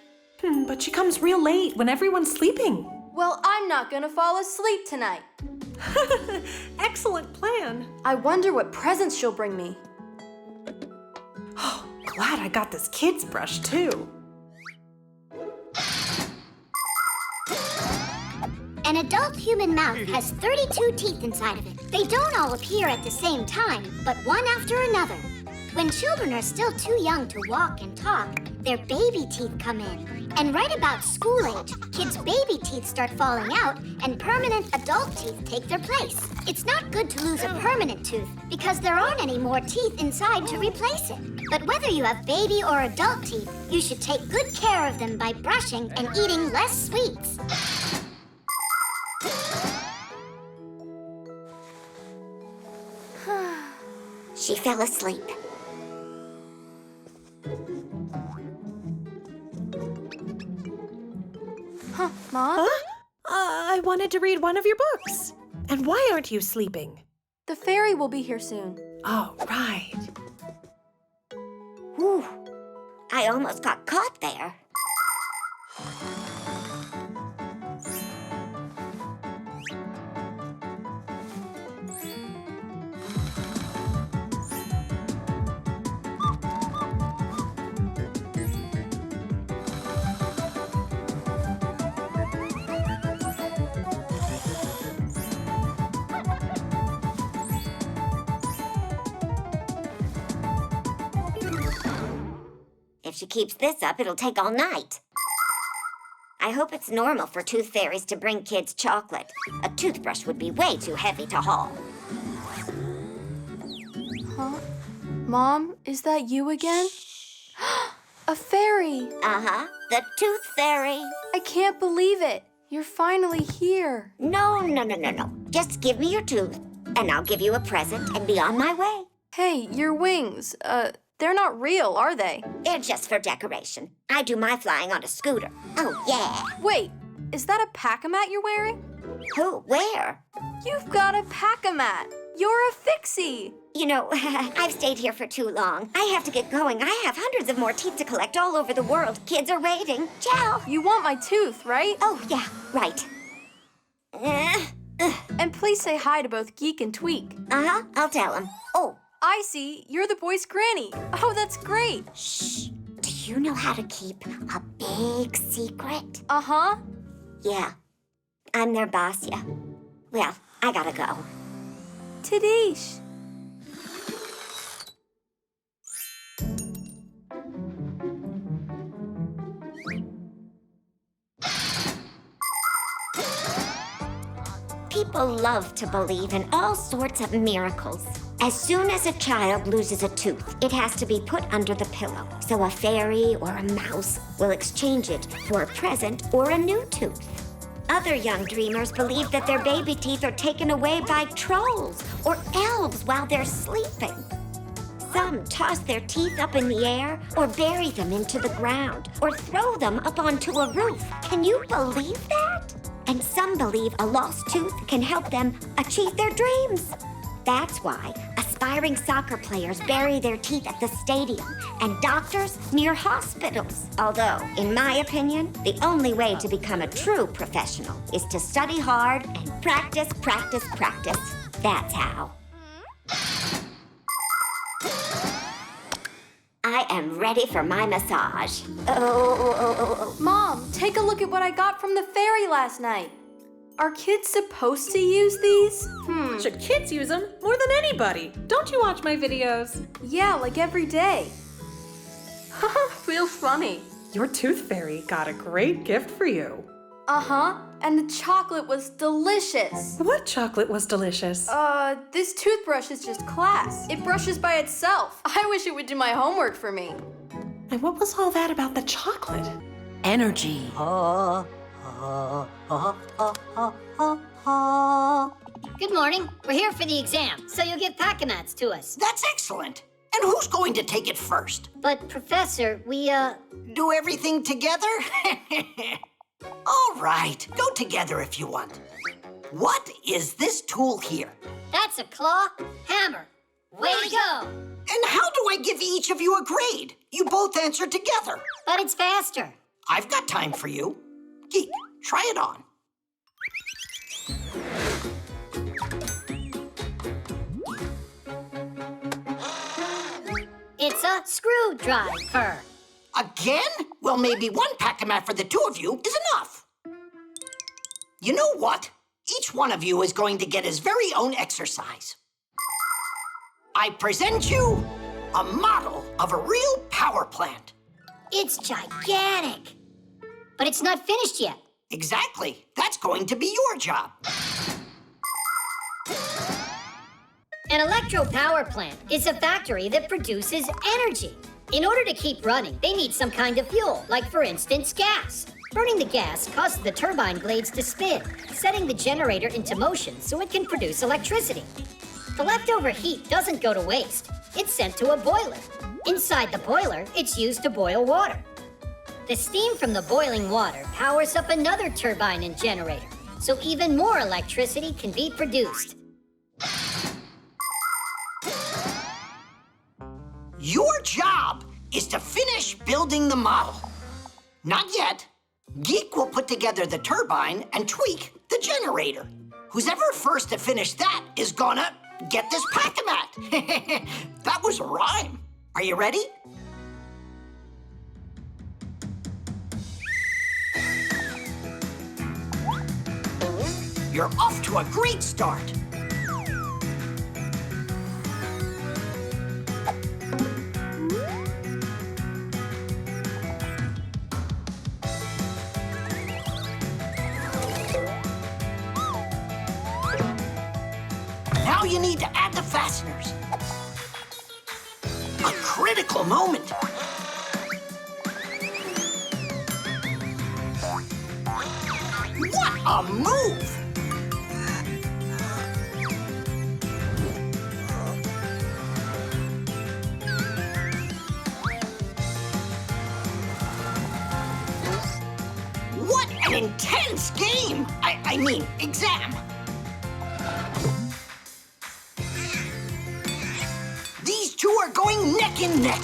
But she comes real late when everyone's sleeping. Well, I'm not gonna fall asleep tonight. Excellent plan. I wonder what presents she'll bring me. Oh, glad I got this kid's brush, too. An adult human mouth has 32 teeth inside of it. They don't all appear at the same time, but one after another. When children are still too young to walk and talk, their baby teeth come in. And right about school age, kids' baby teeth start falling out and permanent adult teeth take their place. It's not good to lose a permanent tooth because there aren't any more teeth inside to replace it. But whether you have baby or adult teeth, you should take good care of them by brushing and eating less sweets. She fell asleep. Huh, Mom? Huh? I wanted to read one of your books. And why aren't you sleeping? The fairy will be here soon. Oh, right. Whew. I almost got caught there. If she keeps this up, it'll take all night. I hope it's normal for tooth fairies to bring kids chocolate. A toothbrush would be way too heavy to haul. Huh? Mom, is that you again? A fairy! Uh-huh, the tooth fairy. I can't believe it. You're finally here. No. Just give me your tooth, and I'll give you a present and be on my way. Hey, your wings, they're not real, are they? They're just for decoration. I do my flying on a scooter. Oh, yeah. Wait, is that a pack-a-mat you're wearing? Who? Where? You've got a pack-a-mat. You're a fixie. You know, I've stayed here for too long. I have to get going. I have hundreds of more teeth to collect all over the world. Kids are waiting. Ciao. You want my tooth, right? Oh, yeah, right. And please say hi to both Geek and Tweak. Uh-huh, I'll tell them. Oh. I see. You're the boy's granny. Oh, that's great. Shh. Do you know how to keep a big secret? Uh-huh. Yeah. I'm their boss, yeah. Well, I gotta go. Tadish. People love to believe in all sorts of miracles. As soon as a child loses a tooth, it has to be put under the pillow. So a fairy or a mouse will exchange it for a present or a new tooth. Other young dreamers believe that their baby teeth are taken away by trolls or elves while they're sleeping. Some toss their teeth up in the air or bury them into the ground or throw them up onto a roof. Can you believe that? And some believe a lost tooth can help them achieve their dreams. That's why aspiring soccer players bury their teeth at the stadium and doctors near hospitals. Although, in my opinion, the only way to become a true professional is to study hard and practice. That's how. I am ready for my massage. Mom, take a look at what I got from the ferry last night. Are kids supposed to use these? Should kids use them? More than anybody. Don't you watch my videos? Yeah, like every day. Feel funny. Your tooth fairy got a great gift for you. Uh-huh, and the chocolate was delicious. What chocolate was delicious? This toothbrush is just class. It brushes by itself. I wish it would do my homework for me. And what was all that about the chocolate? Energy. Good morning. We're here for the exam, so you'll give Pack-A-Mats to us. That's excellent. And who's going to take it first? But, Professor, we, Do everything together? All right, go together if you want. What is this tool here? That's a claw hammer. Way to go! And how do I give each of you a grade? You both answer together. But it's faster. I've got time for you. Geek, try it on. It's a screwdriver. Again? Well, maybe one Pack-A-Mat for the two of you is enough. You know what? Each one of you is going to get his very own exercise. I present you a model of a real power plant. It's gigantic. But it's not finished yet. Exactly. That's going to be your job. An electro power plant is a factory that produces energy. In order to keep running, they need some kind of fuel, like, for instance, gas. Burning the gas causes the turbine blades to spin, setting the generator into motion so it can produce electricity. The leftover heat doesn't go to waste. It's sent to a boiler. Inside the boiler, it's used to boil water. The steam from the boiling water powers up another turbine and generator, so even more electricity can be produced. Your job is to finish building the model. Not yet. Geek will put together the turbine and tweak the generator. Who's ever first to finish that is gonna get this Pack-A-Mat. That was a rhyme. Are you ready? You're off to a great start. Now you need to add the fasteners. A critical moment. What a move! What an intense game! I mean, exam. These two are going neck and neck.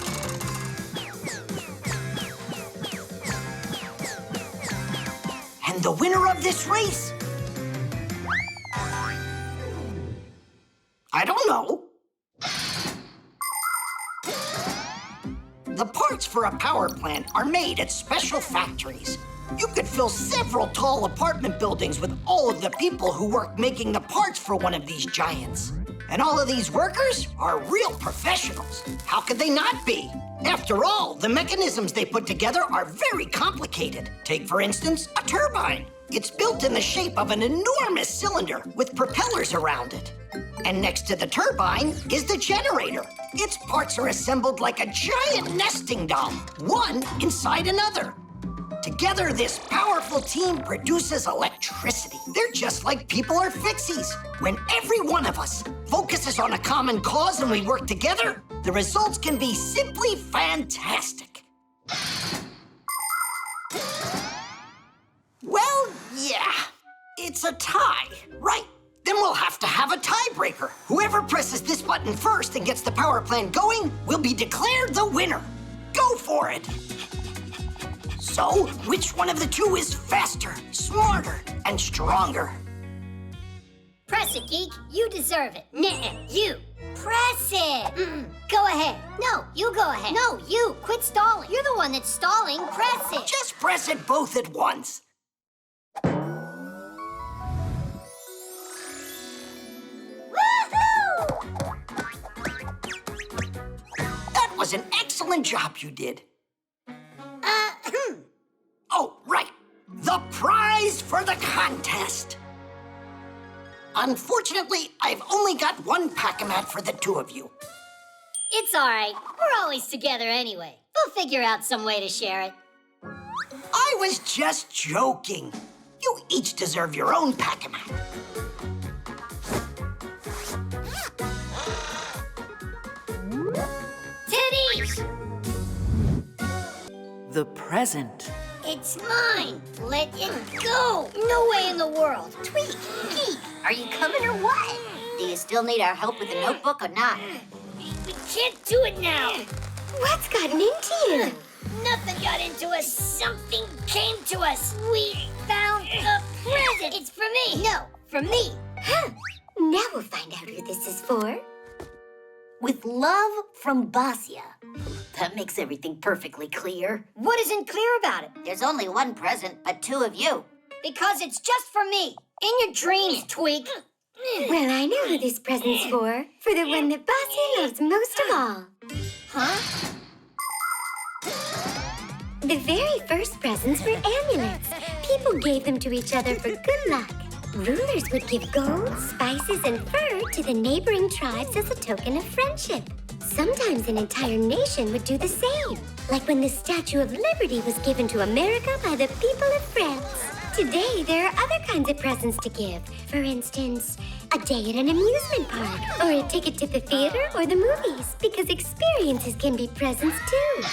And the winner of this race? I don't know. The parts for a power plant are made at special factories. You could fill several tall apartment buildings with all of the people who work making the parts for one of these giants. And all of these workers are real professionals. How could they not be? After all, the mechanisms they put together are very complicated. Take, for instance, a turbine. It's built in the shape of an enormous cylinder with propellers around it. And next to the turbine is the generator. Its parts are assembled like a giant nesting doll, one inside another. Together, this powerful team produces electricity. They're just like people are Fixies. When every one of us focuses on a common cause and we work together, the results can be simply fantastic. Well, yeah, it's a tie, right? Then we'll have to have a tiebreaker. Whoever presses this button first and gets the power plant going will be declared the winner. Go for it. So, which one of the two is faster, smarter, and stronger? Press Press it, Geek. You deserve it. Nuh-uh. You. Press it. Go ahead. No, you go ahead. No, you. Quit stalling. You're the one that's stalling. Press it. Just press it both at once. That was an excellent job you did. Oh, right. The prize for the contest. Unfortunately, I've only got one pack-a-mat for the two of you. It's all right. We're always together anyway. We'll figure out some way to share it. I was just joking. You each deserve your own pack-a-mat. Titties! The present. It's mine. Let it go. No way in the world. Tweak, Geek, are you coming or what? Do you still need our help with the notebook or not? We can't do it now. What's gotten into you? Nothing got into us. Something came to us. We found a present. It's for me. No, for me. Huh. Now we'll find out who this is for. With love from Basia. That makes everything perfectly clear. What isn't clear about it? There's only one present, but two of you. Because it's just for me. In your dreams, Tweak. Well, I know who this present's for. For the one that Basia loves most of all. Huh? The very first presents were amulets. People gave them to each other for good luck. Rulers would give gold, spices, and fur to the neighboring tribes as a token of friendship. Sometimes an entire nation would do the same, like when the Statue of Liberty was given to America by the people of France. Today, there are other kinds of presents to give. For instance, a day at an amusement park, or a ticket to the theater or the movies, because experiences can be presents too.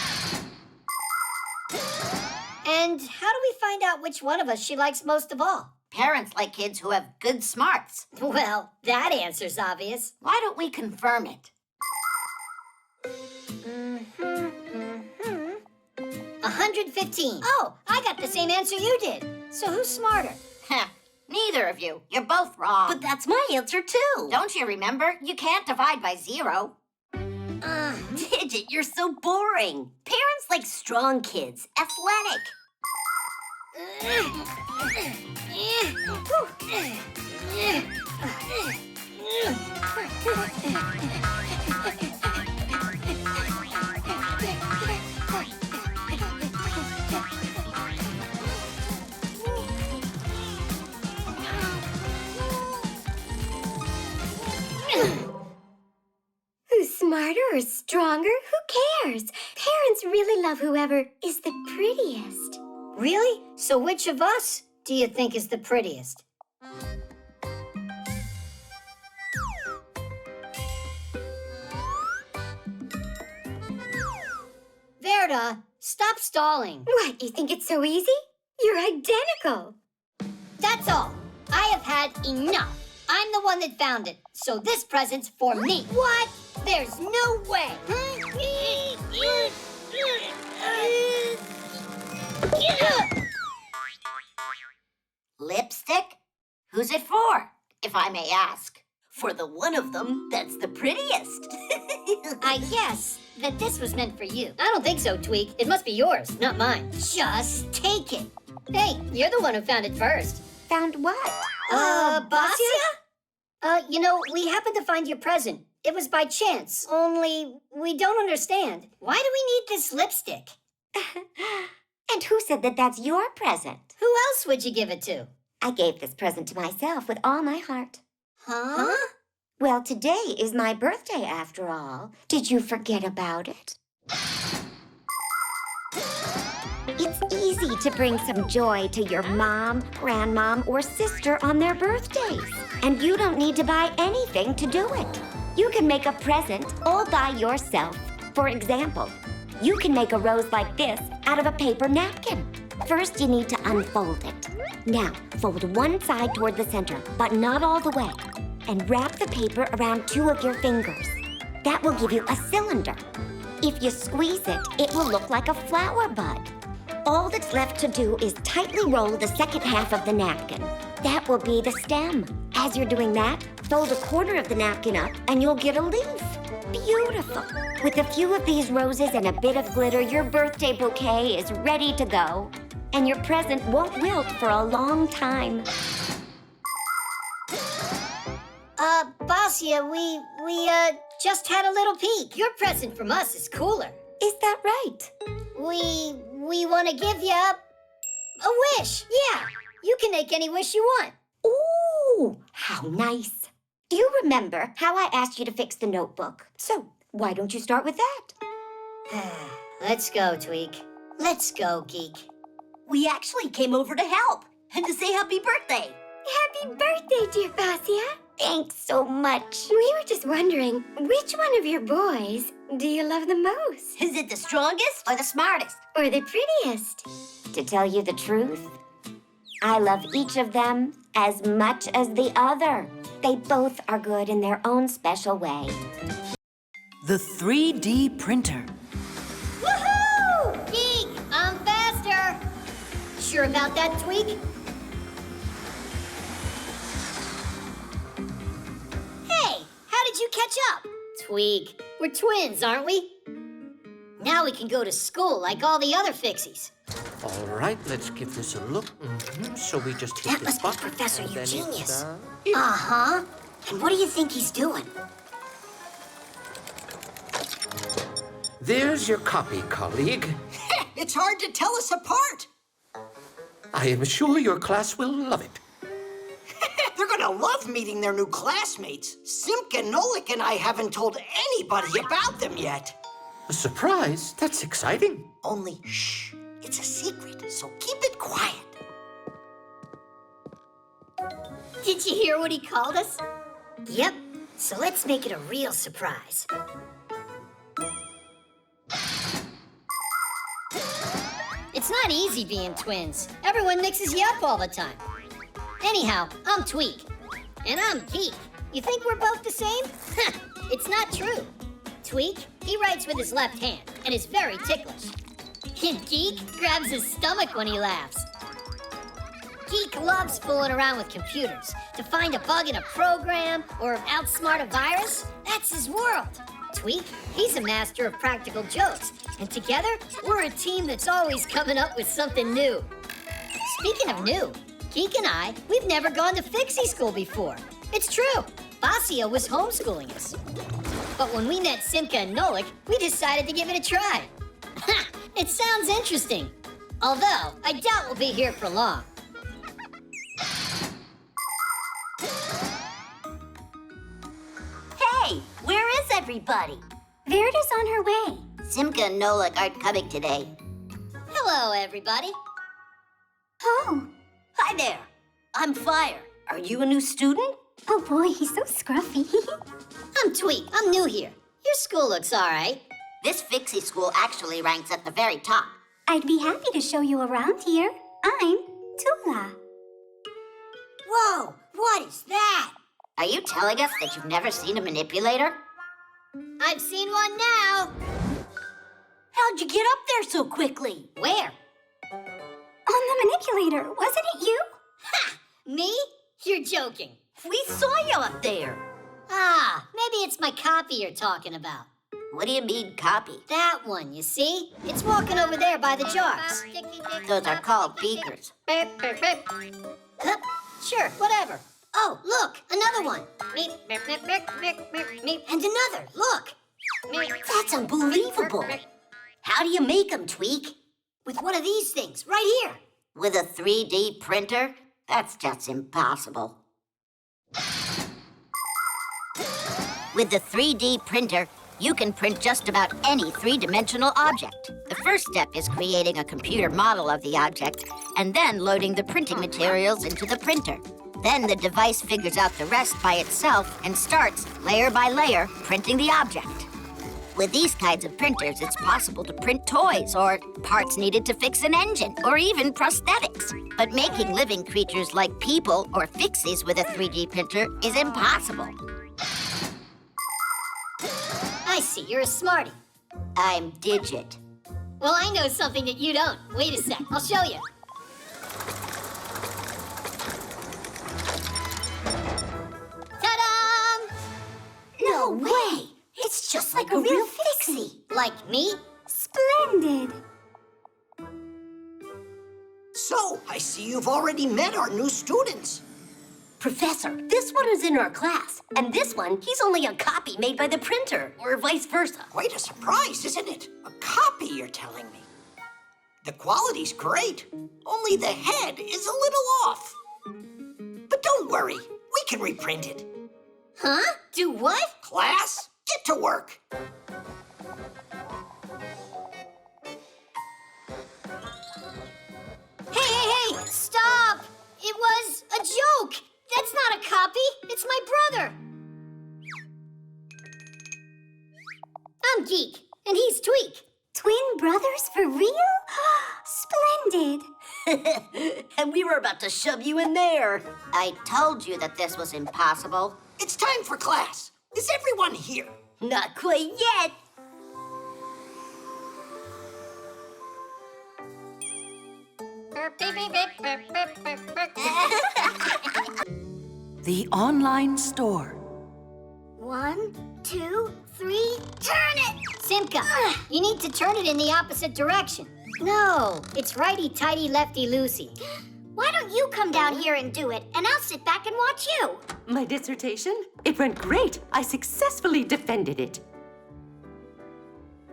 And how do we find out which one of us she likes most of all? Parents like kids who have good smarts. Well, that answer's obvious. Why don't we confirm it? 115. Oh, I got the same answer you did. So who's smarter? Neither of you. You're both wrong. But that's my answer, too. Don't you remember? You can't divide by 0. Digit, you're so boring. Parents like strong kids, athletic. Who's smarter or stronger? Who cares? Parents really love whoever is the prettiest. Really? So which of us do you think is the prettiest? Verda, stop stalling. What, you think it's so easy? You're identical. That's all. I have had enough. I'm the one that found it, so this present's for me. What? There's no way. Lipstick? Who's it for, if I may ask? For the one of them that's the prettiest. I guess that this was meant for you. I don't think so, Tweak. It must be yours, not mine. Just take it. Hey, you're the one who found it first. Found what? Basia? You know, we happened to find your present. It was by chance, only we don't understand. Why do we need this lipstick? And who said that that's your present? Who else would you give it to? I gave this present to myself with all my heart. Huh? Well, today is my birthday after all. Did you forget about it? It's easy to bring some joy to your mom, grandmom, or sister on their birthdays. And you don't need to buy anything to do it. You can make a present all by yourself. For example, you can make a rose like this out of a paper napkin. First, you need to unfold it. Now, fold one side toward the center, but not all the way. And wrap the paper around 2 of your fingers. That will give you a cylinder. If you squeeze it, it will look like a flower bud. All that's left to do is tightly roll the second half of the napkin. That will be the stem. As you're doing that, fold a corner of the napkin up and you'll get a leaf. Beautiful. With a few of these roses and a bit of glitter, your birthday bouquet is ready to go. And your present won't wilt for a long time. Basia, we just had a little peek. Your present from us is cooler. Is that right? We want to give you a wish. Yeah, you can make any wish you want. Ooh, how nice. Do you remember how I asked you to fix the notebook? So, why don't you start with that? Let's go, Tweak. Let's go, Geek. We actually came over to help and to say happy birthday. Happy birthday, dear Basia. Thanks so much. We were just wondering, which one of your boys do you love the most? Is it the strongest or the smartest? Or the prettiest? To tell you the truth, I love each of them as much as the other. They both are good in their own special way. The 3D printer. Woohoo! Geek, I'm faster. Sure about that, Tweak? Hey, how did you catch up? Tweak, we're twins, aren't we? Now we can go to school like all the other Fixies. All right, let's give this a look. So we just hit That the must be button, Professor and then it's, Eugenius. Uh-huh. And what do you think he's doing? There's your copy, colleague. It's hard to tell us apart. I am sure your class will love it. They're gonna love meeting their new classmates. Simka and Nolik and I haven't told anybody about them yet. A surprise? That's exciting. Only, shh, it's a secret, so keep it quiet. Did you hear what he called us? Yep. So let's make it a real surprise. It's not easy being twins. Everyone mixes you up all the time. Anyhow, I'm Tweak. And I'm Geek. You think we're both the same? It's not true. Tweak, he writes with his left hand and is very ticklish. And Geek grabs his stomach when he laughs. Geek loves fooling around with computers to find a bug in a program or outsmart a virus. That's his world. Tweak, he's a master of practical jokes. And together, we're a team that's always coming up with something new. Speaking of new, Geek and I, we've never gone to Fixie School before. It's true. Basia was homeschooling us. But when we met Simka and Nolik, we decided to give it a try. It sounds interesting. Although, I doubt we'll be here for long. Hey, where is everybody? Verida's on her way. Simka and Nolik aren't coming today. Hello, everybody. Oh. Hi there. I'm Fire. Are you a new student? Oh boy, he's so scruffy. I'm Tweak. I'm new here. Your school looks all right. This Fixie School actually ranks at the very top. I'd be happy to show you around here. I'm Tula. Whoa, what is that? Are you telling us that you've never seen a manipulator? I've seen one now. How'd you get up there so quickly? Where? On the manipulator, wasn't it you? Ha! Me? You're joking. We saw you up there. Ah, maybe it's my copy you're talking about. What do you mean, copy? That one, you see? It's walking over there by the jars. Those are called beakers. Sure, whatever. Oh, look, another one. And another, look. That's unbelievable. How do you make them, Tweak? With one of these things, right here. With a 3D printer? That's just impossible. With the 3D printer, you can print just about any three-dimensional object. The first step is creating a computer model of the object and then loading the printing materials into the printer. Then the device figures out the rest by itself and starts, layer by layer, printing the object. With these kinds of printers, it's possible to print toys or parts needed to fix an engine or even prosthetics. But making living creatures like people or Fixies with a 3D printer is impossible. I see, you're a smarty. I'm Digit. Well, I know something that you don't. Wait a sec, I'll show you. Just like a real Fixie. Like me? Splendid. So, I see you've already met our new students. Professor, this one is in our class, and this one, he's only a copy made by the printer, or vice versa. Quite a surprise, isn't it? A copy, you're telling me. The quality's great, only the head is a little off. But don't worry, we can reprint it. Huh? Do what? Class, get to work. Hey! Stop! It was a joke! That's not a copy! It's my brother! I'm Geek, and he's Tweak. Twin brothers for real? Splendid. And we were about to shove you in there. I told you that this was impossible. It's time for class. Is everyone here? Not quite yet. The online store. 1, 2, 3, turn it! Simka, you need to turn it in the opposite direction. No, it's righty-tighty, lefty-loosey. Why don't you come down here and do it, and I'll sit back and watch you? My dissertation? It went great. I successfully defended it.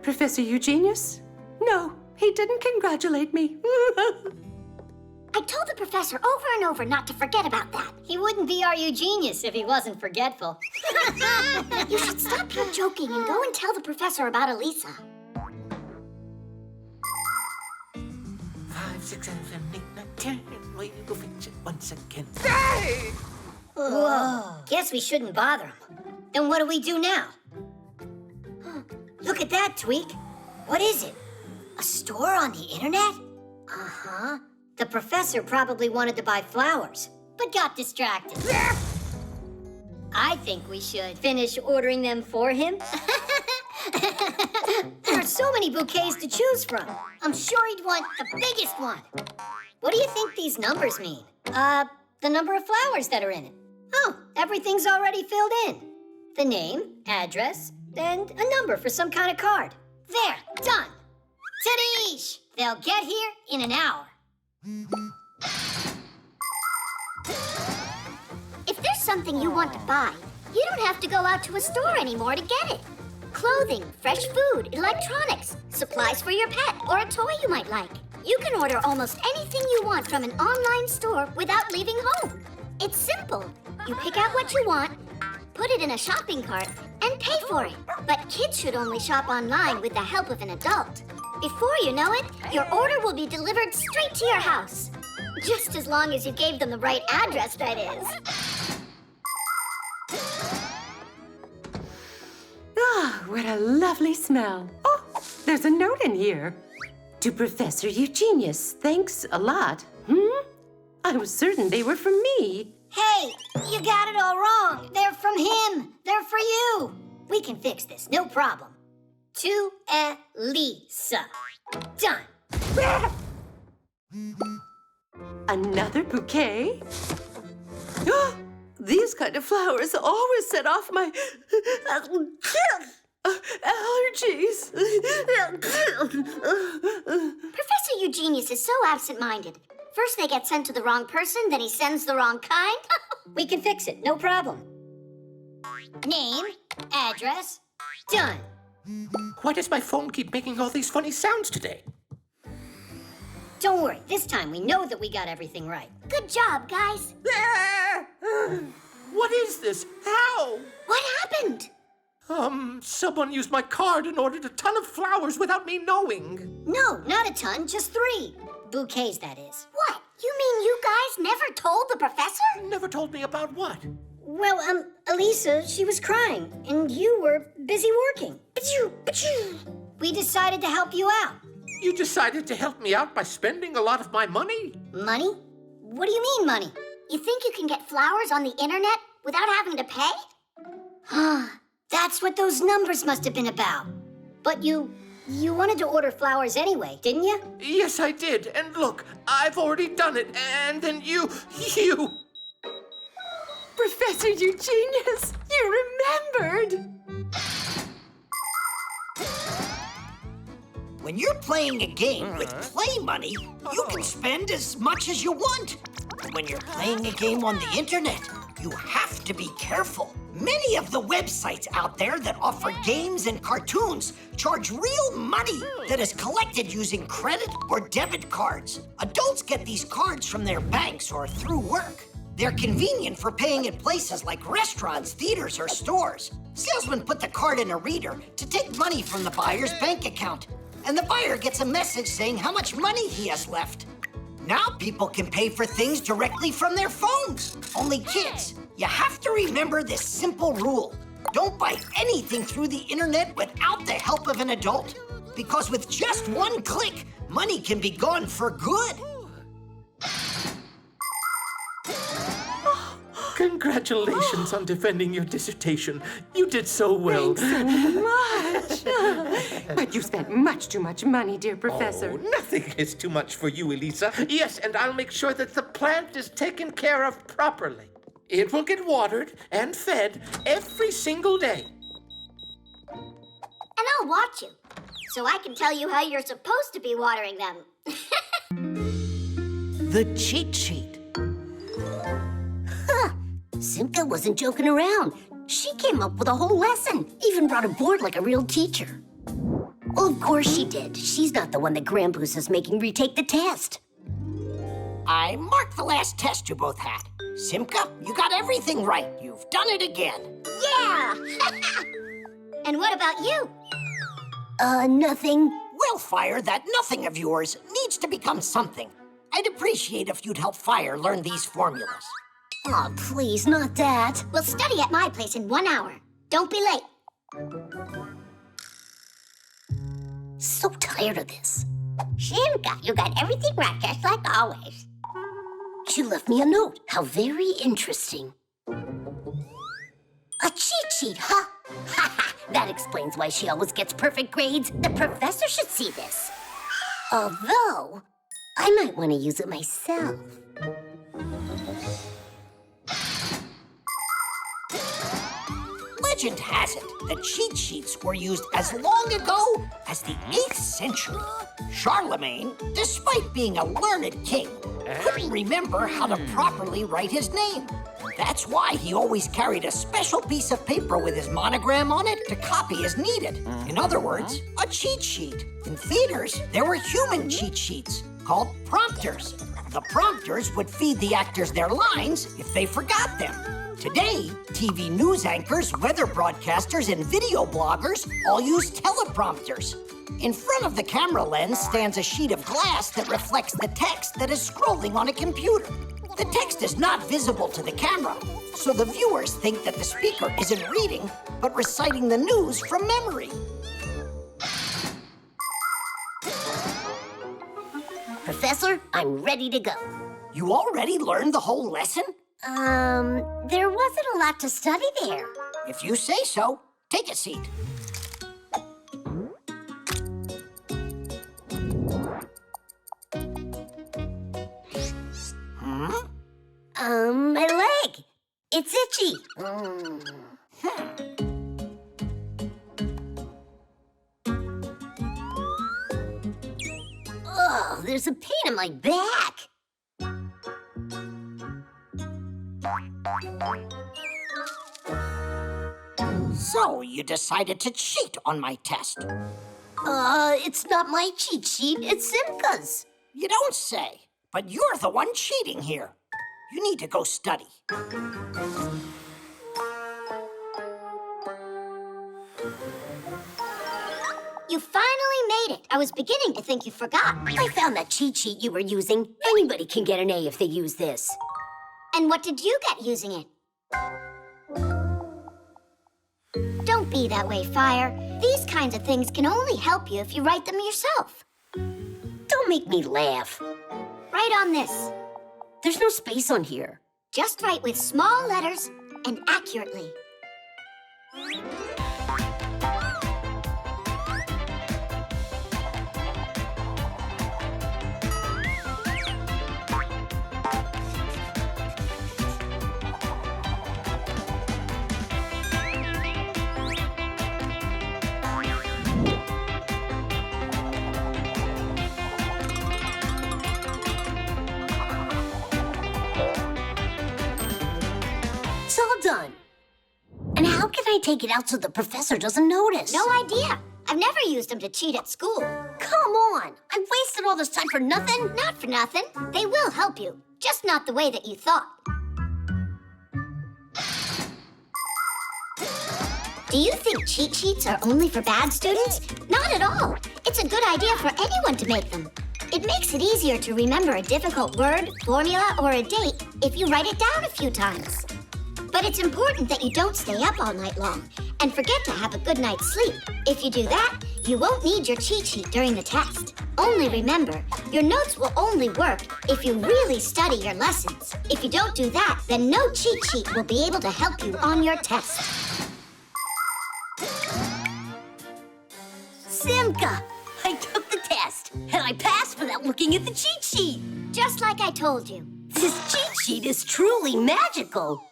Professor Eugenius? No, he didn't congratulate me. I told the professor over and over not to forget about that. He wouldn't be our Eugenius if he wasn't forgetful. You should stop your joking and go and tell the professor about Elisa. 5, 6, 7, 8, 9, 10. We will fix it once again. Hey! Whoa. Guess we shouldn't bother him. Then what do we do now? Look at that, Tweak. What is it? A store on the internet? Uh-huh. The professor probably wanted to buy flowers, but got distracted. I think we should finish ordering them for him. There are so many bouquets to choose from. I'm sure he'd want the biggest one. What do you think these numbers mean? The number of flowers that are in it. Oh, everything's already filled in. The name, address, and a number for some kind of card. There, done. Tadeish! They'll get here in an hour. If there's something you want to buy, you don't have to go out to a store anymore to get it. Clothing, fresh food, electronics, supplies for your pet, or a toy you might like. You can order almost anything you want from an online store without leaving home. It's simple. You pick out what you want, put it in a shopping cart, and pay for it. But kids should only shop online with the help of an adult. Before you know it, your order will be delivered straight to your house. Just as long as you gave them the right address, that is. Ah, what a lovely smell. Oh, there's a note in here. To Professor Eugenius, thanks a lot. I was certain they were from me. Hey, you got it all wrong. They're from him. They're for you. We can fix this, no problem. To Elisa. Done. Another bouquet? These kind of flowers always set off my allergies. Professor Eugenius is so absent-minded. First they get sent to the wrong person, then he sends the wrong kind. We can fix it, no problem. Name, address, done. Why does my phone keep making all these funny sounds today? Don't worry, this time we know that we got everything right. Good job, guys. What is this? How? What happened? Someone used my card and ordered a ton of flowers without me knowing. No, not a ton, just 3. Bouquets, that is. What? You mean you guys never told the professor? Never told me about what? Well, Elisa, she was crying, and you were busy working. We decided to help you out. You decided to help me out by spending a lot of my money? Money? What do you mean, money? You think you can get flowers on the internet without having to pay? That's what those numbers must have been about. But you wanted to order flowers anyway, didn't you? Yes, I did. And look, I've already done it. And then you... Professor Eugenius, you remembered. When you're playing a game with play money, you can spend as much as you want. When you're playing a game on the internet, you have to be careful. Many of the websites out there that offer games and cartoons charge real money that is collected using credit or debit cards. Adults get these cards from their banks or through work. They're convenient for paying at places like restaurants, theaters, or stores. Salesmen put the card in a reader to take money from the buyer's bank account, and the buyer gets a message saying how much money he has left. Now people can pay for things directly from their phones. Only kids, you have to remember this simple rule. Don't buy anything through the internet without the help of an adult, because with just one click, money can be gone for good. Congratulations on defending your dissertation. You did so well. Thanks so much. But you spent much too much money, dear Professor. Oh, nothing is too much for you, Elisa. Yes, and I'll make sure that the plant is taken care of properly. It will get watered and fed every single day. And I'll watch you, so I can tell you how you're supposed to be watering them. The cheat sheet. Huh. Simka wasn't joking around. She came up with a whole lesson, even brought a board like a real teacher. Well, of course she did. She's not the one that Grandpus is making retake the test. I marked the last test you both had. Simka, you got everything right. You've done it again. Yeah! And what about you? Nothing. Well, Fire, that nothing of yours needs to become something. I'd appreciate if you'd help Fire learn these formulas. Oh, please, not that. We'll study at my place in 1 hour. Don't be late. So tired of this. Simka, you got everything right, just like always. She left me a note. How very interesting. A cheat sheet, huh? Ha ha! That explains why she always gets perfect grades. The professor should see this. Although, I might want to use it myself. Legend has it that cheat sheets were used as long ago as the 8th century. Charlemagne, despite being a learned king, couldn't remember how to properly write his name. That's why he always carried a special piece of paper with his monogram on it to copy as needed. In other words, a cheat sheet. In theaters, there were human cheat sheets called prompters. The prompters would feed the actors their lines if they forgot them. Today, TV news anchors, weather broadcasters, and video bloggers all use teleprompters. In front of the camera lens stands a sheet of glass that reflects the text that is scrolling on a computer. The text is not visible to the camera, so the viewers think that the speaker isn't reading, but reciting the news from memory. Professor, I'm ready to go. You already learned the whole lesson? There wasn't a lot to study there. If you say so, take a seat. My leg. It's itchy. Oh, there's a pain in my back. So you decided to cheat on my test? It's not my cheat sheet, it's Simka's. You don't say, but you're the one cheating here. You need to go study. You finally made it. I was beginning to think you forgot. I found that cheat sheet you were using. Anybody can get an A if they use this. And what did you get using it? Don't be that way, Fire. These kinds of things can only help you if you write them yourself. Don't make me laugh. Write on this. There's no space on here. Just write with small letters and accurately. How can I take it out so the professor doesn't notice? No idea. I've never used them to cheat at school. Come on! I wasted all this time for nothing? Not for nothing. They will help you, just not the way that you thought. Do you think cheat sheets are only for bad students? Not at all. It's a good idea for anyone to make them. It makes it easier to remember a difficult word, formula, or a date if you write it down a few times. But it's important that you don't stay up all night long and forget to have a good night's sleep. If you do that, you won't need your cheat sheet during the test. Only remember, your notes will only work if you really study your lessons. If you don't do that, then no cheat sheet will be able to help you on your test. Simka! I took the test, and I passed without looking at the cheat sheet. Just like I told you. This cheat sheet is truly magical.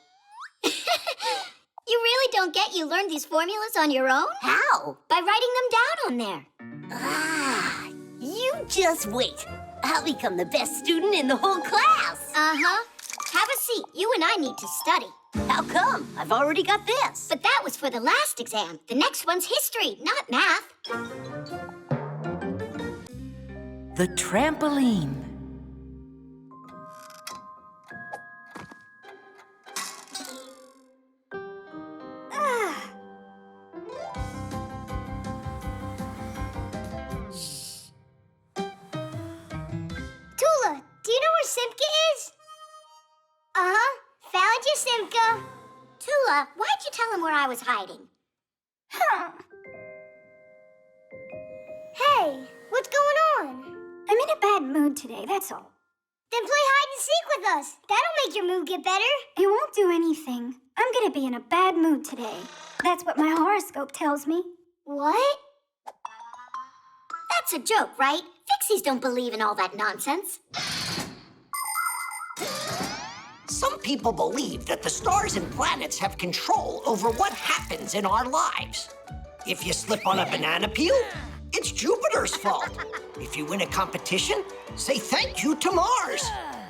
You really don't get you learned these formulas on your own? How? By writing them down on there. Ah, you just wait. I'll become the best student in the whole class. Uh-huh. Have a seat. You and I need to study. How come? I've already got this. But that was for the last exam. The next one's history, not math. The trampoline. Tula, do you know where Simka is? Uh-huh. Found you, Simka. Tula, why'd you tell him where I was hiding? Huh. Hey, what's going on? I'm in a bad mood today, that's all. Then play hide and seek with us. That'll make your mood get better. It won't do anything. I'm gonna be in a bad mood today. That's what my horoscope tells me. What? That's a joke, right? Fixies don't believe in all that nonsense. Some people believe that the stars and planets have control over what happens in our lives. If you slip on a banana peel, it's Jupiter's fault. If you win a competition, say thank you to Mars.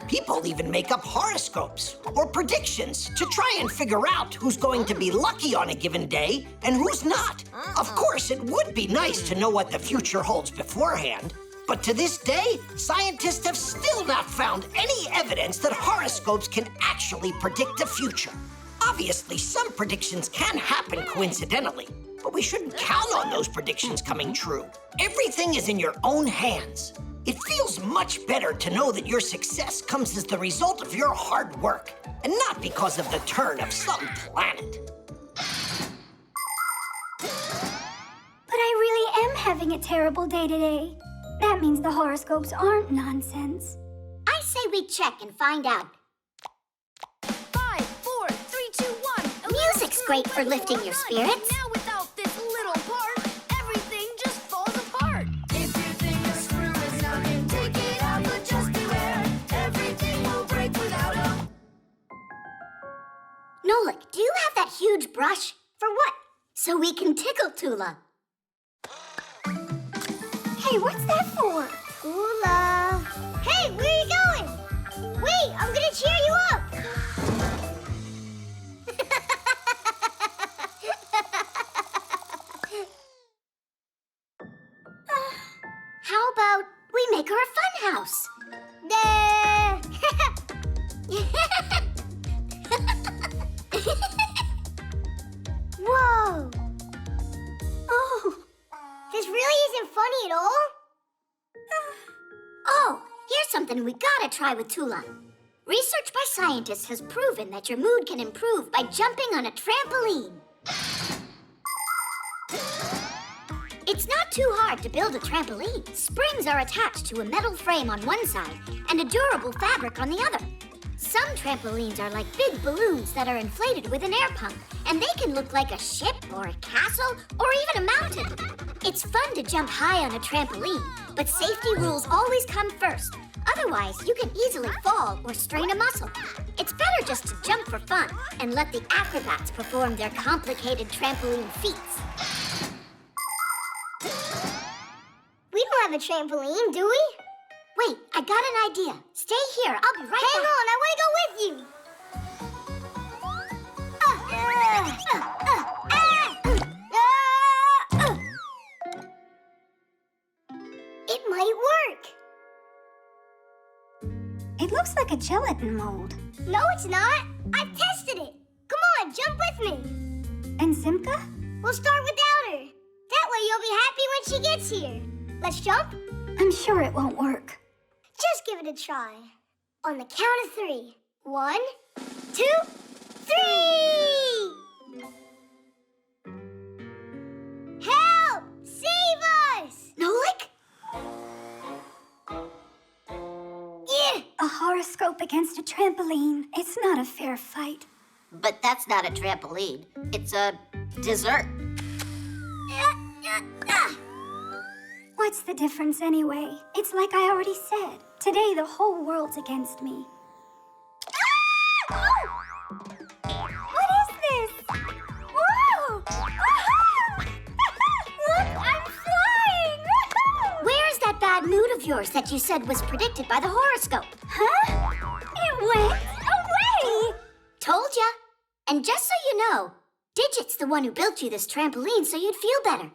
People even make up horoscopes or predictions to try and figure out who's going to be lucky on a given day and who's not. Of course, it would be nice to know what the future holds beforehand. But to this day, scientists have still not found any evidence that horoscopes can actually predict the future. Obviously, some predictions can happen coincidentally, but we shouldn't count on those predictions coming true. Everything is in your own hands. It feels much better to know that your success comes as the result of your hard work, and not because of the turn of some planet. But I really am having a terrible day today. That means the horoscopes aren't nonsense. I say we check and find out. 5, 4, 3, 2, 1. Music's great for lifting your spirits. Now without this little part, everything just falls apart. If you think a screw is knocking, take it out, but just beware. Everything will break without a... Nolik, do you have that huge brush? For what? So we can tickle Tula. Hey, what's that for? Tula. Hey, where are you going? Wait, I'm gonna cheer you up. How about we make her a fun house? Whoa. Oh. This really isn't funny at all? Oh, here's something we gotta try with Tula. Research by scientists has proven that your mood can improve by jumping on a trampoline. It's not too hard to build a trampoline. Springs are attached to a metal frame on one side and a durable fabric on the other. Some trampolines are like big balloons that are inflated with an air pump, and they can look like a ship or a castle or even a mountain. It's fun to jump high on a trampoline, but safety rules always come first. Otherwise, you can easily fall or strain a muscle. It's better just to jump for fun and let the acrobats perform their complicated trampoline feats. We don't have a trampoline, do we? Wait, I got an idea. Stay here. I'll be right back. Hang on, I want to go with you. It looks like a gelatin mold. No, it's not. I've tested it. Come on, jump with me. And Simka? We'll start without her. That way you'll be happy when she gets here. Let's jump? I'm sure it won't work. Just give it a try. On the count of 3. 1, 2, 3! Help! Save us! Nolik? Yeah! A horoscope against a trampoline. It's not a fair fight. But that's not a trampoline. It's a dessert. What's the difference anyway? It's like I already said. Today the whole world's against me. What is this? Whoa! Look, I'm flying! Where's that bad mood of yours that you said was predicted by the horoscope? Huh? It went away! Told ya. And just so you know, Digit's the one who built you this trampoline so you'd feel better.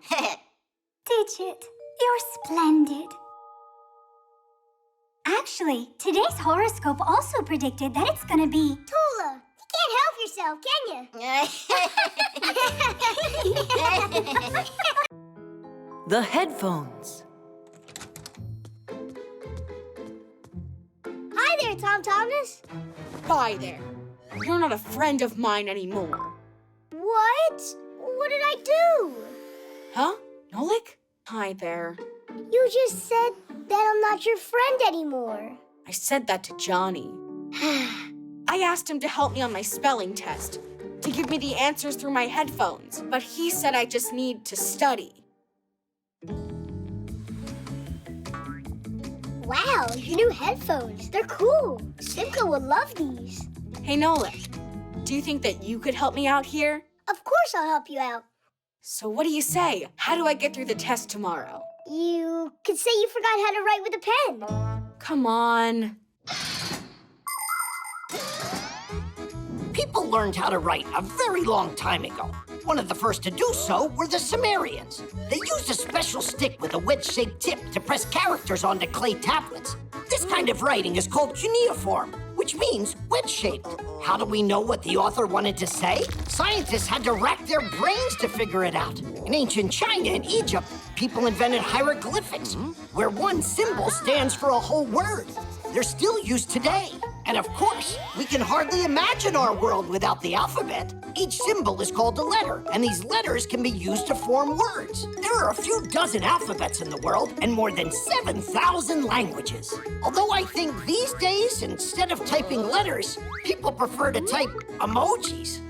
Digit, you're splendid. Actually, today's horoscope also predicted that it's gonna be... Tula, you can't help yourself, can you? The headphones. Hi there, Tom Thomas. Bye there. You're not a friend of mine anymore. What? What did I do? Huh? Nolik? Hi there. You just said that I'm not your friend anymore. I said that to Johnny. I asked him to help me on my spelling test, to give me the answers through my headphones, but he said I just need to study. Wow, your new headphones. They're cool. Simka would love these. Hey, Nolik, do you think that you could help me out here? Of course I'll help you out. So what do you say? How do I get through the test tomorrow? You could say you forgot how to write with a pen. Come on. People learned how to write a very long time ago. One of the first to do so were the Sumerians. They used a special stick with a wedge-shaped tip to press characters onto clay tablets. This kind of writing is called cuneiform, which means wedge-shaped. How do we know what the author wanted to say? Scientists had to rack their brains to figure it out. In ancient China and Egypt, people invented hieroglyphics, where one symbol stands for a whole word. They're still used today. And of course, we can hardly imagine our world without the alphabet. Each symbol is called a letter, and these letters can be used to form words. There are a few dozen alphabets in the world and more than 7,000 languages. Although I think these days, instead of typing letters, people prefer to type emojis.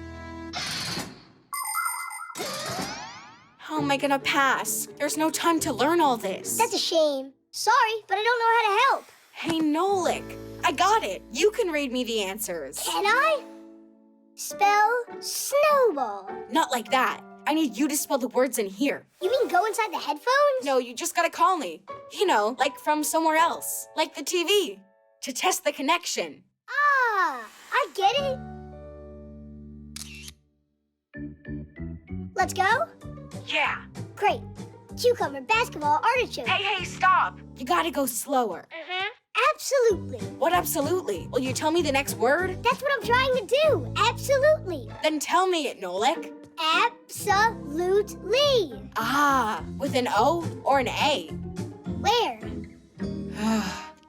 How am I gonna pass? There's no time to learn all this. That's a shame. Sorry, but I don't know how to help. Hey, Nolik, I got it. You can read me the answers. Can I? Spell snowball. Not like that. I need you to spell the words in here. You mean go inside the headphones? No, you just gotta call me. You know, like from somewhere else. Like the TV. To test the connection. Ah, I get it. Let's go? Yeah. Great. Cucumber, basketball, artichoke. Hey, stop. You gotta go slower. Absolutely. What absolutely? Will you tell me the next word? That's what I'm trying to do. Absolutely. Then tell me it, Nolik. Absolutely. Ah, with an O or an A? Where?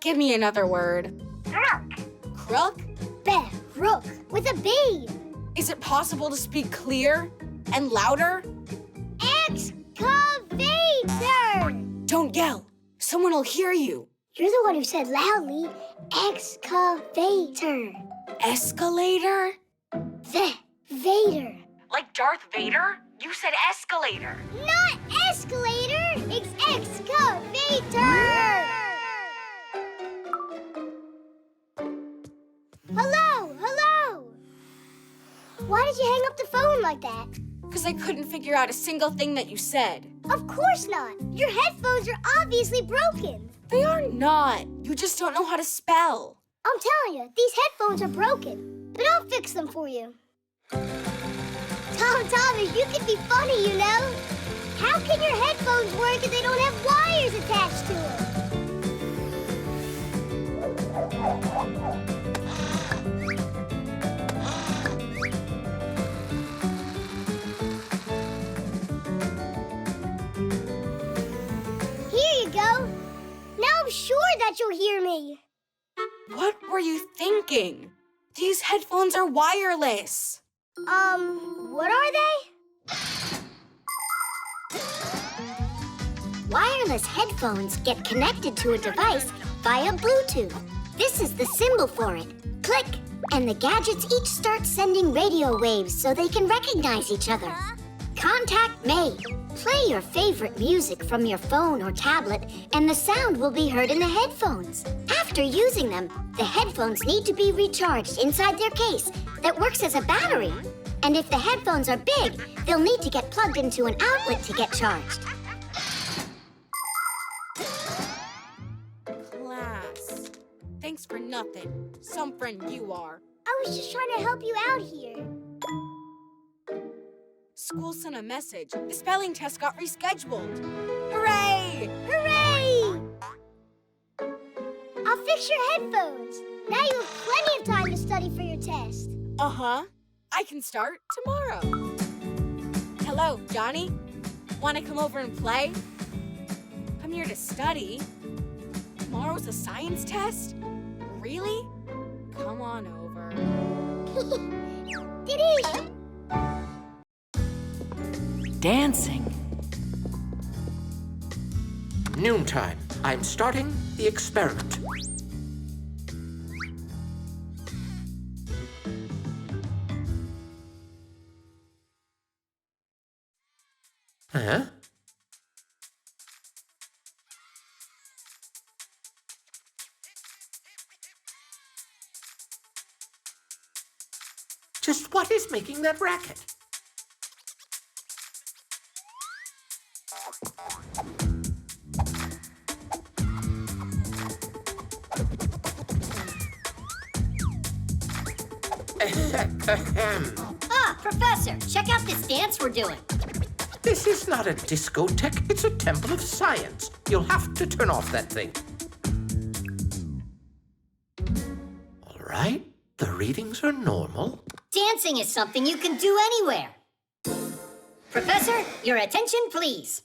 Give me another word. Crook. Crook? Rook with a B. Is it possible to speak clear and louder? Excavator. Don't yell. Someone will hear you. You're the one who said loudly, excavator. Escalator? Vader. Like Darth Vader? You said escalator. Not escalator, it's excavator. Hello. Why did you hang up the phone like that? Because I couldn't figure out a single thing that you said. Of course not. Your headphones are obviously broken. They are not. You just don't know how to spell. I'm telling you, these headphones are broken. But I'll fix them for you. Tom Thomas, you can be funny, you know. How can your headphones work if they don't have wires attached to them? Here you go. Now I'm sure that you'll hear me. What were you thinking? These headphones are wireless. What are they? Wireless headphones get connected to a device via Bluetooth. This is the symbol for it. Click, and the gadgets each start sending radio waves so they can recognize each other. Contact made. Play your favorite music from your phone or tablet, and the sound will be heard in the headphones. After using them, the headphones need to be recharged inside their case that works as a battery. And if the headphones are big, they'll need to get plugged into an outlet to get charged. Class. Thanks for nothing. Some friend you are. I was just trying to help you out here. School sent a message. The spelling test got rescheduled. Hooray! Hooray! I'll fix your headphones. Now you have plenty of time to study for your test. Uh-huh. I can start tomorrow. Hello, Johnny. Want to come over and play? I'm here to study. Tomorrow's a science test? Really? Come on over. Diddy! Dancing. Noontime. I'm starting the experiment. Huh? Just what is making that racket? Ah, Professor, check out this dance we're doing. This is not a discotheque, it's a temple of science. You'll have to turn off that thing. All right, the readings are normal. Dancing is something you can do anywhere. Professor, your attention, please.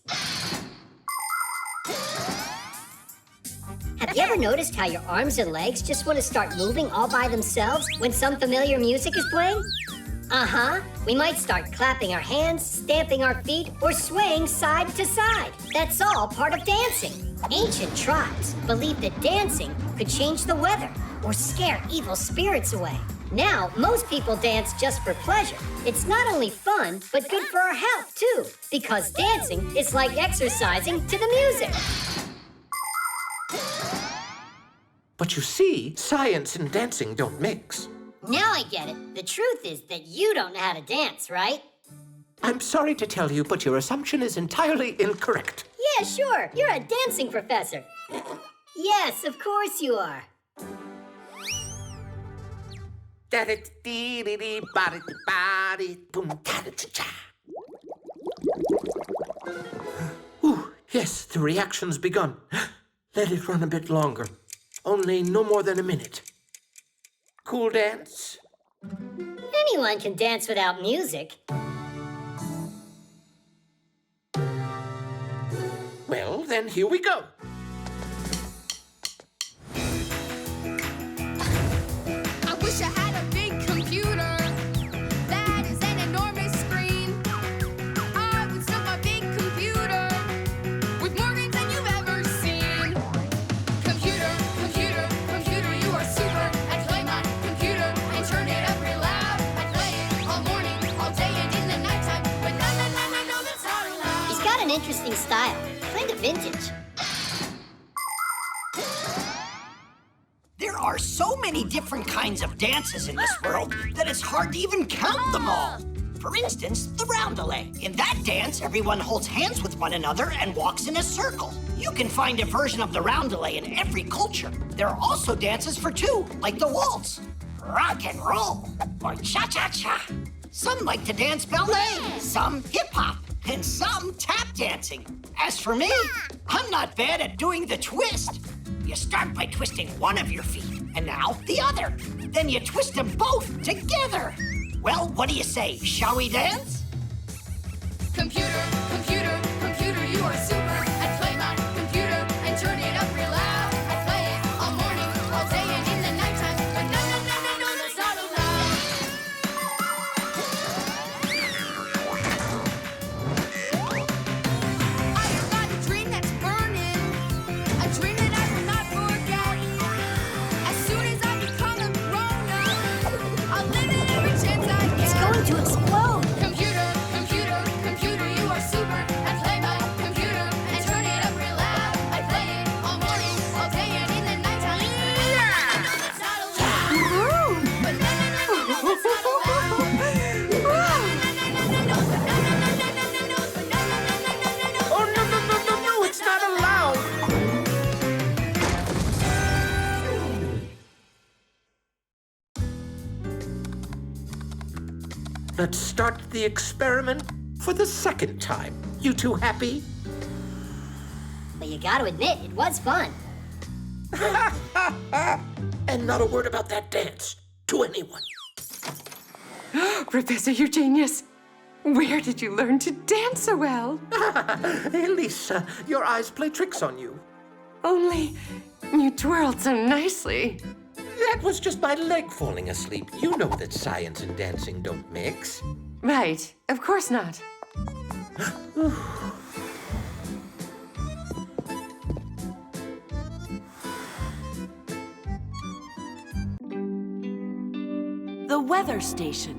Have you ever noticed how your arms and legs just want to start moving all by themselves when some familiar music is playing? Uh-huh. We might start clapping our hands, stamping our feet, or swaying side to side. That's all part of dancing. Ancient tribes believed that dancing could change the weather or scare evil spirits away. Now, most people dance just for pleasure. It's not only fun, but good for our health, too, because dancing is like exercising to the music. But you see, science and dancing don't mix. Now I get it. The truth is that you don't know how to dance, right? I'm sorry to tell you, but your assumption is entirely incorrect. Yeah, sure. You're a dancing professor. Yes, of course you are. Ooh, yes, the reaction's begun. Let it run a bit longer. Only no more than a minute. Cool dance? Anyone can dance without music. Well, then here we go. I wish I had a big computer that is an enormous screen. I would stuff my big computer with more games than you've ever seen. Computer, computer, computer, you are super. I play my computer and turn it up real loud. I play it all morning, all day, and in the nighttime. But no, that's not allowed. He's got an interesting style, kind of vintage. There are so many different kinds of dances in this world that it's hard to even count them all. For instance, the roundelay. In that dance, everyone holds hands with one another and walks in a circle. You can find a version of the roundelay in every culture. There are also dances for two, like the waltz, rock and roll, or cha-cha-cha. Some like to dance ballet, some hip-hop, and some tap dancing. As for me, I'm not bad at doing the twist. You start by twisting one of your feet, and now the other. Then you twist them both together. Well, what do you say? Shall we dance? Computer, computer, computer, you are super. I play my computer and turn it up real loud. I play it all morning, all day, and in the nighttime. But no, no, no, no, no, that's not allowed. I have got a dream that's burning, a dream that I will not forget. As soon as I become a grown-up, I'll live it every chance I get. It's going to explode. Computer, computer, computer, you are super. I play my computer and turn it up real loud. I play it all morning, all day, and in the nighttime. I know that's not allowed. But no, no, no, no, no, that's not allowed. Oh, no, no, no, no, no, it's not allowed. Let's start the experiment for the second time. You two happy? But you gotta admit, it was fun. And not a word about that dance to anyone. Professor Eugenius, where did you learn to dance so well? Hey, Lisa, your eyes play tricks on you. Only you twirled so nicely. That was just my leg falling asleep. You know that science and dancing don't mix. Right, of course not. The weather station.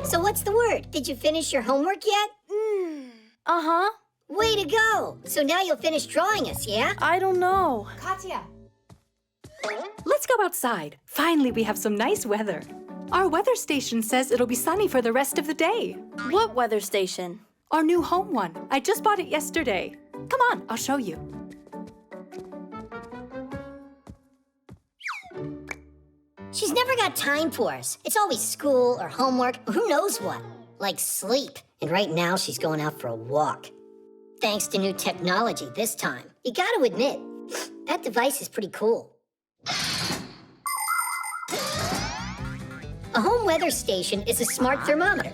So what's the word? Did you finish your homework yet? Uh-huh. Way to go! So now you'll finish drawing us, yeah? I don't know. Katya. Let's go outside. Finally, we have some nice weather. Our weather station says it'll be sunny for the rest of the day. What weather station? Our new home one. I just bought it yesterday. Come on, I'll show you. She's never got time for us. It's always school or homework, or who knows what. Like sleep. And right now, she's going out for a walk. Thanks to new technology this time. You gotta admit, that device is pretty cool. A home weather station is a smart thermometer.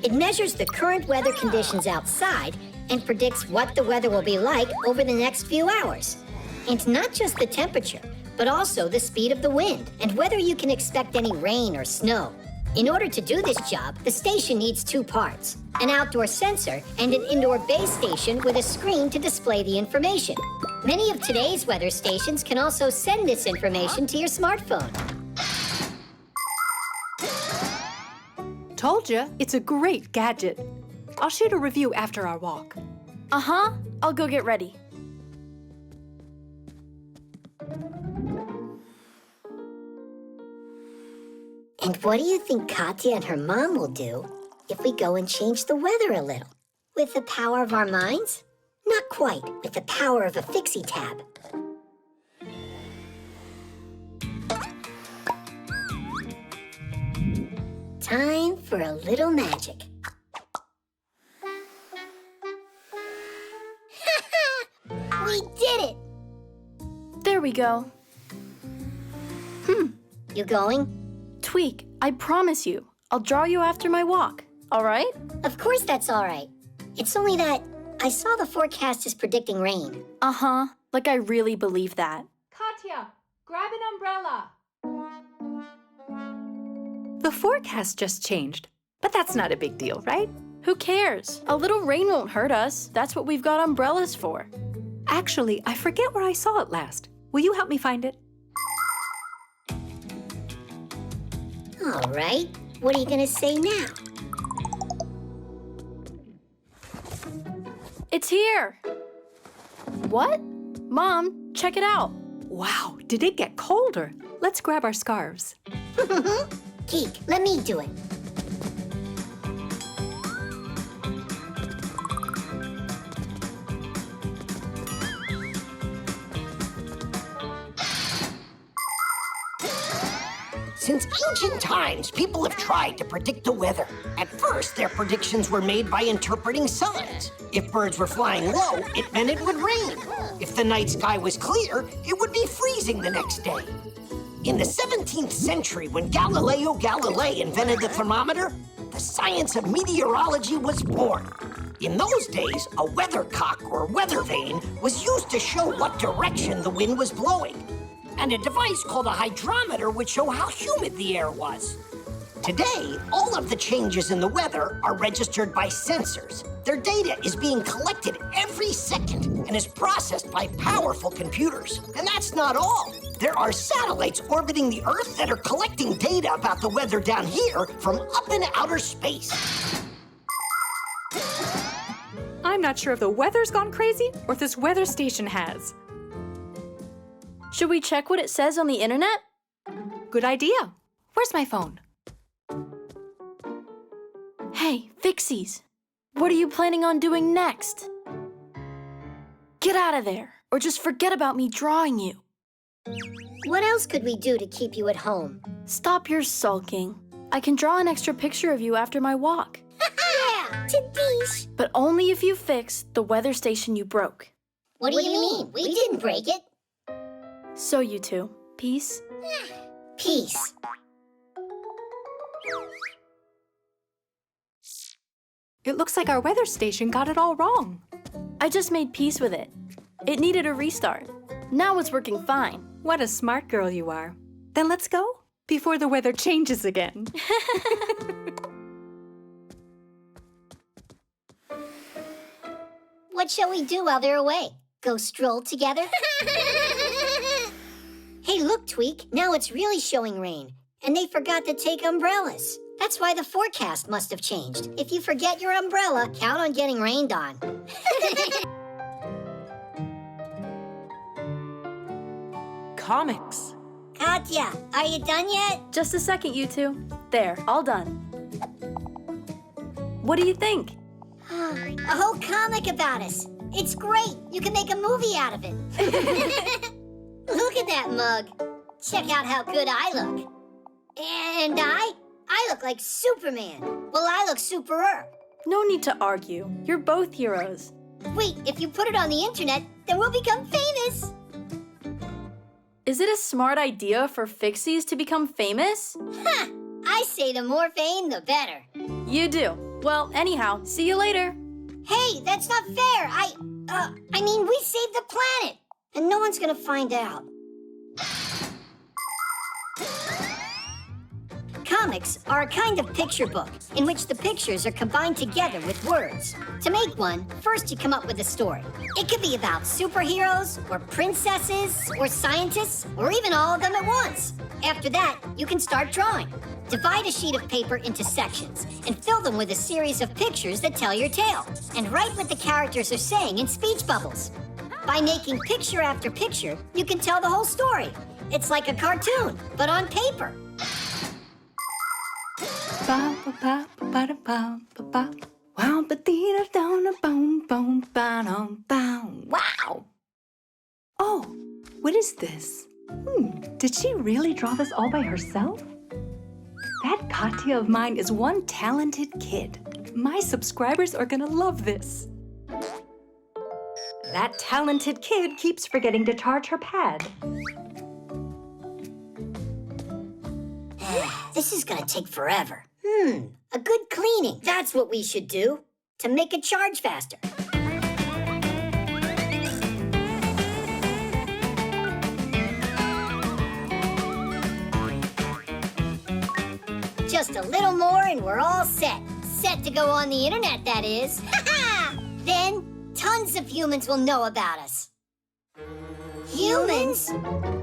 It measures the current weather conditions outside and predicts what the weather will be like over the next few hours. And not just the temperature, but also the speed of the wind and whether you can expect any rain or snow. In order to do this job, the station needs two parts, an outdoor sensor and an indoor base station with a screen to display the information. Many of today's weather stations can also send this information to your smartphone. Told ya, it's a great gadget. I'll shoot a review after our walk. Uh-huh. I'll go get ready. And what do you think Katya and her mom will do if we go and change the weather a little? With the power of our minds? Not quite, with the power of a Fixie tab. Time for a little magic. We did it! There we go. You going? Tweak, I promise you, I'll draw you after my walk, all right? Of course that's all right. It's only that I saw the forecast is predicting rain. Uh-huh, like I really believe that. Katya, grab an umbrella. The forecast just changed, but that's not a big deal, right? Who cares? A little rain won't hurt us. That's what we've got umbrellas for. Actually, I forget where I saw it last. Will you help me find it? All right. What are you going to say now? It's here. What? Mom, check it out. Wow, did it get colder? Let's grab our scarves. Geek, let me do it. Since ancient times, people have tried to predict the weather. At first, their predictions were made by interpreting signs. If birds were flying low, it meant it would rain. If the night sky was clear, it would be freezing the next day. In the 17th century, when Galileo Galilei invented the thermometer, the science of meteorology was born. In those days, a weathercock or weather vane was used to show what direction the wind was blowing. And a device called a hydrometer would show how humid the air was. Today, all of the changes in the weather are registered by sensors. Their data is being collected every second and is processed by powerful computers. And that's not all. There are satellites orbiting the Earth that are collecting data about the weather down here from up in outer space. I'm not sure if the weather's gone crazy or if this weather station has. Should we check what it says on the internet? Good idea. Where's my phone? Hey, Fixies, what are you planning on doing next? Get out of there, or just forget about me drawing you. What else could we do to keep you at home? Stop your sulking. I can draw an extra picture of you after my walk. Yeah, Tadish. But only if you fix the weather station you broke. What do you mean? We didn't break it. So you two, peace? Peace. It looks like our weather station got it all wrong. I just made peace with it. It needed a restart. Now it's working fine. What a smart girl you are. Then let's go before the weather changes again. What shall we do while they're away? Go stroll together? Hey, look, Tweak. Now it's really showing rain. And they forgot to take umbrellas. That's why the forecast must have changed. If you forget your umbrella, count on getting rained on. Comics. Katya, are you done yet? Just a second, you two. There, all done. What do you think? A whole comic about us. It's great. You can make a movie out of it. Look at that mug. Check out how good I look. And I look like Superman. Well, I look superer. No need to argue. You're both heroes. Wait, if you put it on the internet, then we'll become famous. Is it a smart idea for Fixies to become famous? Ha! I say the more fame, the better. You do. Well, anyhow, see you later. Hey, that's not fair. I mean, we saved the planet, and no one's gonna find out. Comics are a kind of picture book in which the pictures are combined together with words. To make one, first you come up with a story. It could be about superheroes, or princesses, or scientists, or even all of them at once. After that, you can start drawing. Divide a sheet of paper into sections and fill them with a series of pictures that tell your tale. And write what the characters are saying in speech bubbles. By making picture after picture, you can tell the whole story. It's like a cartoon, but on paper. Wow! Oh, what is this? Did she really draw this all by herself? That Katya of mine is one talented kid. My subscribers are gonna love this. That talented kid keeps forgetting to charge her pad. This is gonna take forever. A good cleaning. That's what we should do to make it charge faster. Just a little more and we're all set. Set to go on the internet, that is. Then, tons of humans will know about us. Humans?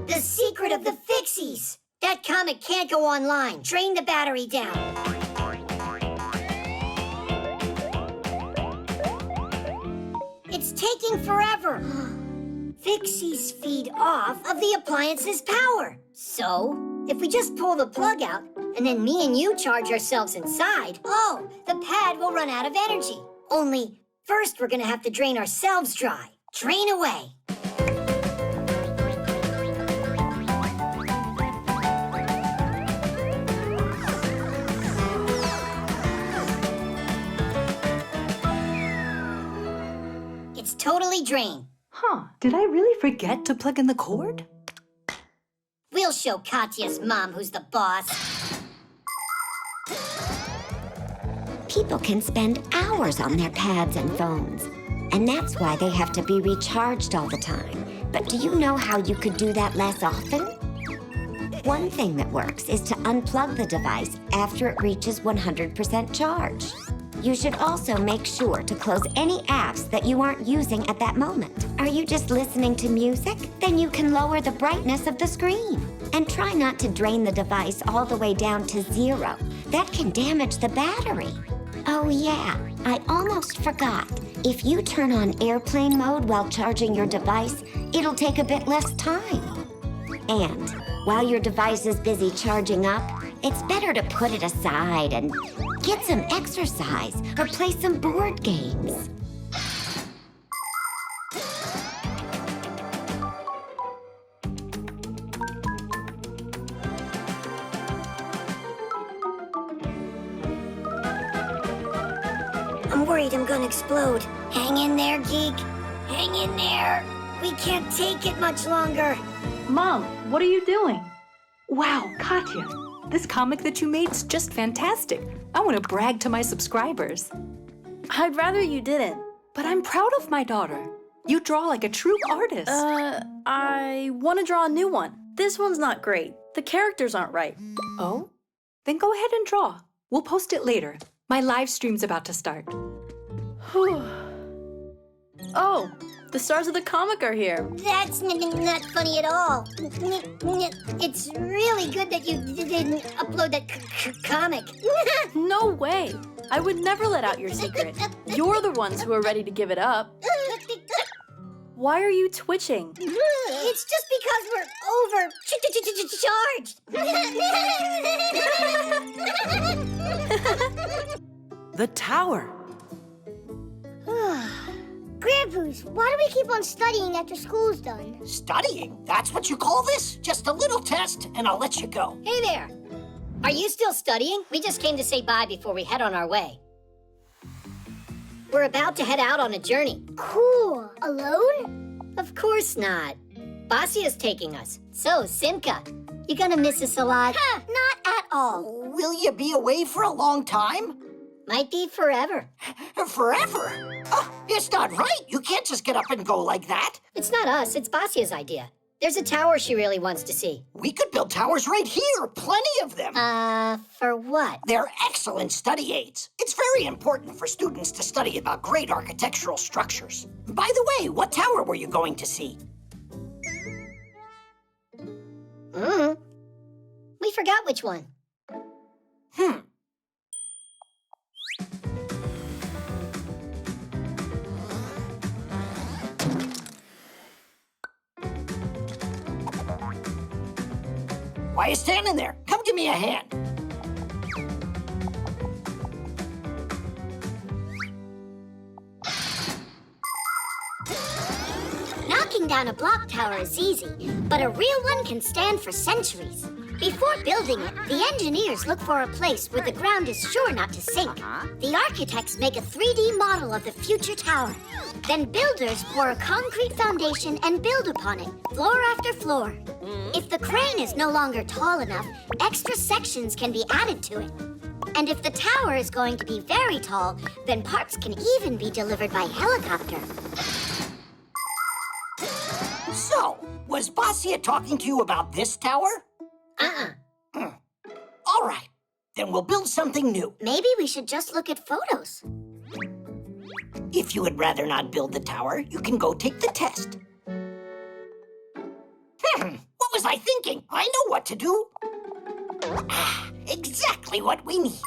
The secret of the Fixies. That comic can't go online. Drain the battery down. It's taking forever. Fixies feed off of the appliance's power. So, if we just pull the plug out, and then me and you charge ourselves inside, the pad will run out of energy. Only, first we're gonna have to drain ourselves dry. Drain away. totally drain. Huh, did I really forget to plug in the cord? We'll show Katya's mom who's the boss. People can spend hours on their pads and phones, and that's why they have to be recharged all the time. But do you know how you could do that less often? One thing that works is to unplug the device after it reaches 100% charge. You should also make sure to close any apps that you aren't using at that moment. Are you just listening to music? Then you can lower the brightness of the screen. And try not to drain the device all the way down to 0. That can damage the battery. Oh yeah, I almost forgot. If you turn on airplane mode while charging your device, it'll take a bit less time. And while your device is busy charging up, it's better to put it aside and get some exercise or play some board games. I'm worried I'm gonna explode. Hang in there, Geek. Hang in there. We can't take it much longer. Mom, what are you doing? Wow, Katya, this comic that you made's just fantastic. I want to brag to my subscribers. I'd rather you didn't. But I'm proud of my daughter. You draw like a true artist. I want to draw a new one. This one's not great. The characters aren't right. Oh? Then go ahead and draw. We'll post it later. My live stream's about to start. Oh, the stars of the comic are here. That's not funny at all. It's really good that you didn't upload that comic. No way. I would never let out your secret. You're the ones who are ready to give it up. Why are you twitching? It's just because we're overcharged. The tower. Grandpa's, why do we keep on studying after school's done? Studying? That's what you call this? Just a little test, and I'll let you go. Hey there. Are you still studying? We just came to say bye before we head on our way. We're about to head out on a journey. Cool. Alone? Of course not. Basia's taking us. So, Simka, you gonna miss us a lot? Not at all. Will you be away for a long time? Might be forever. Forever? Oh, it's not right. You can't just get up and go like that. It's not us. It's Basia's idea. There's a tower she really wants to see. We could build towers right here. Plenty of them. For what? They're excellent study aids. It's very important for students to study about great architectural structures. By the way, what tower were you going to see? We forgot which one. Why are you standing there? Come give me a hand. Knocking down a block tower is easy, but a real one can stand for centuries. Before building it, the engineers look for a place where the ground is sure not to sink. The architects make a 3D model of the future tower. Then builders pour a concrete foundation and build upon it, floor after floor. If the crane is no longer tall enough, extra sections can be added to it. And if the tower is going to be very tall, then parts can even be delivered by helicopter. So, was Basia talking to you about this tower? All right, then we'll build something new. Maybe we should just look at photos. If you would rather not build the tower, you can go take the test. What was I thinking? I know what to do. Exactly what we need.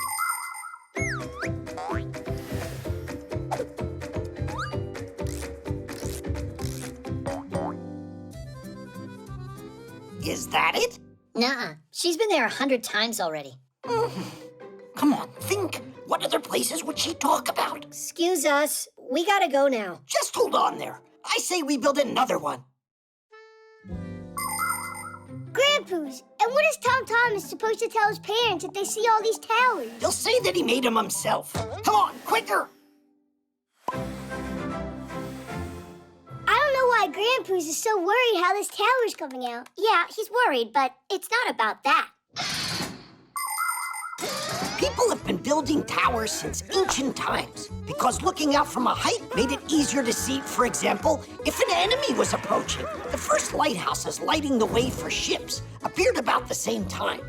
Is that it? Nuh-uh. She's been there 100 times already. Come on, think. What other places would she talk about? Excuse us. We gotta go now. Just hold on there. I say we build another one. Grandpa's, and what is Tom Thomas supposed to tell his parents if they see all these towers? He'll say that he made them himself. Come on, quicker! why Grandpa's is so worried how this tower's coming out. Yeah, he's worried, but it's not about that. People have been building towers since ancient times because looking out from a height made it easier to see, for example, if an enemy was approaching. The first lighthouses lighting the way for ships appeared about the same time.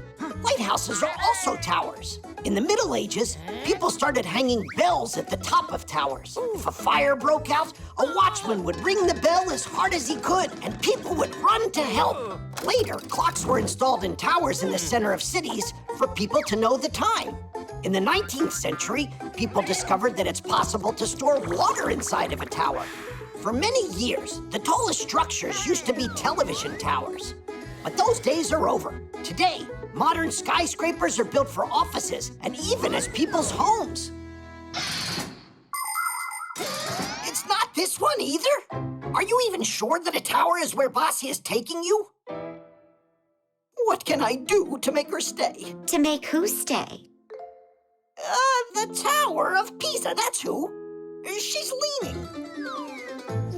Lighthouses are also towers. In the Middle Ages, people started hanging bells at the top of towers. If a fire broke out, a watchman would ring the bell as hard as he could, and people would run to help. Later, clocks were installed in towers in the center of cities for people to know the time. In the 19th century, people discovered that it's possible to store water inside of a tower. For many years, the tallest structures used to be television towers. But those days are over. Today, modern skyscrapers are built for offices and even as people's homes. It's not this one either? Are you even sure that a tower is where Bossy is taking you? What can I do to make her stay? To make who stay? The Tower of Pisa, that's who. She's leaning.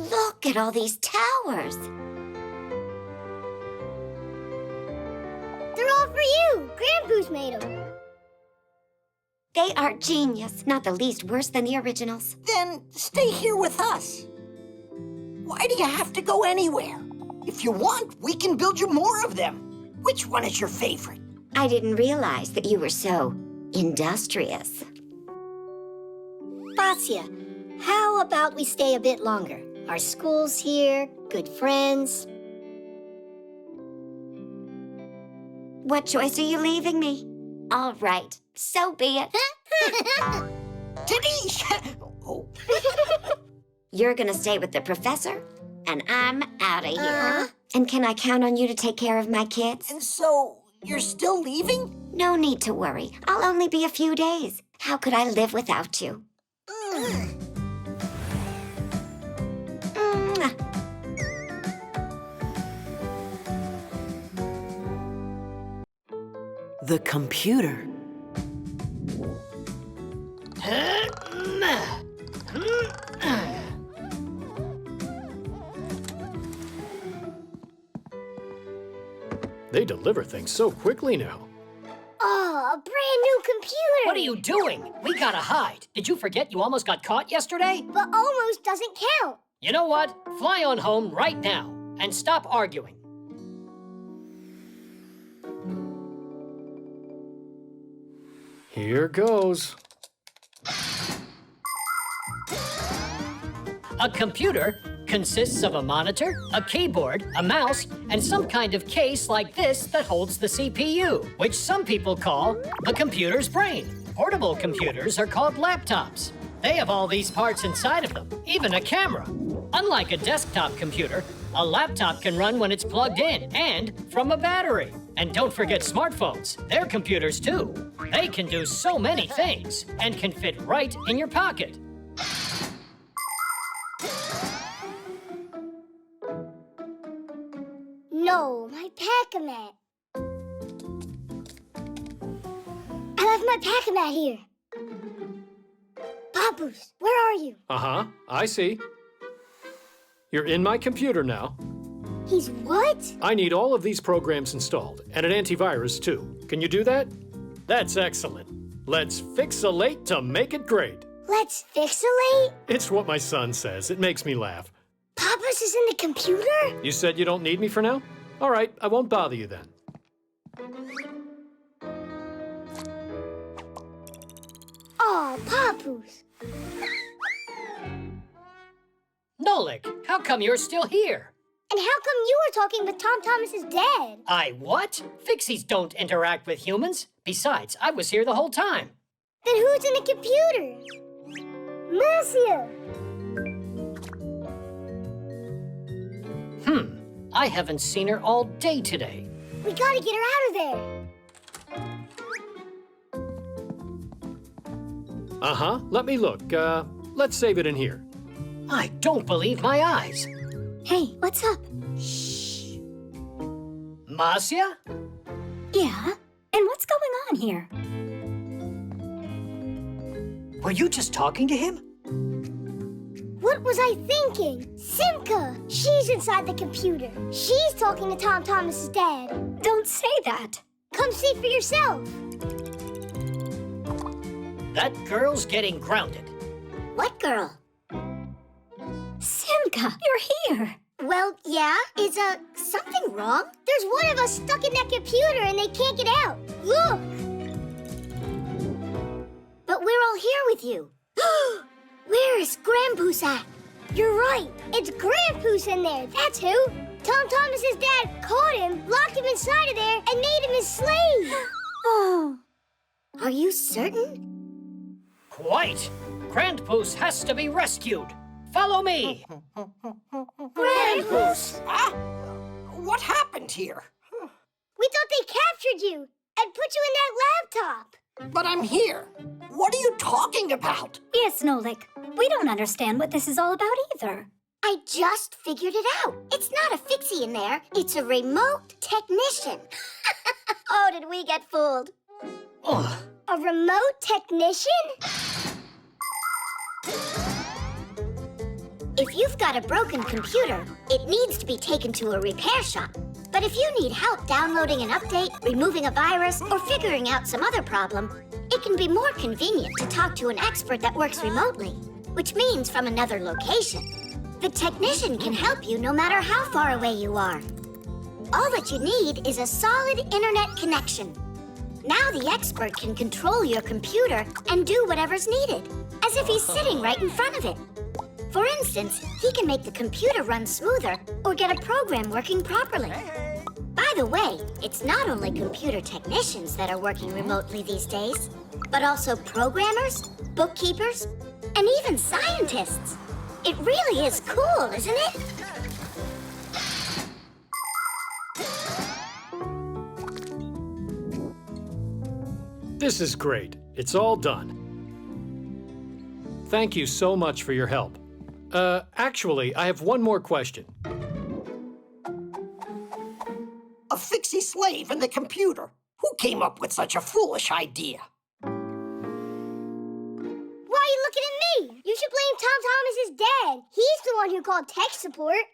Look at all these towers. They're all for you. Grandpa's made them. They are genius, not the least worse than the originals. Then stay here with us. Why do you have to go anywhere? If you want, we can build you more of them. Which one is your favorite? I didn't realize that you were so industrious. Vasya, how about we stay a bit longer? Our school's here, good friends. What choice are you leaving me? All right, so be it. Denise! Oh. You're gonna stay with the professor, and I'm out of here. And can I count on you to take care of my kids? And so, you're still leaving? No need to worry. I'll only be a few days. How could I live without you? The computer. They deliver things so quickly now. Oh, a brand new computer. What are you doing? We gotta hide. Did you forget you almost got caught yesterday? But almost doesn't count. You know what? Fly on home right now and stop arguing. Here goes. A computer consists of a monitor, a keyboard, a mouse, and some kind of case like this that holds the CPU, which some people call the computer's brain. Portable computers are called laptops. They have all these parts inside of them, even a camera. Unlike a desktop computer, a laptop can run when it's plugged in and from a battery. And don't forget smartphones. They're computers too. They can do so many things and can fit right in your pocket. No, my Pac-A-Mat. I left my Pac-A-Mat here. Papoose, where are you? Uh-huh, I see. You're in my computer now. He's what? I need all of these programs installed, and an antivirus too. Can you do that? That's excellent. Let's fixalate to make it great. Let's fixalate? It's what my son says. It makes me laugh. Papoose is in the computer? You said you don't need me for now? All right, I won't bother you then. Oh, Papoose. Nolik, how come you're still here? And how come you were talking with Tom Thomas's dad? I what? Fixies don't interact with humans. Besides, I was here the whole time. Then who's in the computer? Marcia! I haven't seen her all day today. We gotta get her out of there. Uh-huh, let me look. Let's save it in here. I don't believe my eyes. Hey, what's up? Shh. Marcia? Yeah? And what's going on here? Were you just talking to him? What What was I thinking? Simka! She's inside the computer. She's talking to Tom Thomas's dad. Don't say that. Come see for yourself. That girl's getting grounded. What girl? Simka, you're here. Well, yeah. Is, something wrong? There's one of us stuck in that computer and they can't get out. Look! But we're all here with you. Where is Grandpoo's at? You're right. It's Grandpoo's in there. That's who. Tom Thomas's dad caught him, locked him inside of there, and made him his slave. Oh. Are you certain? Quite. Grandpoos has to be rescued. Follow me. Grandpoo's! What happened here? We thought they captured you and put you in that laptop. But I'm here. What are you talking about? Yes, Nolik. We don't understand what this is all about either. I just figured it out. It's not a fixie in there. It's a remote technician. Oh, did we get fooled? A remote technician? If you've got a broken computer, it needs to be taken to a repair shop. But if you need help downloading an update, removing a virus, or figuring out some other problem, it can be more convenient to talk to an expert that works remotely, which means from another location. The technician can help you no matter how far away you are. All that you need is a solid internet connection. Now the expert can control your computer and do whatever's needed, as if he's sitting right in front of it. For instance, he can make the computer run smoother or get a program working properly. By the way, it's not only computer technicians that are working remotely these days, but also programmers, bookkeepers, and even scientists. It really is cool, isn't it? This is great. It's all done. Thank you so much for your help. Actually, I have one more question. A fixie slave in the computer. Who came up with such a foolish idea? Why are you looking at me? You should blame Tom Thomas's dad. He's the one who called tech support.